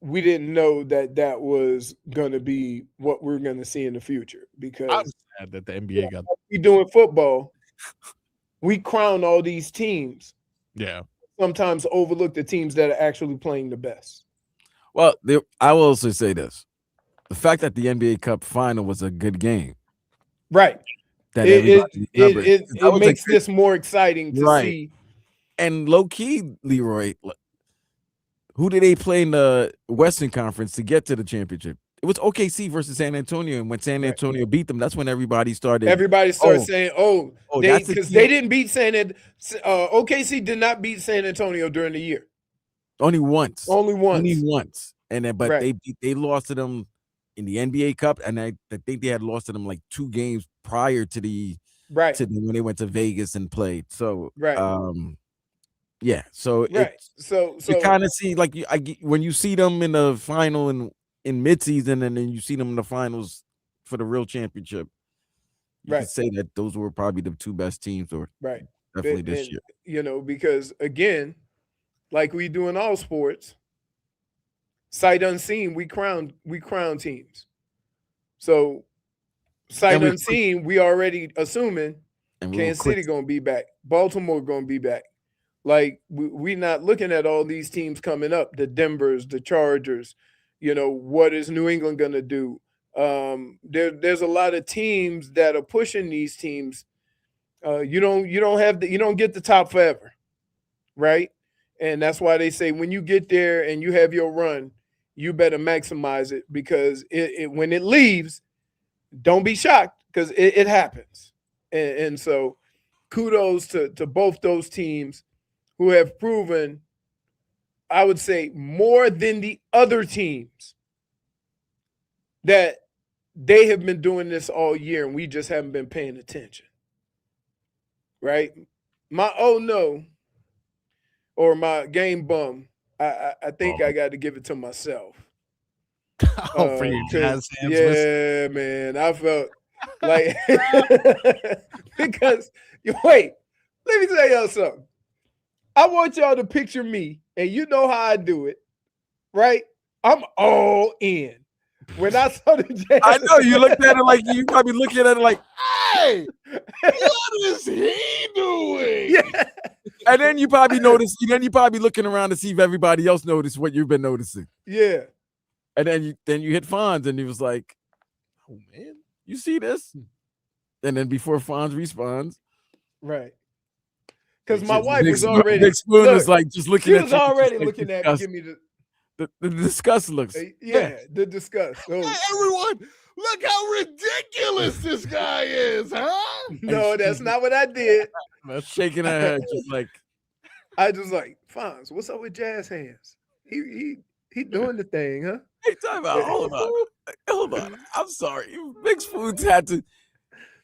we didn't know that was going to be what we're going to see in the future, because I'm sad that the NBA got. We doing football. We crown all these teams. Yeah. Sometimes overlook the teams that are actually playing the best. Well, I will also say this. The fact that the NBA Cup final was a good game. Right. It makes this more exciting to see. And low-key, Leroy, who did they play in the Western Conference to get to the championship? It was OKC versus San Antonio, and when San Antonio beat them, that's when everybody started. Saying, because they didn't beat OKC did not beat San Antonio during the year. Only once. And then, but they lost to them in the NBA Cup, and I think they had lost to them like 2 games prior to when they went to Vegas and played. So yeah. So you kind of see like when you see them in the final and in midseason, and then you see them in the finals for the real championship, you can say that those were probably the 2 best teams, or definitely this year. You know, because again, like we do in all sports, sight unseen, we crown teams. So sight unseen, we already assuming Kansas City gonna be back, Baltimore gonna be back. Like we not looking at all these teams coming up, the Denvers, the Chargers. You know, what is New England going to do? There's a lot of teams that are pushing these teams. You don't get the top forever, right? And that's why they say when you get there and you have your run, you better maximize it, because when it leaves, don't be shocked, because it happens. And so kudos to both those teams who have proven, I would say, more than the other teams, that they have been doing this all year and we just haven't been paying attention. Right? My or my game bum, I think I got to give it to myself. For your jazz hands. Yeah, man. I felt like because wait, let me tell y'all something. I want y'all to picture me, and you know how I do it, right? I'm all in. When I saw the jazz, I know you looked at it like you probably looking at it like, hey, what is he doing? Yeah. And then you probably notice. Then you probably looking around to see if everybody else noticed what you've been noticing. Yeah. And then you hit Fonz, and he was like, "Oh man, you see this?" And then before Fonz responds, right. Because my wife was already. Big Spoon is like just looking at you. She was already looking at me. Give me the disgust looks. The disgust. Oh. Hey, everyone, look how ridiculous this guy is, huh? No, that's not what I did. Shaking her head, just like. I just like, Fonz, what's up with jazz hands? He doing the thing, huh? Hey, time out. Hold on. I'm sorry. Big Spoons had to.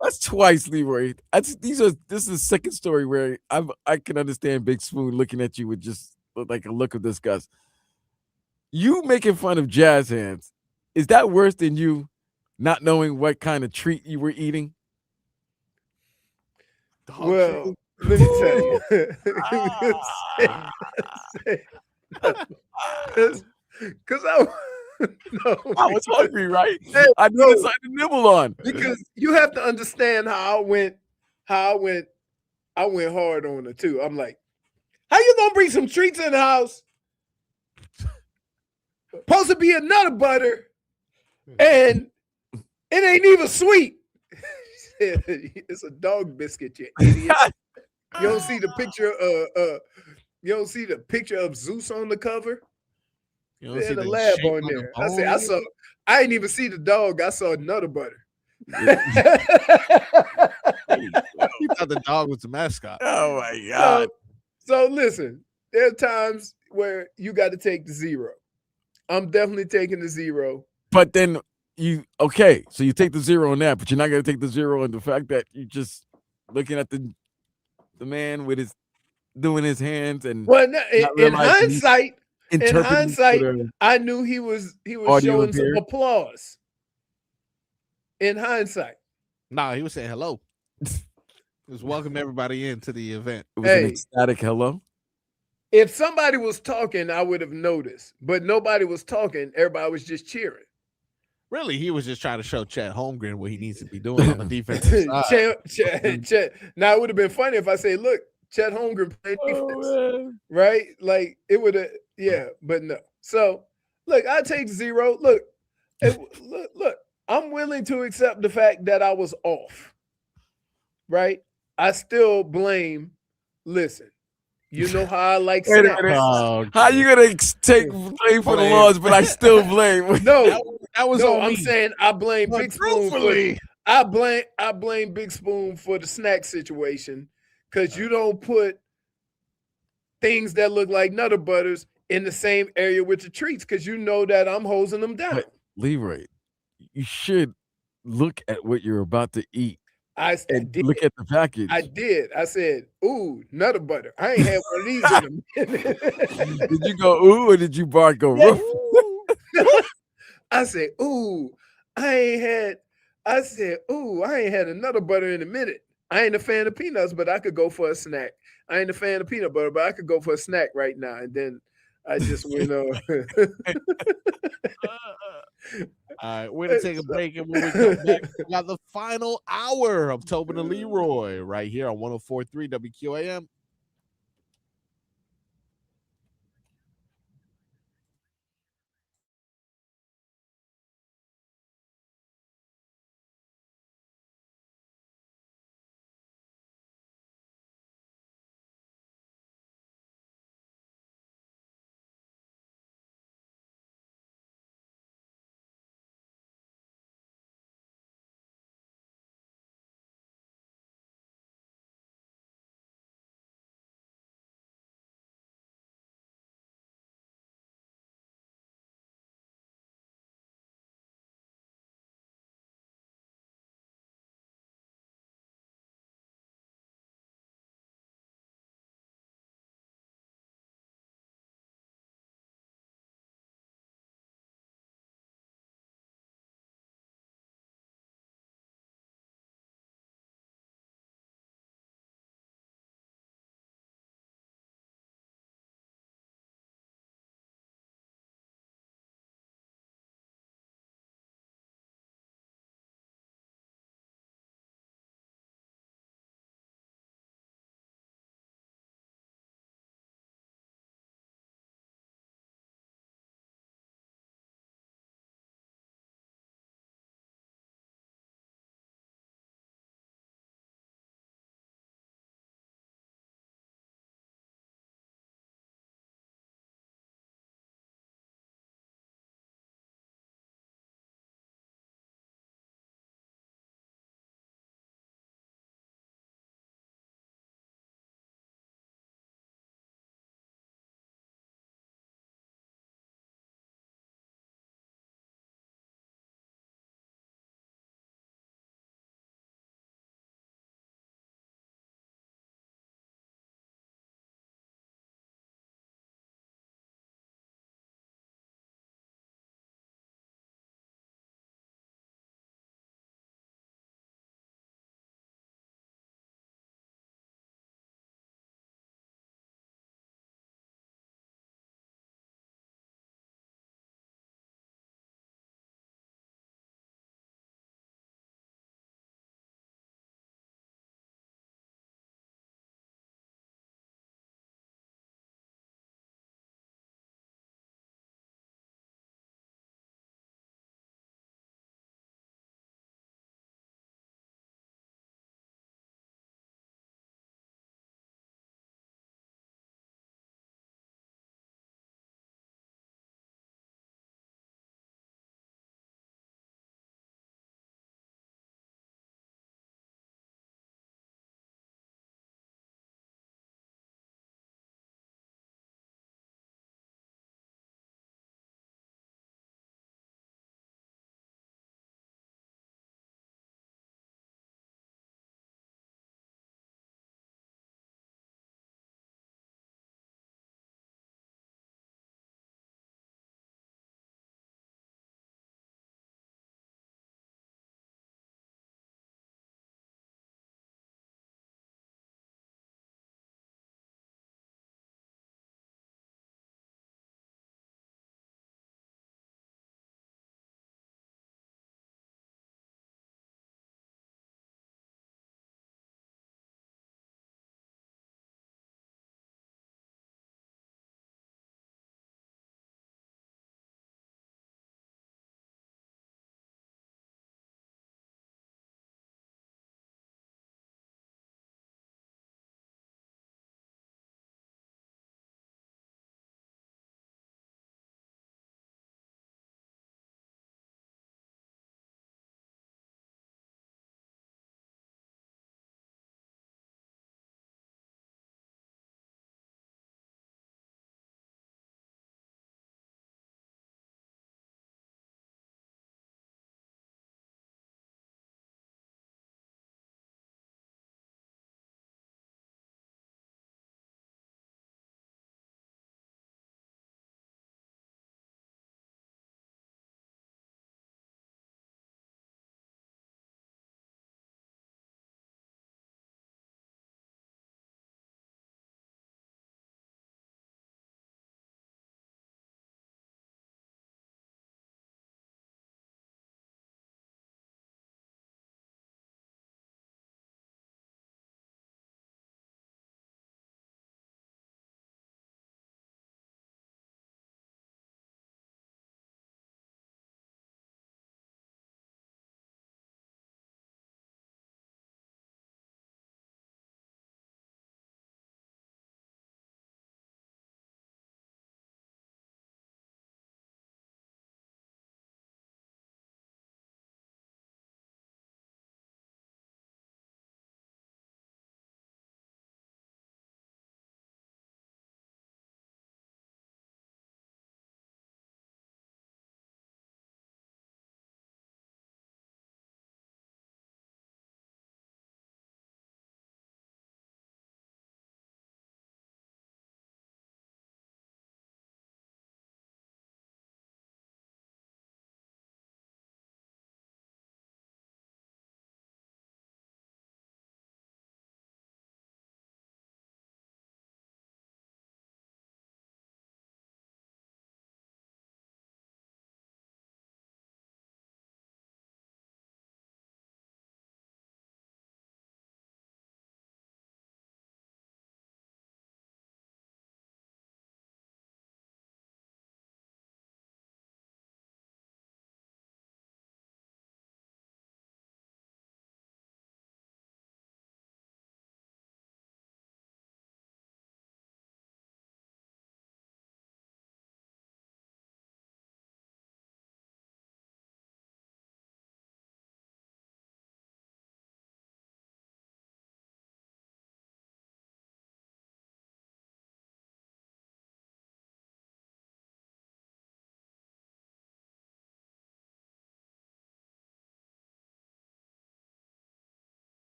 That's twice, Leroy. This is the second story where I can understand Big Spoon looking at you with just like a look of disgust. You making fun of jazz hands, is that worse than you not knowing what kind of treat you were eating? Well, let me tell you. Because No, I was hungry, right? Hey, I needed something to nibble on. Because you have to understand how I went hard on her too. I'm like, how you gonna bring some treats in the house? Supposed to be a nutter butter, and it ain't even sweet. It's a dog biscuit, you idiot. You don't see the picture you don't see the picture of Zeus on the cover? You don't see the the lab shape on of there. the I didn't even see the dog. I saw nutter butter. You thought the dog was the mascot. Oh my God. So listen, there are times where you got to take the 0. I'm definitely taking the 0. But then so you take the 0 on that, but you're not gonna take the 0 on the fact that you just looking at the man with his doing his hands and in hindsight, interpreting I knew he was showing some applause. In hindsight. Nah, he was saying hello. He was welcoming everybody into the event. It was an ecstatic hello. If somebody was talking, I would have noticed. But nobody was talking. Everybody was just cheering. Really, he was just trying to show Chet Holmgren what he needs to be doing on the defensive side. Chet. Now, it would have been funny if I say, look, Chet Holmgren played defense. Right? Like, it would have, but no. So, look, I take 0. Look, I'm willing to accept the fact that I was off. Right? I still blame, listen, you know how I like snacks. How you gonna take blame for the loss, but I still blame? No, that was I'm saying I blame Big Spoon. I blame Big Spoon for the snack situation because you don't put things that look like Nutter Butters in the same area with the treats because you know that I'm hosing them down. But Leroy, you should look at what you're about to eat. I did. Look at the package. I did. I said, ooh, Nutter Butter. I ain't had one of these in a minute. Did you go ooh or did you bark go roof? I said, ooh, I ain't had a Nutter Butter in a minute. I ain't a fan of peanuts, but I could go for a snack. I ain't a fan of peanut butter, but I could go for a snack right now. And then I just went on. All right, we're going to take a break, and when we come back, we got the final hour of Tobin and Leroy right here on 104.3 WQAM.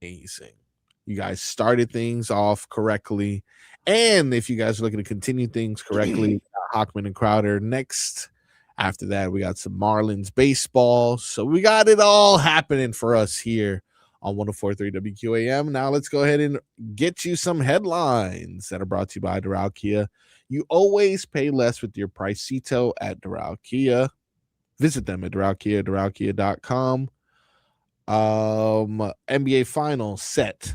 amazing. You guys started things off correctly. And if you guys are looking to continue things correctly, Hockman and Crowder next. After that, we got some Marlins baseball. So we got it all happening for us here on 104.3 WQAM. Now let's go ahead and get you some headlines that are brought to you by Doral Kia. You always pay less with your Pricito at Doral Kia. Visit them at Doralkia, doralkia.com. NBA Finals set.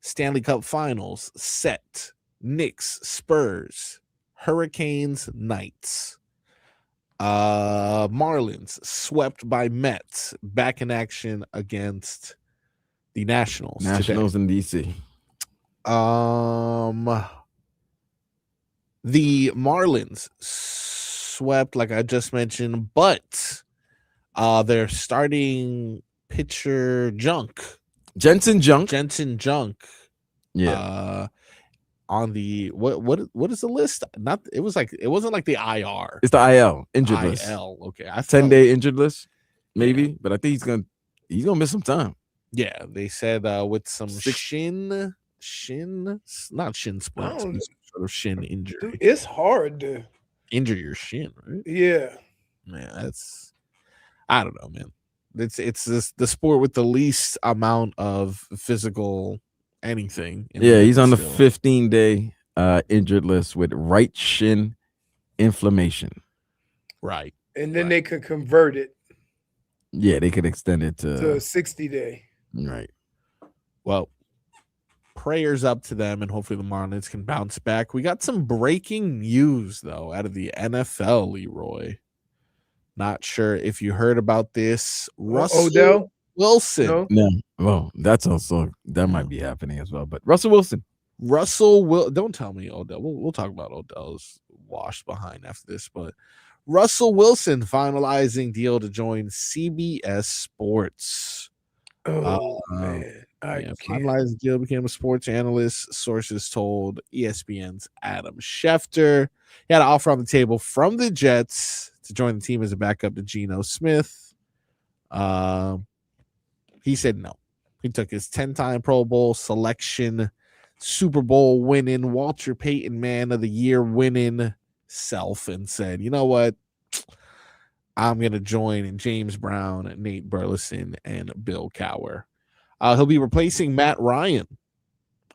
Stanley Cup Finals set. Knicks, Spurs, Hurricanes, Knights. Marlins swept by Mets. Back in action against the Nationals. Nationals today. in DC. The Marlins swept, like I just mentioned, but their starting pitcher Jensen Junk. Yeah. On the what is the list? It wasn't like the IR. It's the IL injured list. Okay. 10-day injured list, maybe, yeah. But I think he's gonna miss some time. Yeah, they said with some shin, not shin splints, some sort of shin injury. Dude, it's hard to injure your shin, right? Yeah, man, I don't know, man. It's the sport with the least amount of physical anything. Yeah, he's on the 15-day injured list with right shin inflammation. Right. And then they could convert it. Yeah, they could extend it to a 60-day. Right. Well, prayers up to them, and hopefully the Marlins can bounce back. We got some breaking news, though, out of the NFL, Leroy. Not sure if you heard about this. Odell Wilson. No. Well, that might be happening as well. But Russell Wilson. Don't tell me Odell. We'll talk about Odell's washed behind after this. But Russell Wilson finalizing deal to join CBS Sports. Oh, man. Finalized deal, became a sports analyst. Sources told ESPN's Adam Schefter. He had an offer on the table from the Jets to join the team as a backup to Geno Smith. He said no. He took his 10-time Pro Bowl selection, Super Bowl winning, Walter Payton Man of the Year winning self, and said, you know what? I'm going to join James Brown, Nate Burleson, and Bill Cowher. He'll be replacing Matt Ryan,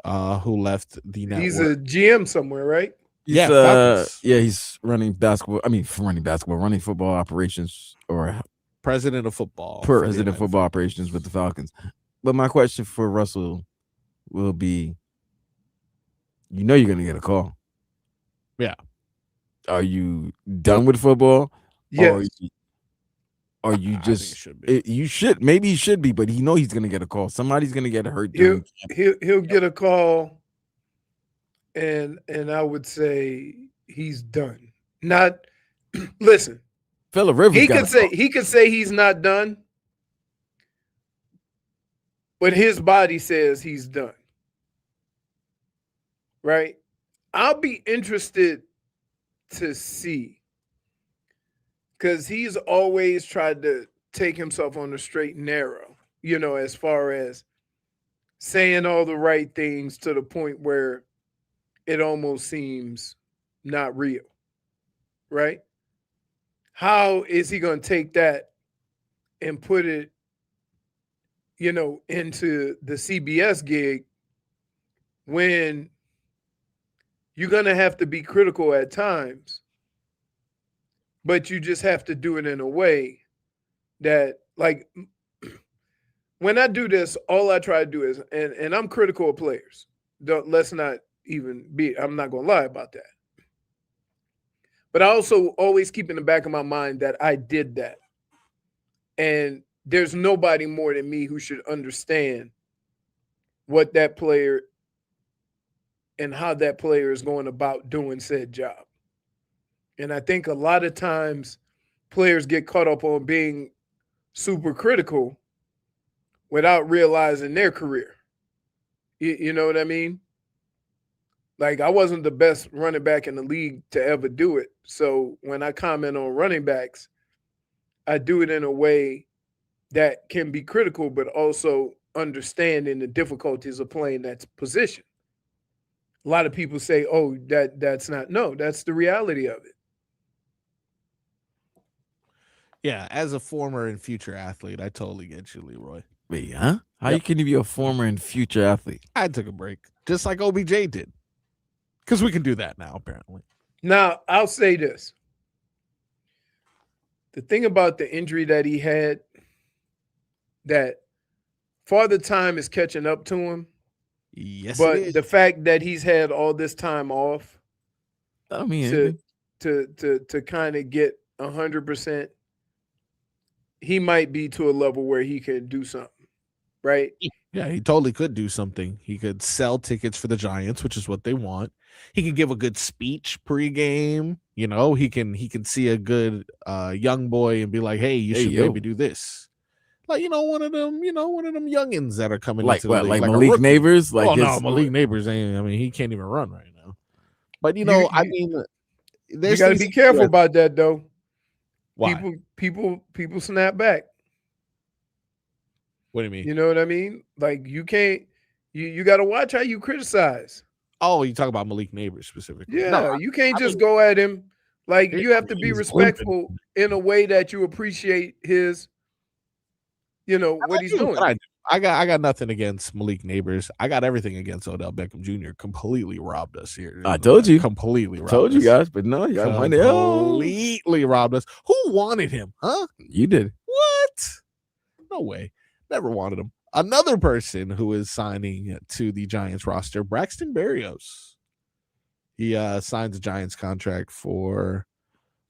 who left the network. He's a GM somewhere, right? He's running running football operations or president of football. President of football operations with the Falcons. But my question for Russell will be, you're going to get a call. Yeah. Are you done with football? Yes. Or you just maybe he should be, but he's going to get a call. Somebody's going to get hurt. He'll get a call, and I would say he's done. Not listen. Phillip Rivers. He could say he's not done, but his body says he's done. Right? I'll be interested to see, because he's always tried to take himself on the straight and narrow, as far as saying all the right things to the point where it almost seems not real, right? How is he going to take that and put it, into the CBS gig when you're going to have to be critical at times, but you just have to do it in a way that, like, when I do this, all I try to do is, and I'm critical of players. Let's not even I'm not going to lie about that. But I also always keep in the back of my mind that I did that. And there's nobody more than me who should understand what that player and how that player is going about doing said job. And I think a lot of times players get caught up on being super critical without realizing their career. You know what I mean? Like, I wasn't the best running back in the league to ever do it. So when I comment on running backs, I do it in a way that can be critical, but also understanding the difficulties of playing that position. A lot of people say, "Oh, that's not." No, that's the reality of it. Yeah, as a former and future athlete, I totally get you, Leroy. Wait, huh? How you can be a former and future athlete? I took a break, just like OBJ did, because we can do that now, apparently. Now, I'll say this. The thing about the injury that he had, that Father Time is catching up to him. Yes, but the fact that he's had all this time off, I mean, to kind of get 100%, he might be to a level where he can do something, right? Yeah, he totally could do something. He could sell tickets for the Giants, which is what they want. He could give a good speech pregame. You know, he can see a good young boy and be like, "Hey, you should maybe do this." Like, one of them youngins that are coming into the league. Like Malik Neighbors. Like, no, Malik Neighbors ain't. I mean, he can't even run right now. But you got to be careful about that, though. Why? People snap back. What do you mean? You know what I mean? Like, you can't. You got to watch how you criticize. Oh, you talk about Malik Neighbors specifically. Yeah, no, you can't just go at him. Like, you have to be respectful in a way that you appreciate his. What he's doing. I got nothing against Malik Neighbors. I got everything against Odell Beckham Jr. Completely robbed us here. I told you. Completely robbed us. Told you guys, but no, you got money. Completely robbed us. Who wanted him? Huh? You did. What? No way. Never wanted him. Another person who is signing to the Giants roster, Braxton Berrios. He signs a Giants contract for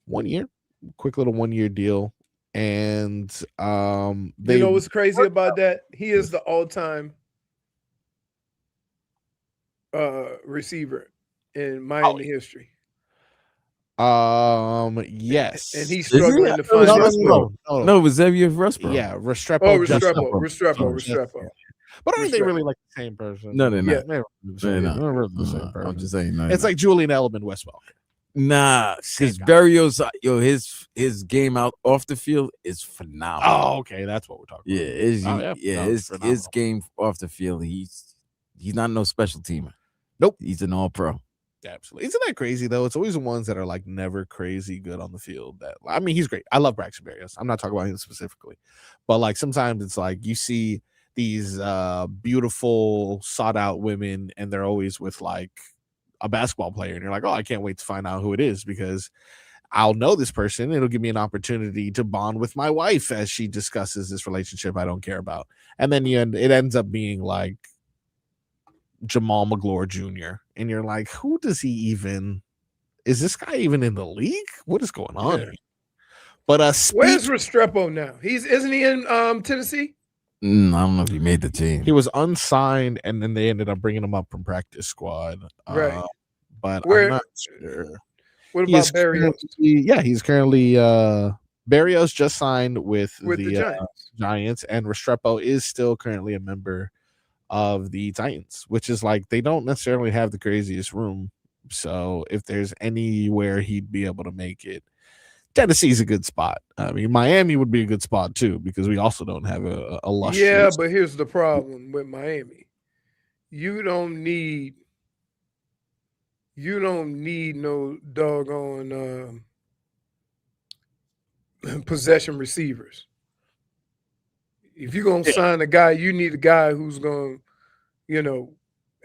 1 year. Quick little 1 year deal. And you know what's crazy about that? He is the all-time receiver in Miami history. Yes, and he's struggling to find. No, it was Xavier Restrepo. Yeah, Restrepo. Restrepo. But aren't they really like the same person? No, they're not. They're the same person. I'm just saying. No, it's like Julian Edelman, Wes Welker. Nah, because Berrios, his game out off the field is phenomenal. Oh, okay, that's what we're talking about. His game off the field, he's not no special teamer. Nope, he's an all-pro. Absolutely. Isn't that crazy though? It's always the ones that are like never crazy good on the field. I mean, he's great. I love Braxton Berrios. I'm not talking about him specifically, but like sometimes it's like you see these beautiful sought out women, and they're always with like a basketball player, and you're like, oh, I can't wait to find out who it is because I'll know this person. It'll give me an opportunity to bond with my wife as she discusses this relationship I don't care about. And then it ends up being like Jamal McGlure Jr. And you're like, who does he even? Is this guy even in the league? What is going on? Yeah. But where's Restrepo now? Isn't he in Tennessee? I don't know if he made the team. He was unsigned, and then they ended up bringing him up from practice squad. Right. But I'm not sure. What about Berrios? He's currently Berrios just signed with the Giants, and Restrepo is still currently a member of the Titans, which is like they don't necessarily have the craziest room. So if there's anywhere he'd be able to make it, Tennessee's a good spot. I mean, Miami would be a good spot too because we also don't have a lush. Yeah, but here's the problem with Miami: you don't need no doggone possession receivers. If you're gonna sign a guy, you need a guy who's gonna,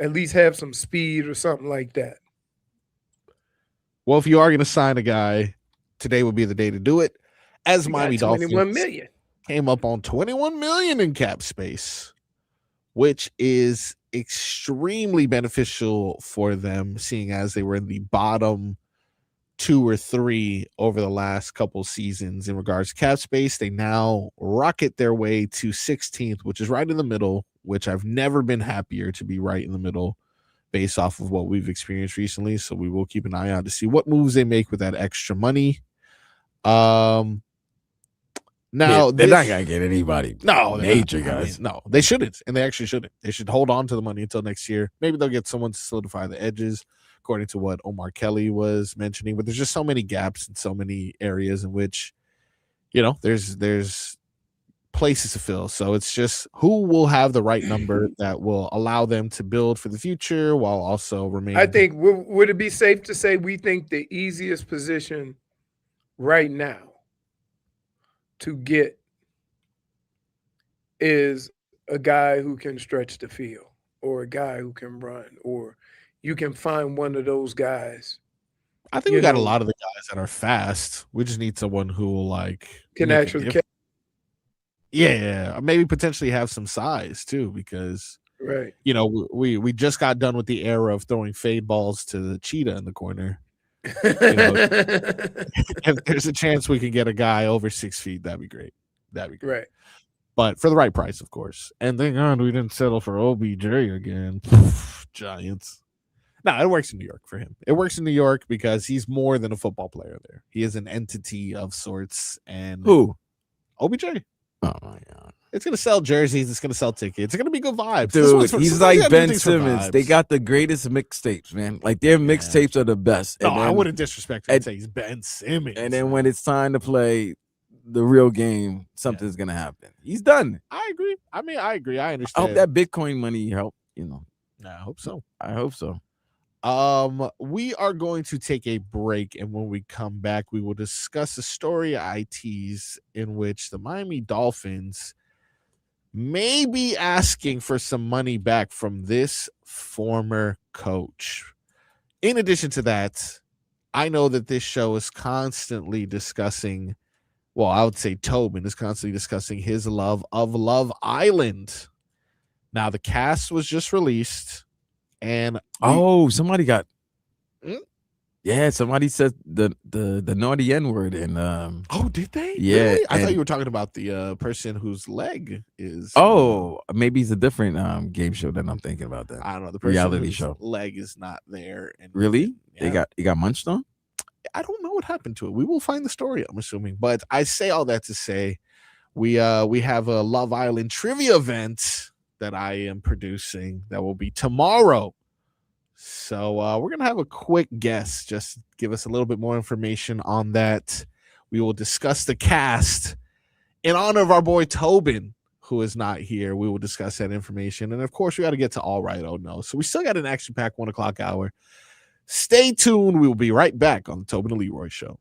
at least have some speed or something like that. Well, if you are gonna sign a guy, today would be the day to do it. As Miami Dolphins 21 million came up on 21 million in cap space, which is extremely beneficial for them, seeing as they were in the bottom 2 or 3 over the last couple seasons in regards to cap space. They now rocket their way to 16th, which is right in the middle, which I've never been happier to be right in the middle based off of what we've experienced recently. So we will keep an eye out to see what moves they make with that extra money. Now they're not gonna get anybody. No, major guys. No, they shouldn't, and they actually shouldn't. They should hold on to the money until next year. Maybe they'll get someone to solidify the edges, according to what Omar Kelly was mentioning. But there's just so many gaps in so many areas in which, there's places to fill. So it's just who will have the right number that will allow them to build for the future while also remaining. I think, would it be safe to say we think the easiest position right now to get is a guy who can stretch the field or a guy who can run, or you can find one of those guys. I think we got a lot of the guys that are fast. We just need someone who will can actually catch. Yeah, maybe potentially have some size too, because right. We just got done with the era of throwing fade balls to the cheetah in the corner. If there's a chance we can get a guy over 6 feet, that'd be great. Right. But for the right price, of course. And thank God we didn't settle for OBJ again. Giants. No, it works in New York for him. It works in New York because he's more than a football player there. He is an entity of sorts. And who? OBJ. Oh my God. It's gonna sell jerseys. It's gonna sell tickets. It's gonna be good vibes. Dude, he's like Ben Simmons. They got the greatest mixtapes, man. Like their mixtapes are the best. No, I wouldn't disrespect him and say he's Ben Simmons. And then when it's time to play the real game, something's gonna happen. He's done. I agree. I agree. I understand. I hope that Bitcoin money helped. I hope so. I hope so. We are going to take a break, and when we come back, we will discuss a story I tease in which the Miami Dolphins may be asking for some money back from this former coach. In addition to that, I know that this show is constantly discussing, well, I would say Tobin is constantly discussing his love of Love Island. Now, the cast was just released, and somebody got yeah, somebody said the naughty N-word and did they? Yeah, really? I thought you were talking about the person whose leg is maybe it's a different game show that I'm thinking about. That I don't know, the person reality whose show leg is not there. And really he got munched on. I don't know what happened to it. We will find the story, I'm assuming, but I say all that to say we have a Love Island trivia event that I am producing that will be tomorrow. So we're going to have a quick guess, just give us a little bit more information on that. We will discuss the cast in honor of our boy Tobin, who is not here. We will discuss that information. And of course, we got to get to All Right, Oh No. So we still got an action-packed 1 o'clock hour. Stay tuned. We will be right back on the Tobin and Leroy Show.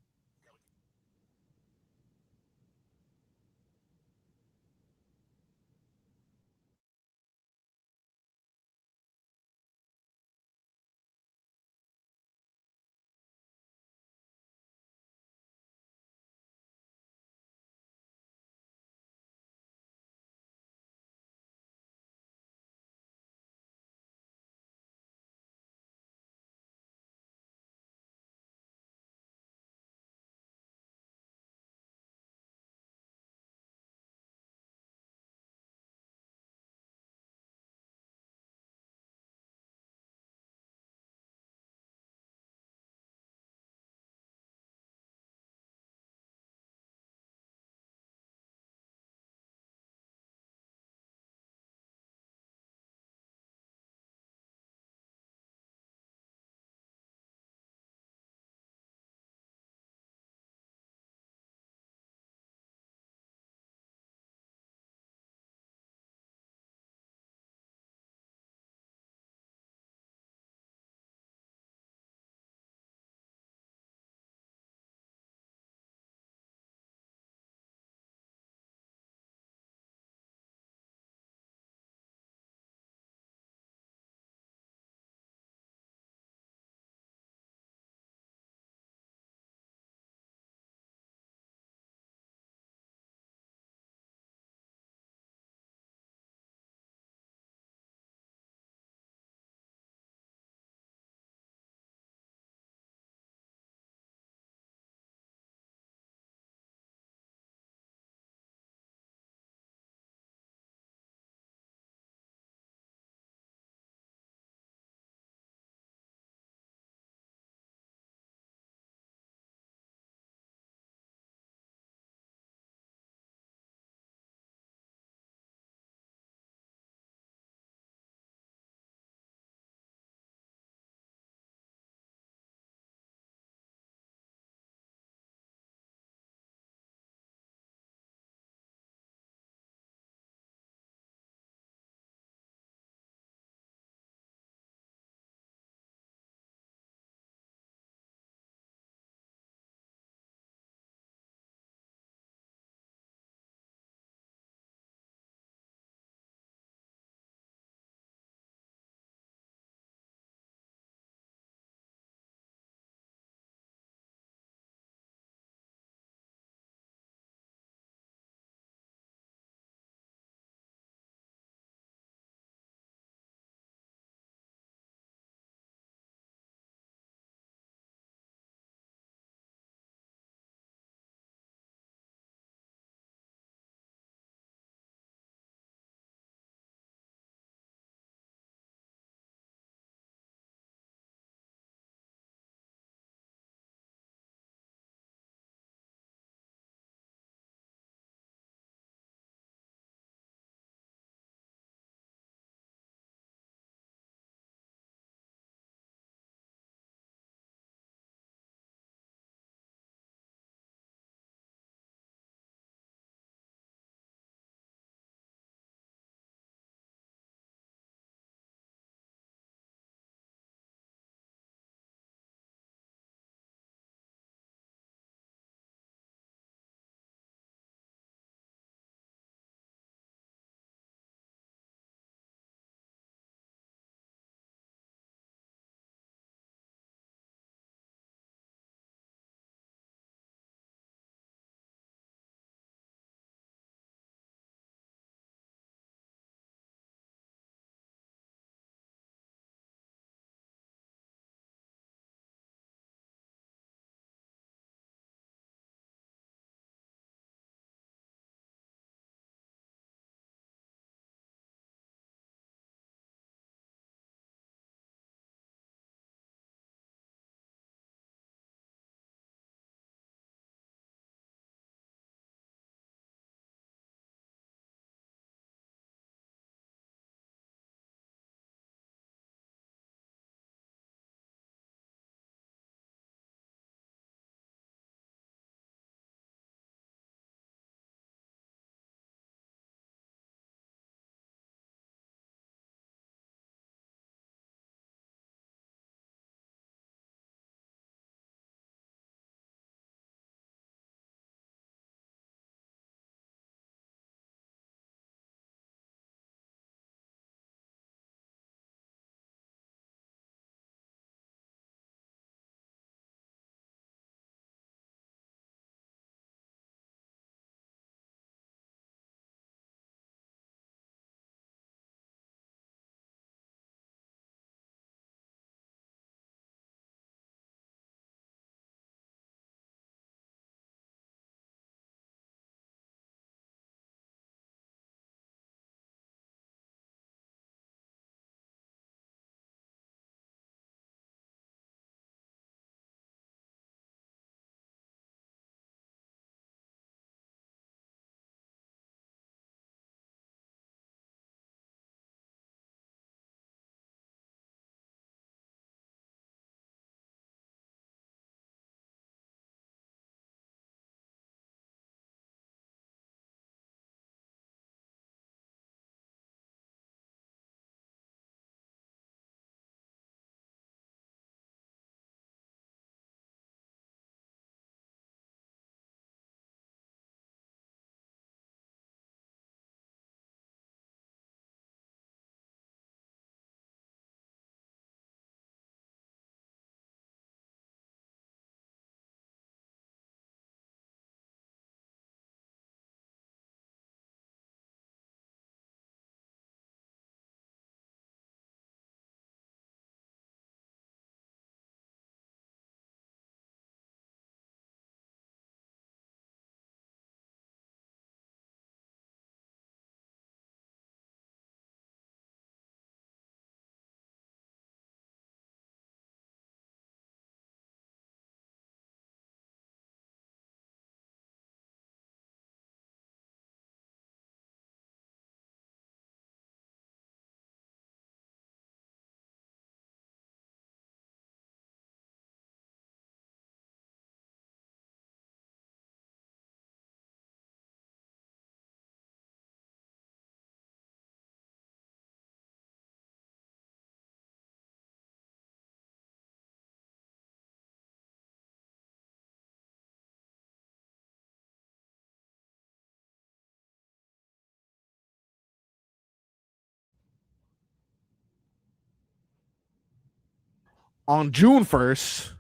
on June 1st.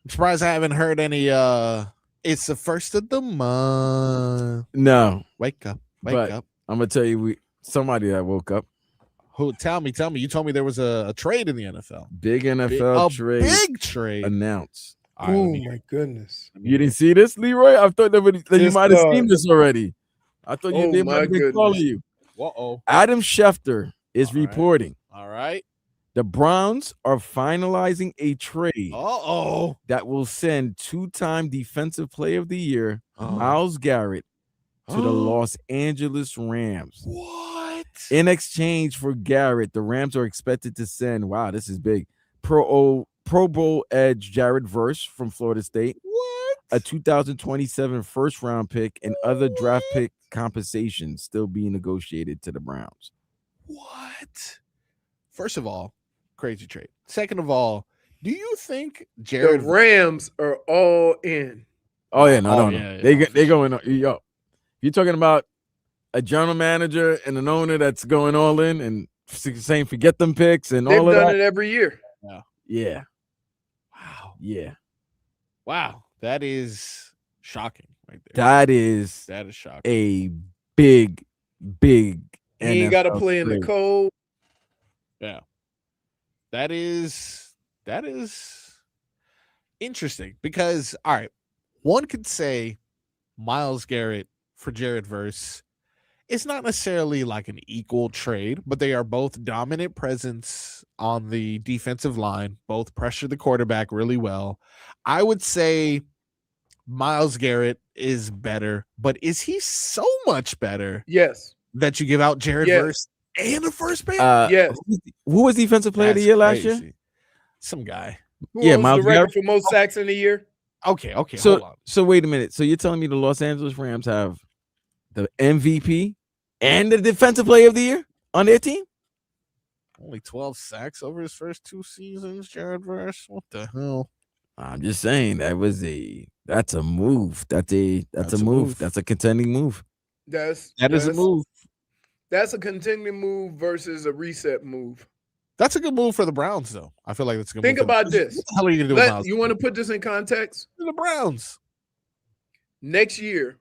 I'm surprised I haven't heard any. It's the first of the month. No, wake up. I'm gonna tell you, somebody that woke up. Who? Tell me. You told me there was a trade in the NFL. Big NFL trade. Big trade announced. Oh my goodness! You didn't see this, Leroy? I thought that you might have seen this already. I thought they might have been calling you. Uh-oh. Adam Schefter is reporting. All right. The Browns are finalizing a trade. Uh-oh. That will send 2-time Defensive Player of the Year, Myles Garrett, to the Los Angeles Rams. What? In exchange for Garrett, the Rams are expected to send, wow, this is big, Pro Bowl edge Jared Verse from Florida State. What? A 2027 first-round pick and other draft pick compensation still being negotiated to the Browns. What? First of all, crazy trade. Second of all, do you think the Rams are all in? Oh yeah, no. They going. Yo, you're talking about a general manager and an owner that's going all in and saying forget them picks and all of that. They've done it every year. Yeah. Wow. Yeah. Wow. That is shocking right there. That is shocking. A big He ain't got to play in the cold. Yeah. That is interesting because, all right, one could say Myles Garrett for Jared Verse is not necessarily like an equal trade, but they are both dominant presence on the defensive line, both pressure the quarterback really well. I would say Myles Garrett is better, but is he so much better? Yes. That you give out Jared Verse and a first pick? Yes. Who was Defensive Player of the Year last year? Some guy. Who owns the record for most sacks in a year? Okay. Hold on. So wait a minute. So you're telling me the Los Angeles Rams have the MVP and the Defensive Player of the Year on their team? Only 12 sacks over his first 2 seasons, Jared Verse. What the hell? I'm just saying that's a move. That's a move. That's a contending move. That is a move. That's a contending move versus a reset move. That's a good move for the Browns, though. I feel like that's a good move. Think about this. What the hell are you going to do with Myles? You want to put this in context? The Browns. Next year,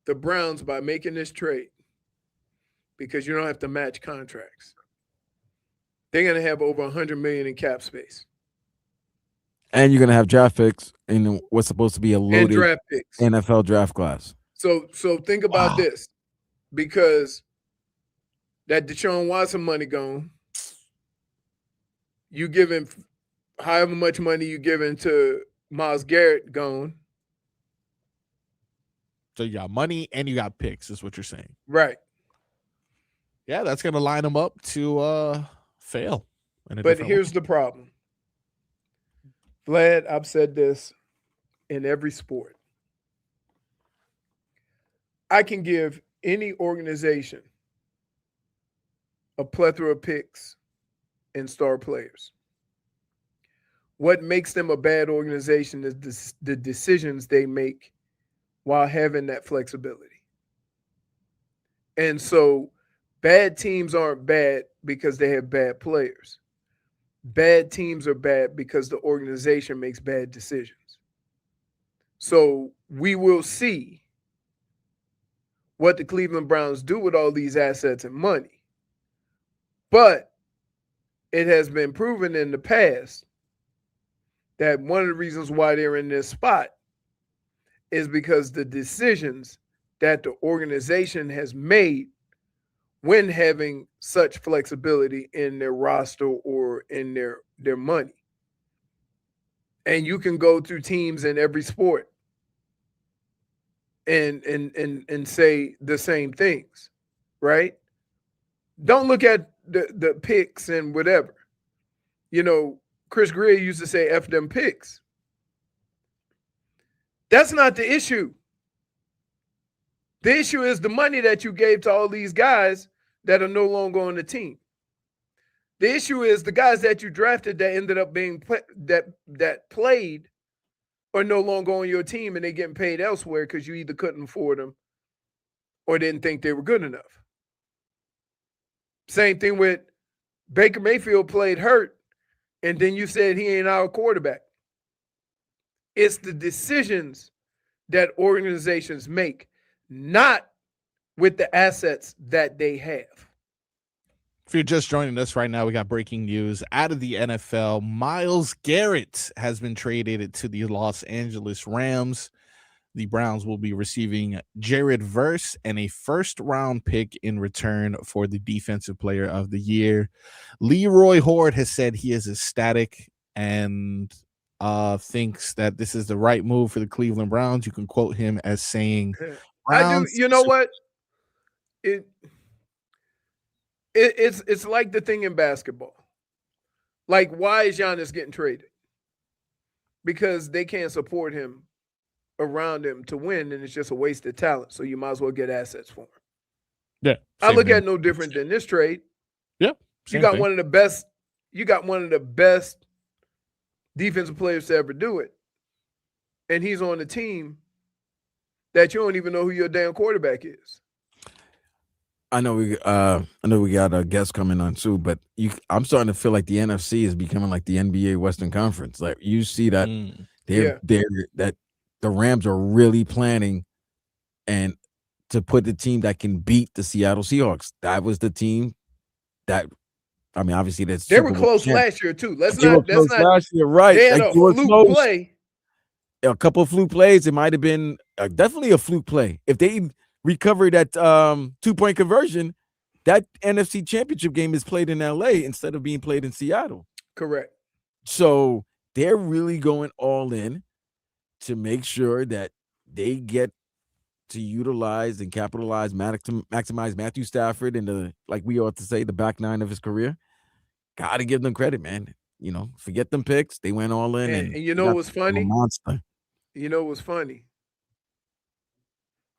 the Browns, by making this trade, because you don't have to match contracts, they're going to have over $100 million in cap space. And you're going to have draft picks in what's supposed to be a loaded draft picks. NFL draft class. So think about this. Because that Deshaun Watson money gone, you giving however much money you giving to Myles Garrett gone. So you got money and you got picks, is what you're saying. Right. Yeah, that's going to line them up to fail. But here's the problem. Vlad, I've said this in every sport. I can give any organization a plethora of picks and star players. What makes them a bad organization is the decisions they make while having that flexibility. And so bad teams aren't bad because they have bad players. Bad teams are bad because the organization makes bad decisions. So we will see what the Cleveland Browns do with all these assets and money. But it has been proven in the past that one of the reasons why they're in this spot is because the decisions that the organization has made when having such flexibility in their roster or in their money. And you can go through teams in every sport and say the same things, right? Don't look at the picks and whatever. You know, Chris Greer used to say F them picks. That's not the issue. The issue is the money that you gave to all these guys that are no longer on the team. The issue is the guys that you drafted that ended up being that played are no longer on your team and they're getting paid elsewhere because you either couldn't afford them or didn't think they were good enough. Same thing with Baker Mayfield played hurt And then you said he ain't our quarterback. It's the decisions that organizations make, not with the assets that they have. If you're just joining us right now, we got breaking news out of the NFL. Myles Garrett has been traded to the Los Angeles Rams. The Browns will be receiving Jared Verse and a first-round pick in return for the Defensive Player of the Year. Leroy Horde has said he is ecstatic and thinks that this is the right move for the Cleveland Browns. You can quote him as saying, I do. You know what? It's like the thing in basketball. Like, why is Giannis getting traded? Because they can't support him around him to win, and it's just a waste of talent. So you might as well get assets for him. Yeah, I look at it no different than this trade. Yeah, you got one of the best. You got one of the best defensive players to ever do it, and he's on a team that you don't even know who your damn quarterback is. I know we got a guest coming on too, but I'm starting to feel like the NFC is becoming like the NBA Western Conference. Like, you see that that the Rams are really planning and to put the team that can beat the Seattle Seahawks. That was the team that, I mean, obviously that's they were close last year too. Let's not last year, right? They had a fluke play. A couple of fluke plays. It might have been definitely a fluke play. If they recovered that 2-point conversion, that NFC Championship game is played in LA instead of being played in Seattle. Correct. So they're really going all in to make sure that they get to utilize and capitalize, maximize Matthew Stafford and the, like we ought to say, the back nine of his career. Got to give them credit, man. You know, forget them picks. They went all in. And you know what's funny? Monster. You know what's funny?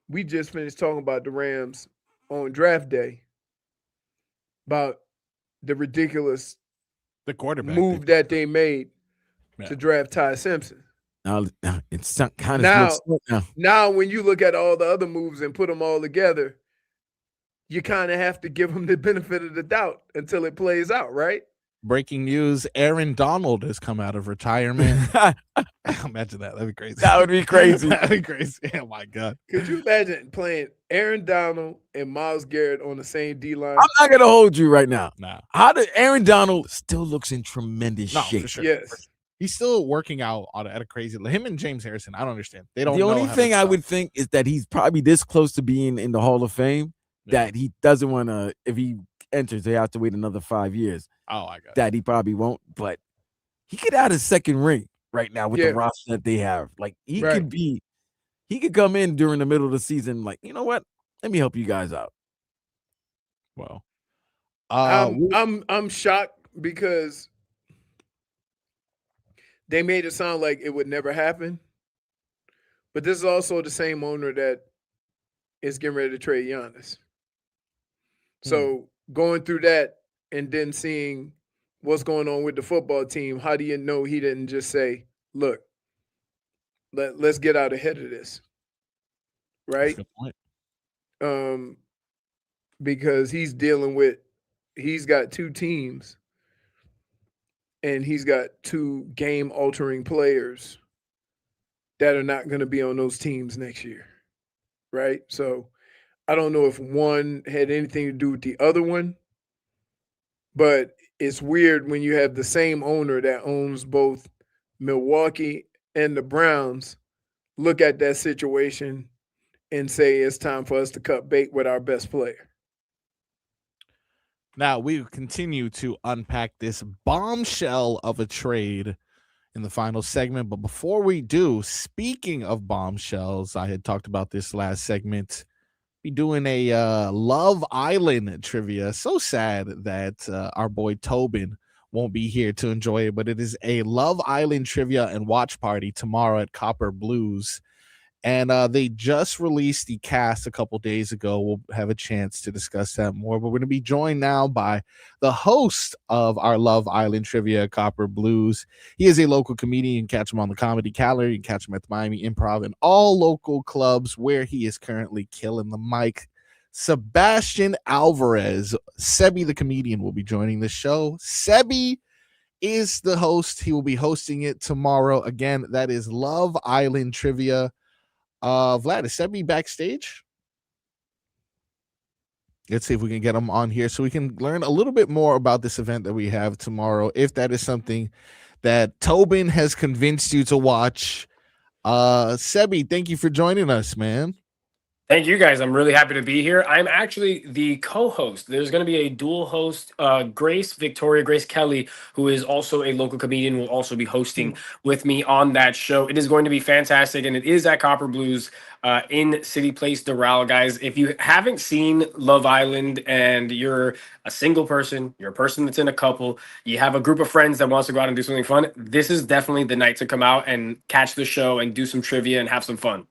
We just finished talking about the Rams on draft day, about the ridiculous quarterback move that they made to draft Ty Simpson. Now it's kind of now when you look at all the other moves and put them all together, you kind of have to give them the benefit of the doubt until it plays out, right? Breaking news, Aaron Donald has come out of retirement. Imagine that. That'd be crazy. That would be crazy. That'd be crazy. Oh, my God. Could you imagine playing Aaron Donald and Myles Garrett on the same D-line? I'm not going to hold you right now. Nah. How did Aaron Donald still looks in tremendous shape? For sure. Yes. He's still working out at a crazy level. Him and James Harrison, I don't understand. They don't. The only thing I would think is that he's probably this close to being in the Hall of Fame that he doesn't want to, if he enters, they have to wait another 5 years. Oh, I got that. He probably won't, but he could add a second ring right now with the roster that they have. Like, he could come in during the middle of the season, like, you know what? Let me help you guys out. Well, I'm shocked because they made it sound like it would never happen. But this is also the same owner that is getting ready to trade Giannis. So going through that and then seeing what's going on with the football team, how do you know he didn't just say, look, let's get out ahead of this, right? That's a good point. Because he's got two teams and he's got two game-altering players that are not going to be on those teams next year, right? So I don't know if one had anything to do with the other one, but it's weird when you have the same owner that owns both Milwaukee and the Browns look at that situation and say it's time for us to cut bait with our best player. Now, we continue to unpack this bombshell of a trade in the final segment. But before we do, speaking of bombshells, I had talked about this last segment, be doing a Love Island trivia. So sad that our boy Tobin won't be here to enjoy it, but it is a Love Island trivia and watch party tomorrow at Copper Blues. And they just released the cast a couple days ago. We'll have a chance to discuss that more. But we're going to be joined now by the host of our Love Island Trivia, Copper Blues. He is a local comedian. You can catch him on the Comedy Calendar. You can catch him at the Miami Improv and all local clubs where he is currently killing the mic. Sebastian Alvarez, Sebi the comedian, will be joining the show. Sebi is the host. He will be hosting it tomorrow. Again, that is Love Island Trivia. Vlad, is Sebi backstage? Let's see if we can get him on here so we can learn a little bit more about this event that we have tomorrow. If that is something that Tobin has convinced you to watch. Sebi, thank you for joining us, man. Thank you, guys. I'm really happy to be here. I'm actually the co-host. There's going to be a dual host. Grace Kelly, who is also a local comedian, will also be hosting with me on that show. It is going to be fantastic, and it is at Copper Blues in City Place, Doral, guys. If you haven't seen Love Island and you're a single person, you're a person that's in a couple, you have a group of friends that wants to go out and do something fun, this is definitely the night to come out and catch the show and do some trivia and have some fun.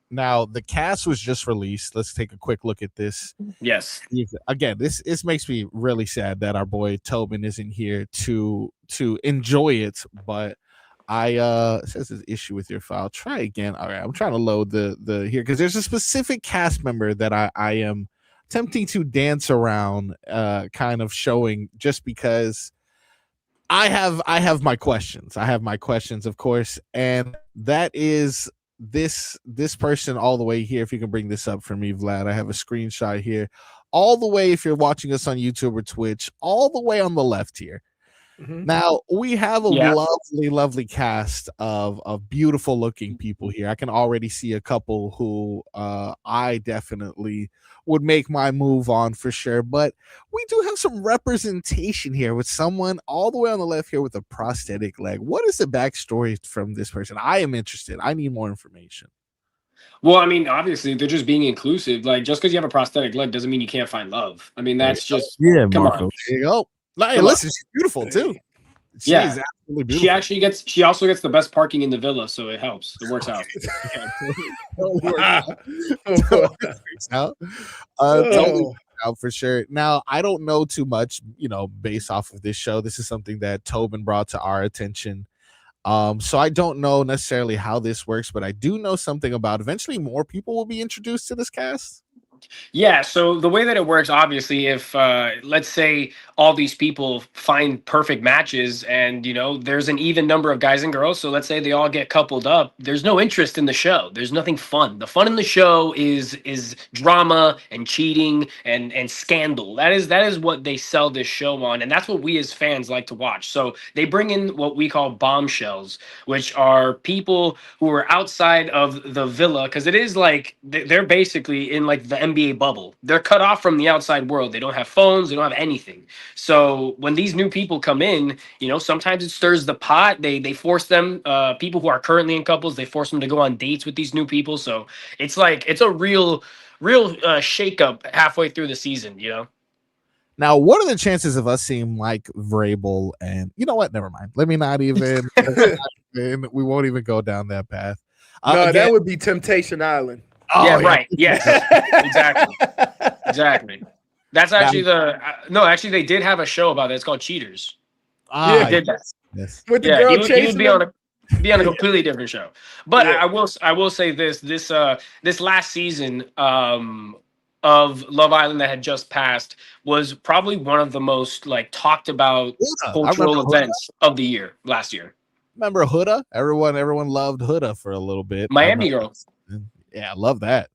Now, the cast was just released. Let's take a quick look at this. Yes. Again, this makes me really sad that our boy Tobin isn't here to enjoy it. But it says there's an issue with your file. Try again. All right, I'm trying to load the here because there's a specific cast member that I am attempting to dance around, kind of showing just because I have my questions. I have my questions, of course, and that is this person all the way here. If you can bring this up for me, Vlad, I have a screenshot here all the way. If you're watching us on YouTube or Twitch, all the way on the left here. Now we have a lovely cast of beautiful looking people here. I can already see a couple who I definitely would make my move on for sure, but we do have some representation here with someone all the way on the left here with a prosthetic leg. What is the backstory from this person? I am interested. I need more information. Well, I mean, obviously, they're just being inclusive. Like, just because you have a prosthetic leg doesn't mean you can't find love. I mean, that's just come Marco. on. There you go. Hey, listen, she's beautiful too. She's absolutely beautiful. She also gets the best parking in the villa, so it helps. It works out. Totally out for sure. Now, I don't know too much, based off of this show. This is something that Tobin brought to our attention. So I don't know necessarily how this works, but I do know something about eventually more people will be introduced to this cast. Yeah, so the way that it works, obviously, if let's say all these people find perfect matches and, there's an even number of guys and girls, so let's say they all get coupled up, there's no interest in the show. There's nothing fun. The fun in the show is drama and cheating and scandal. That is what they sell this show on, and that's what we as fans like to watch. So they bring in what we call bombshells, which are people who are outside of the villa, because it is like they're basically in like the NBA bubble. They're cut off from the outside world. They don't have phones. They don't have anything. So when these new people come in, sometimes it stirs the pot. They force them, people who are currently in couples, they force them to go on dates with these new people. So it's a real shakeup halfway through the season, Now, what are the chances of us seeing Mike Vrabel and you know what? Never mind. Let me not even. We won't even go down that path. No, that would be Temptation Island. Oh, yeah, right. Yes, exactly. That's actually actually they did have a show about it. It's called Cheaters. They did that. Yes. With the girl chasing he would be on a completely different show. But I will say this last season of Love Island that had just passed was probably one of the most talked about cultural events of the year last year. Remember Huda? Everyone loved Huda for a little bit. Miami Girl. Yeah, I love that.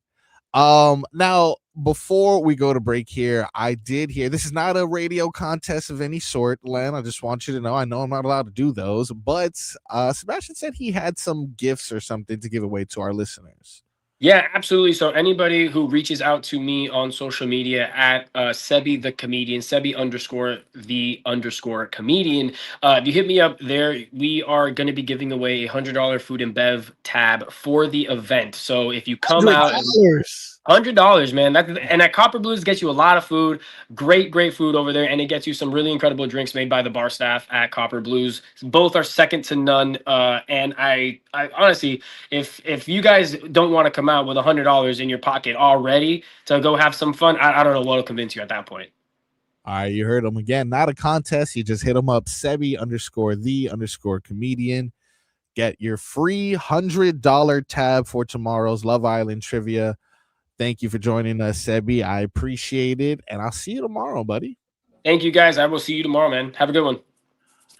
Now, before we go to break here, I did hear this is not a radio contest of any sort, Len. I just want you to know. I know I'm not allowed to do those, but Sebastian said he had some gifts or something to give away to our listeners. Yeah, absolutely. So anybody who reaches out to me on social media at Sebi the Comedian, Sebi _the _comedian, if you hit me up there, we are going to be giving away a $100 food and bev tab for the event. So if you come out, $100, man. And at Copper Blues gets you a lot of food, great food over there, and it gets you some really incredible drinks made by the bar staff at Copper Blues. Both are second to none. And I honestly, if you guys don't want to come out with $100 in your pocket already to go have some fun, I don't know what will convince you at that point. All right, you heard him again. Not a contest. You just hit him up, Sebi _the _comedian. Get your free $100 tab for tomorrow's Love Island trivia. Thank you for joining us, Sebi. I appreciate it, and I'll see you tomorrow, buddy. Thank you, guys. I will see you tomorrow, man. Have a good one.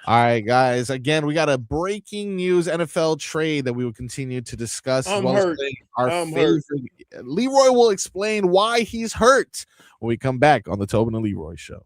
All right, guys. Again, we got a breaking news NFL trade that we will continue to discuss. I'm hurt. I'm hurt. Leroy will explain why he's hurt when we come back on the Tobin and Leroy show.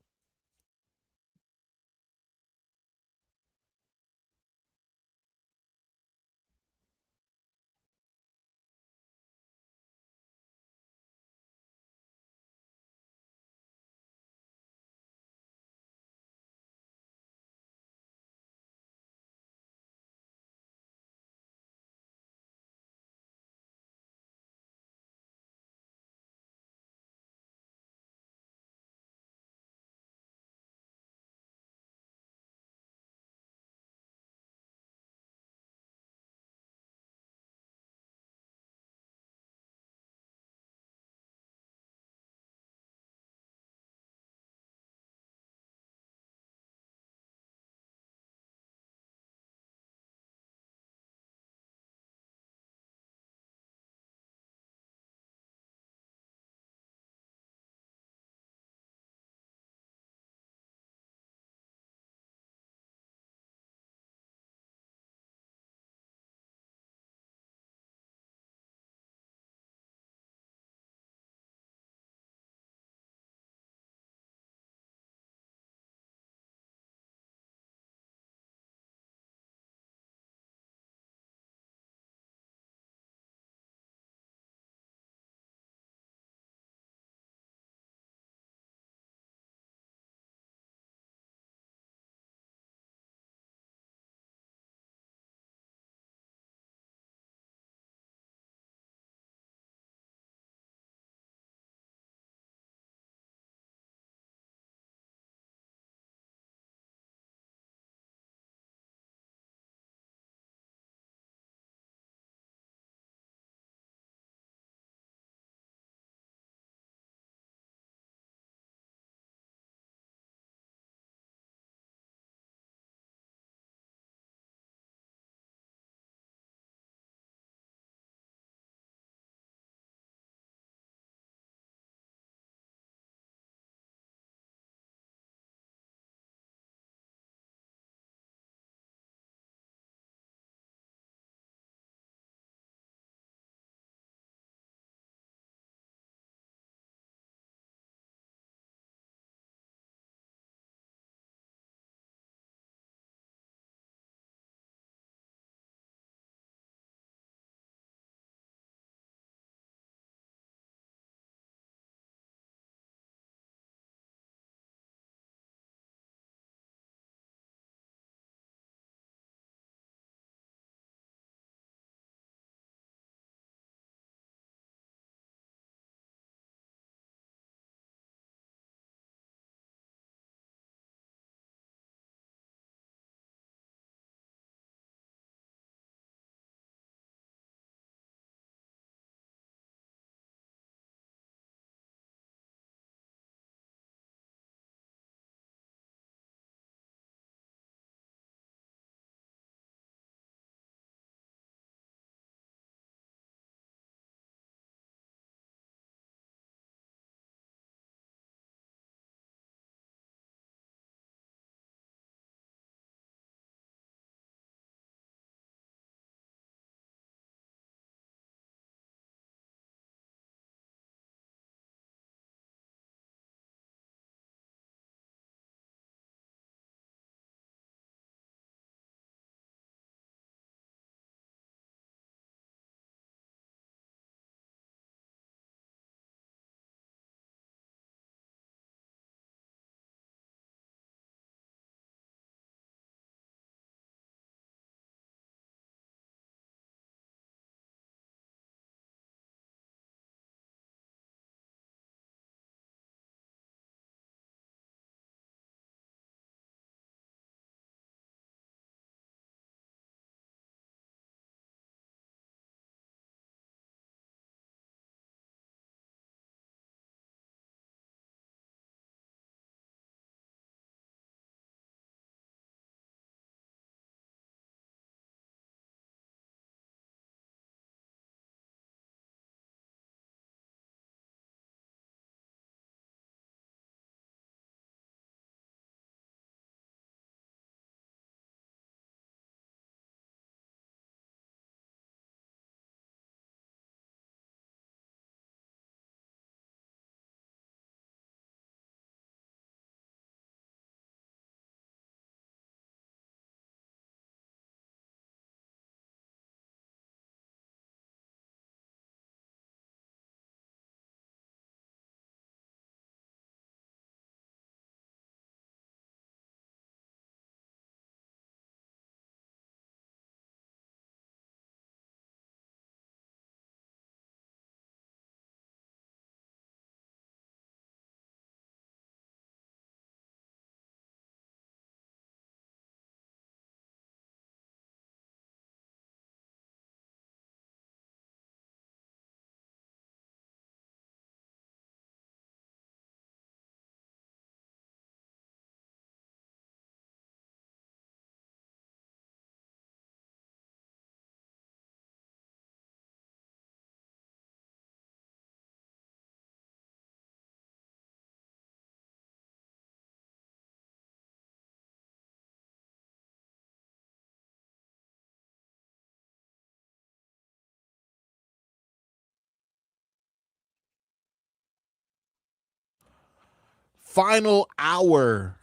final hour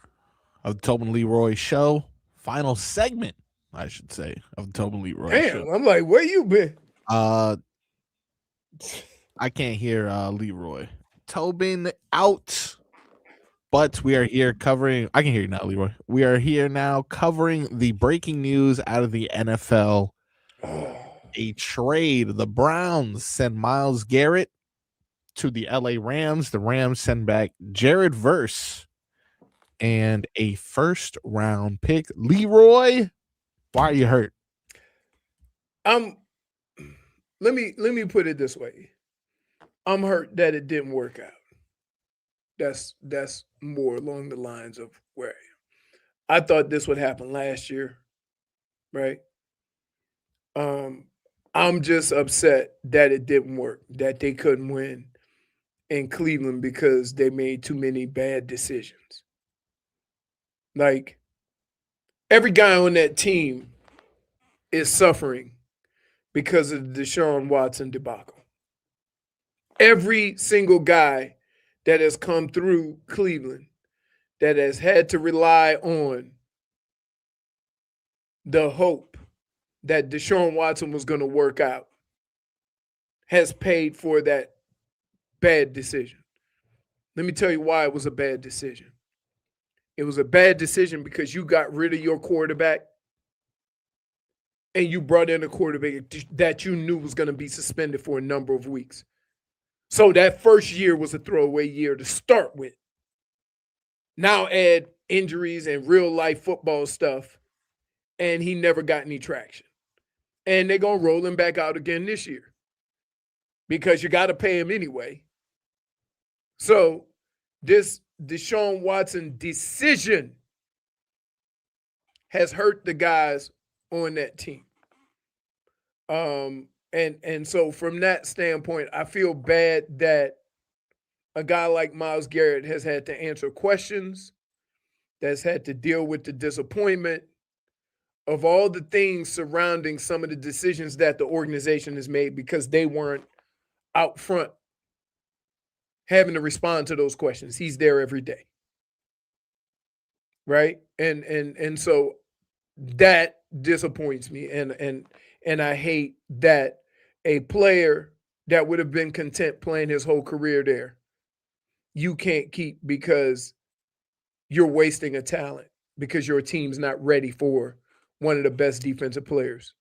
of the Tobin Leroy show. Final segment, I should say, of the Tobin Leroy show. I'm like, where you been? I can't hear Leroy. Tobin out. But we are here covering. I can hear you now, Leroy. We are here now covering the breaking news out of the NFL. A trade. The Browns send Myles Garrett to the LA Rams. The Rams send back Jared Verse and a first round pick. Leroy, why are you hurt? Let me put it this way. I'm hurt that it didn't work out. That's more along the lines of where I am. I thought this would happen last year, right? I'm just upset that it didn't work, that they couldn't win in Cleveland because they made too many bad decisions. Like, every guy on that team is suffering because of the Deshaun Watson debacle. Every single guy that has come through Cleveland that has had to rely on the hope that Deshaun Watson was going to work out has paid for that bad decision. Let me tell you why it was a bad decision. It was a bad decision because you got rid of your quarterback and you brought in a quarterback that you knew was going to be suspended for a number of weeks. So that first year was a throwaway year to start with. Now add injuries and real life football stuff, and he never got any traction. And they're going to roll him back out again this year because you got to pay him anyway. So this Deshaun Watson decision has hurt the guys on that team. And so from that standpoint, I feel bad that a guy like Myles Garrett has had to answer questions, that's had to deal with the disappointment of all the things surrounding some of the decisions that the organization has made because they weren't out front having to respond to those questions. He's there every day. Right? And so that disappoints me. And I hate that a player that would have been content playing his whole career there, you can't keep because you're wasting a talent because your team's not ready for one of the best defensive players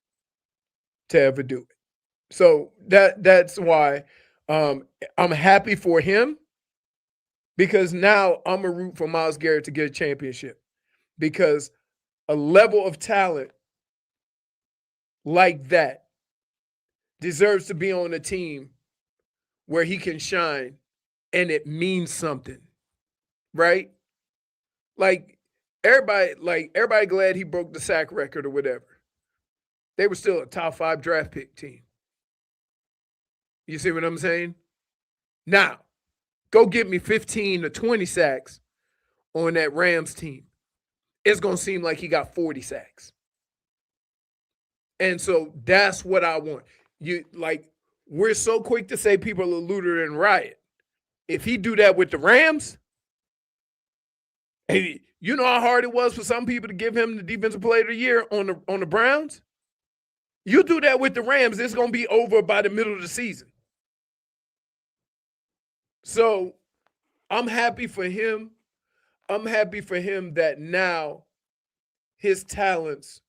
to ever do it. So that's why I'm happy for him because now I'm a root for Myles Garrett to get a championship because a level of talent like that deserves to be on a team where he can shine and it means something, right? Like everybody glad he broke the sack record or whatever. They were still a top 5 draft pick team. You see what I'm saying? Now, go get me 15 to 20 sacks on that Rams team. It's going to seem like he got 40 sacks. And so that's what I want. We're so quick to say people are looted and riot. If he do that with the Rams, hey, you know how hard it was for some people to give him the defensive player of the year on the Browns? You do that with the Rams, it's going to be over by the middle of the season. So I'm happy for him. I'm happy for him that now his talents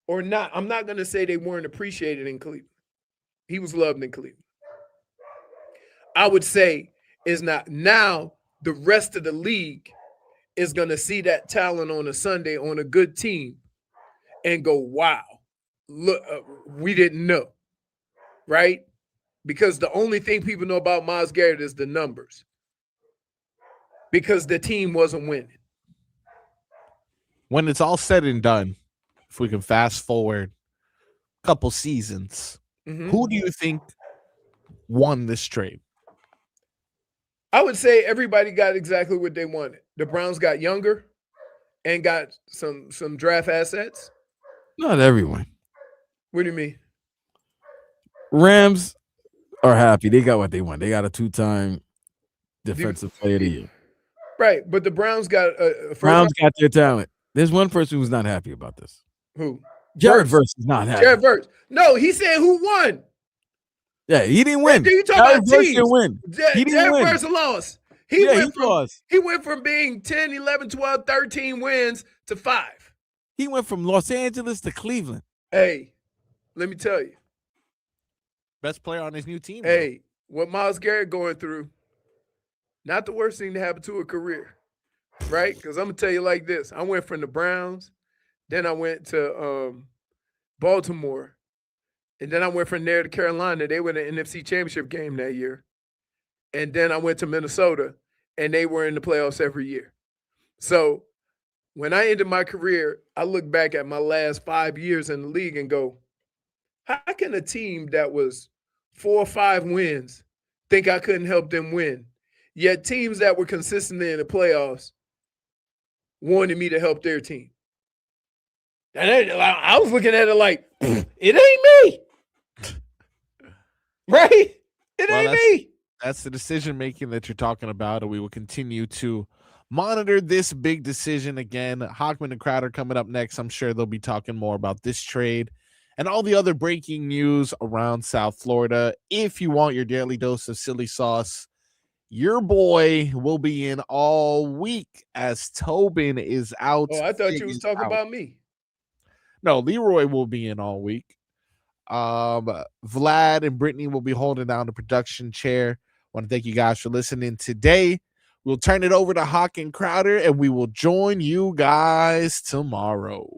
or not, I'm not going to say they weren't appreciated in Cleveland. He was loved in Cleveland. I would say is not now the rest of the league is going to see that talent on a Sunday on a good team and go, wow, look, we didn't know, right? Because the only thing people know about Myles Garrett is the numbers because the team wasn't winning. When it's all said and done, if we can fast forward a couple seasons, who do you think won this trade? I would say everybody got exactly what they wanted. The Browns got younger and got some draft assets. Not everyone. What do you mean? Rams are happy. They got what they want. They got a 2-time defensive player of the year. Right, but the Browns got Browns got their talent. There's one person who's not happy about this. Who? Jared Verse is not happy. Jared Verse. No, he said who won. Yeah, he didn't win. You talking about teams? Didn't win. He didn't Jared win. Verse lost. He went from being 10, 11, 12, 13 wins to 5. He went from Los Angeles to Cleveland. Hey, let me tell you. Best player on his new team. Hey, what Myles Garrett going through, not the worst thing to happen to a career, right? Because I'm going to tell you like this. I went from the Browns, then I went to Baltimore, and then I went from there to Carolina. They were in the NFC Championship game that year. And then I went to Minnesota, and they were in the playoffs every year. So when I ended my career, I look back at my last 5 years in the league and go, how can a team that was 4 or 5 wins think I couldn't help them win? Yet teams that were consistently in the playoffs wanted me to help their team. And I was looking at it like, it ain't me. Right? It ain't me. That's the decision making that you're talking about, and we will continue to monitor this big decision again. Hockman and Crowder coming up next. I'm sure they'll be talking more about this trade and all the other breaking news around South Florida. If you want your daily dose of silly sauce, your boy will be in all week as Tobin is out. Oh, I thought you was talking about me. No, Leroy will be in all week. Vlad and Brittany will be holding down the production chair. I want to thank you guys for listening today. We'll turn it over to Hawk and Crowder, and we will join you guys tomorrow.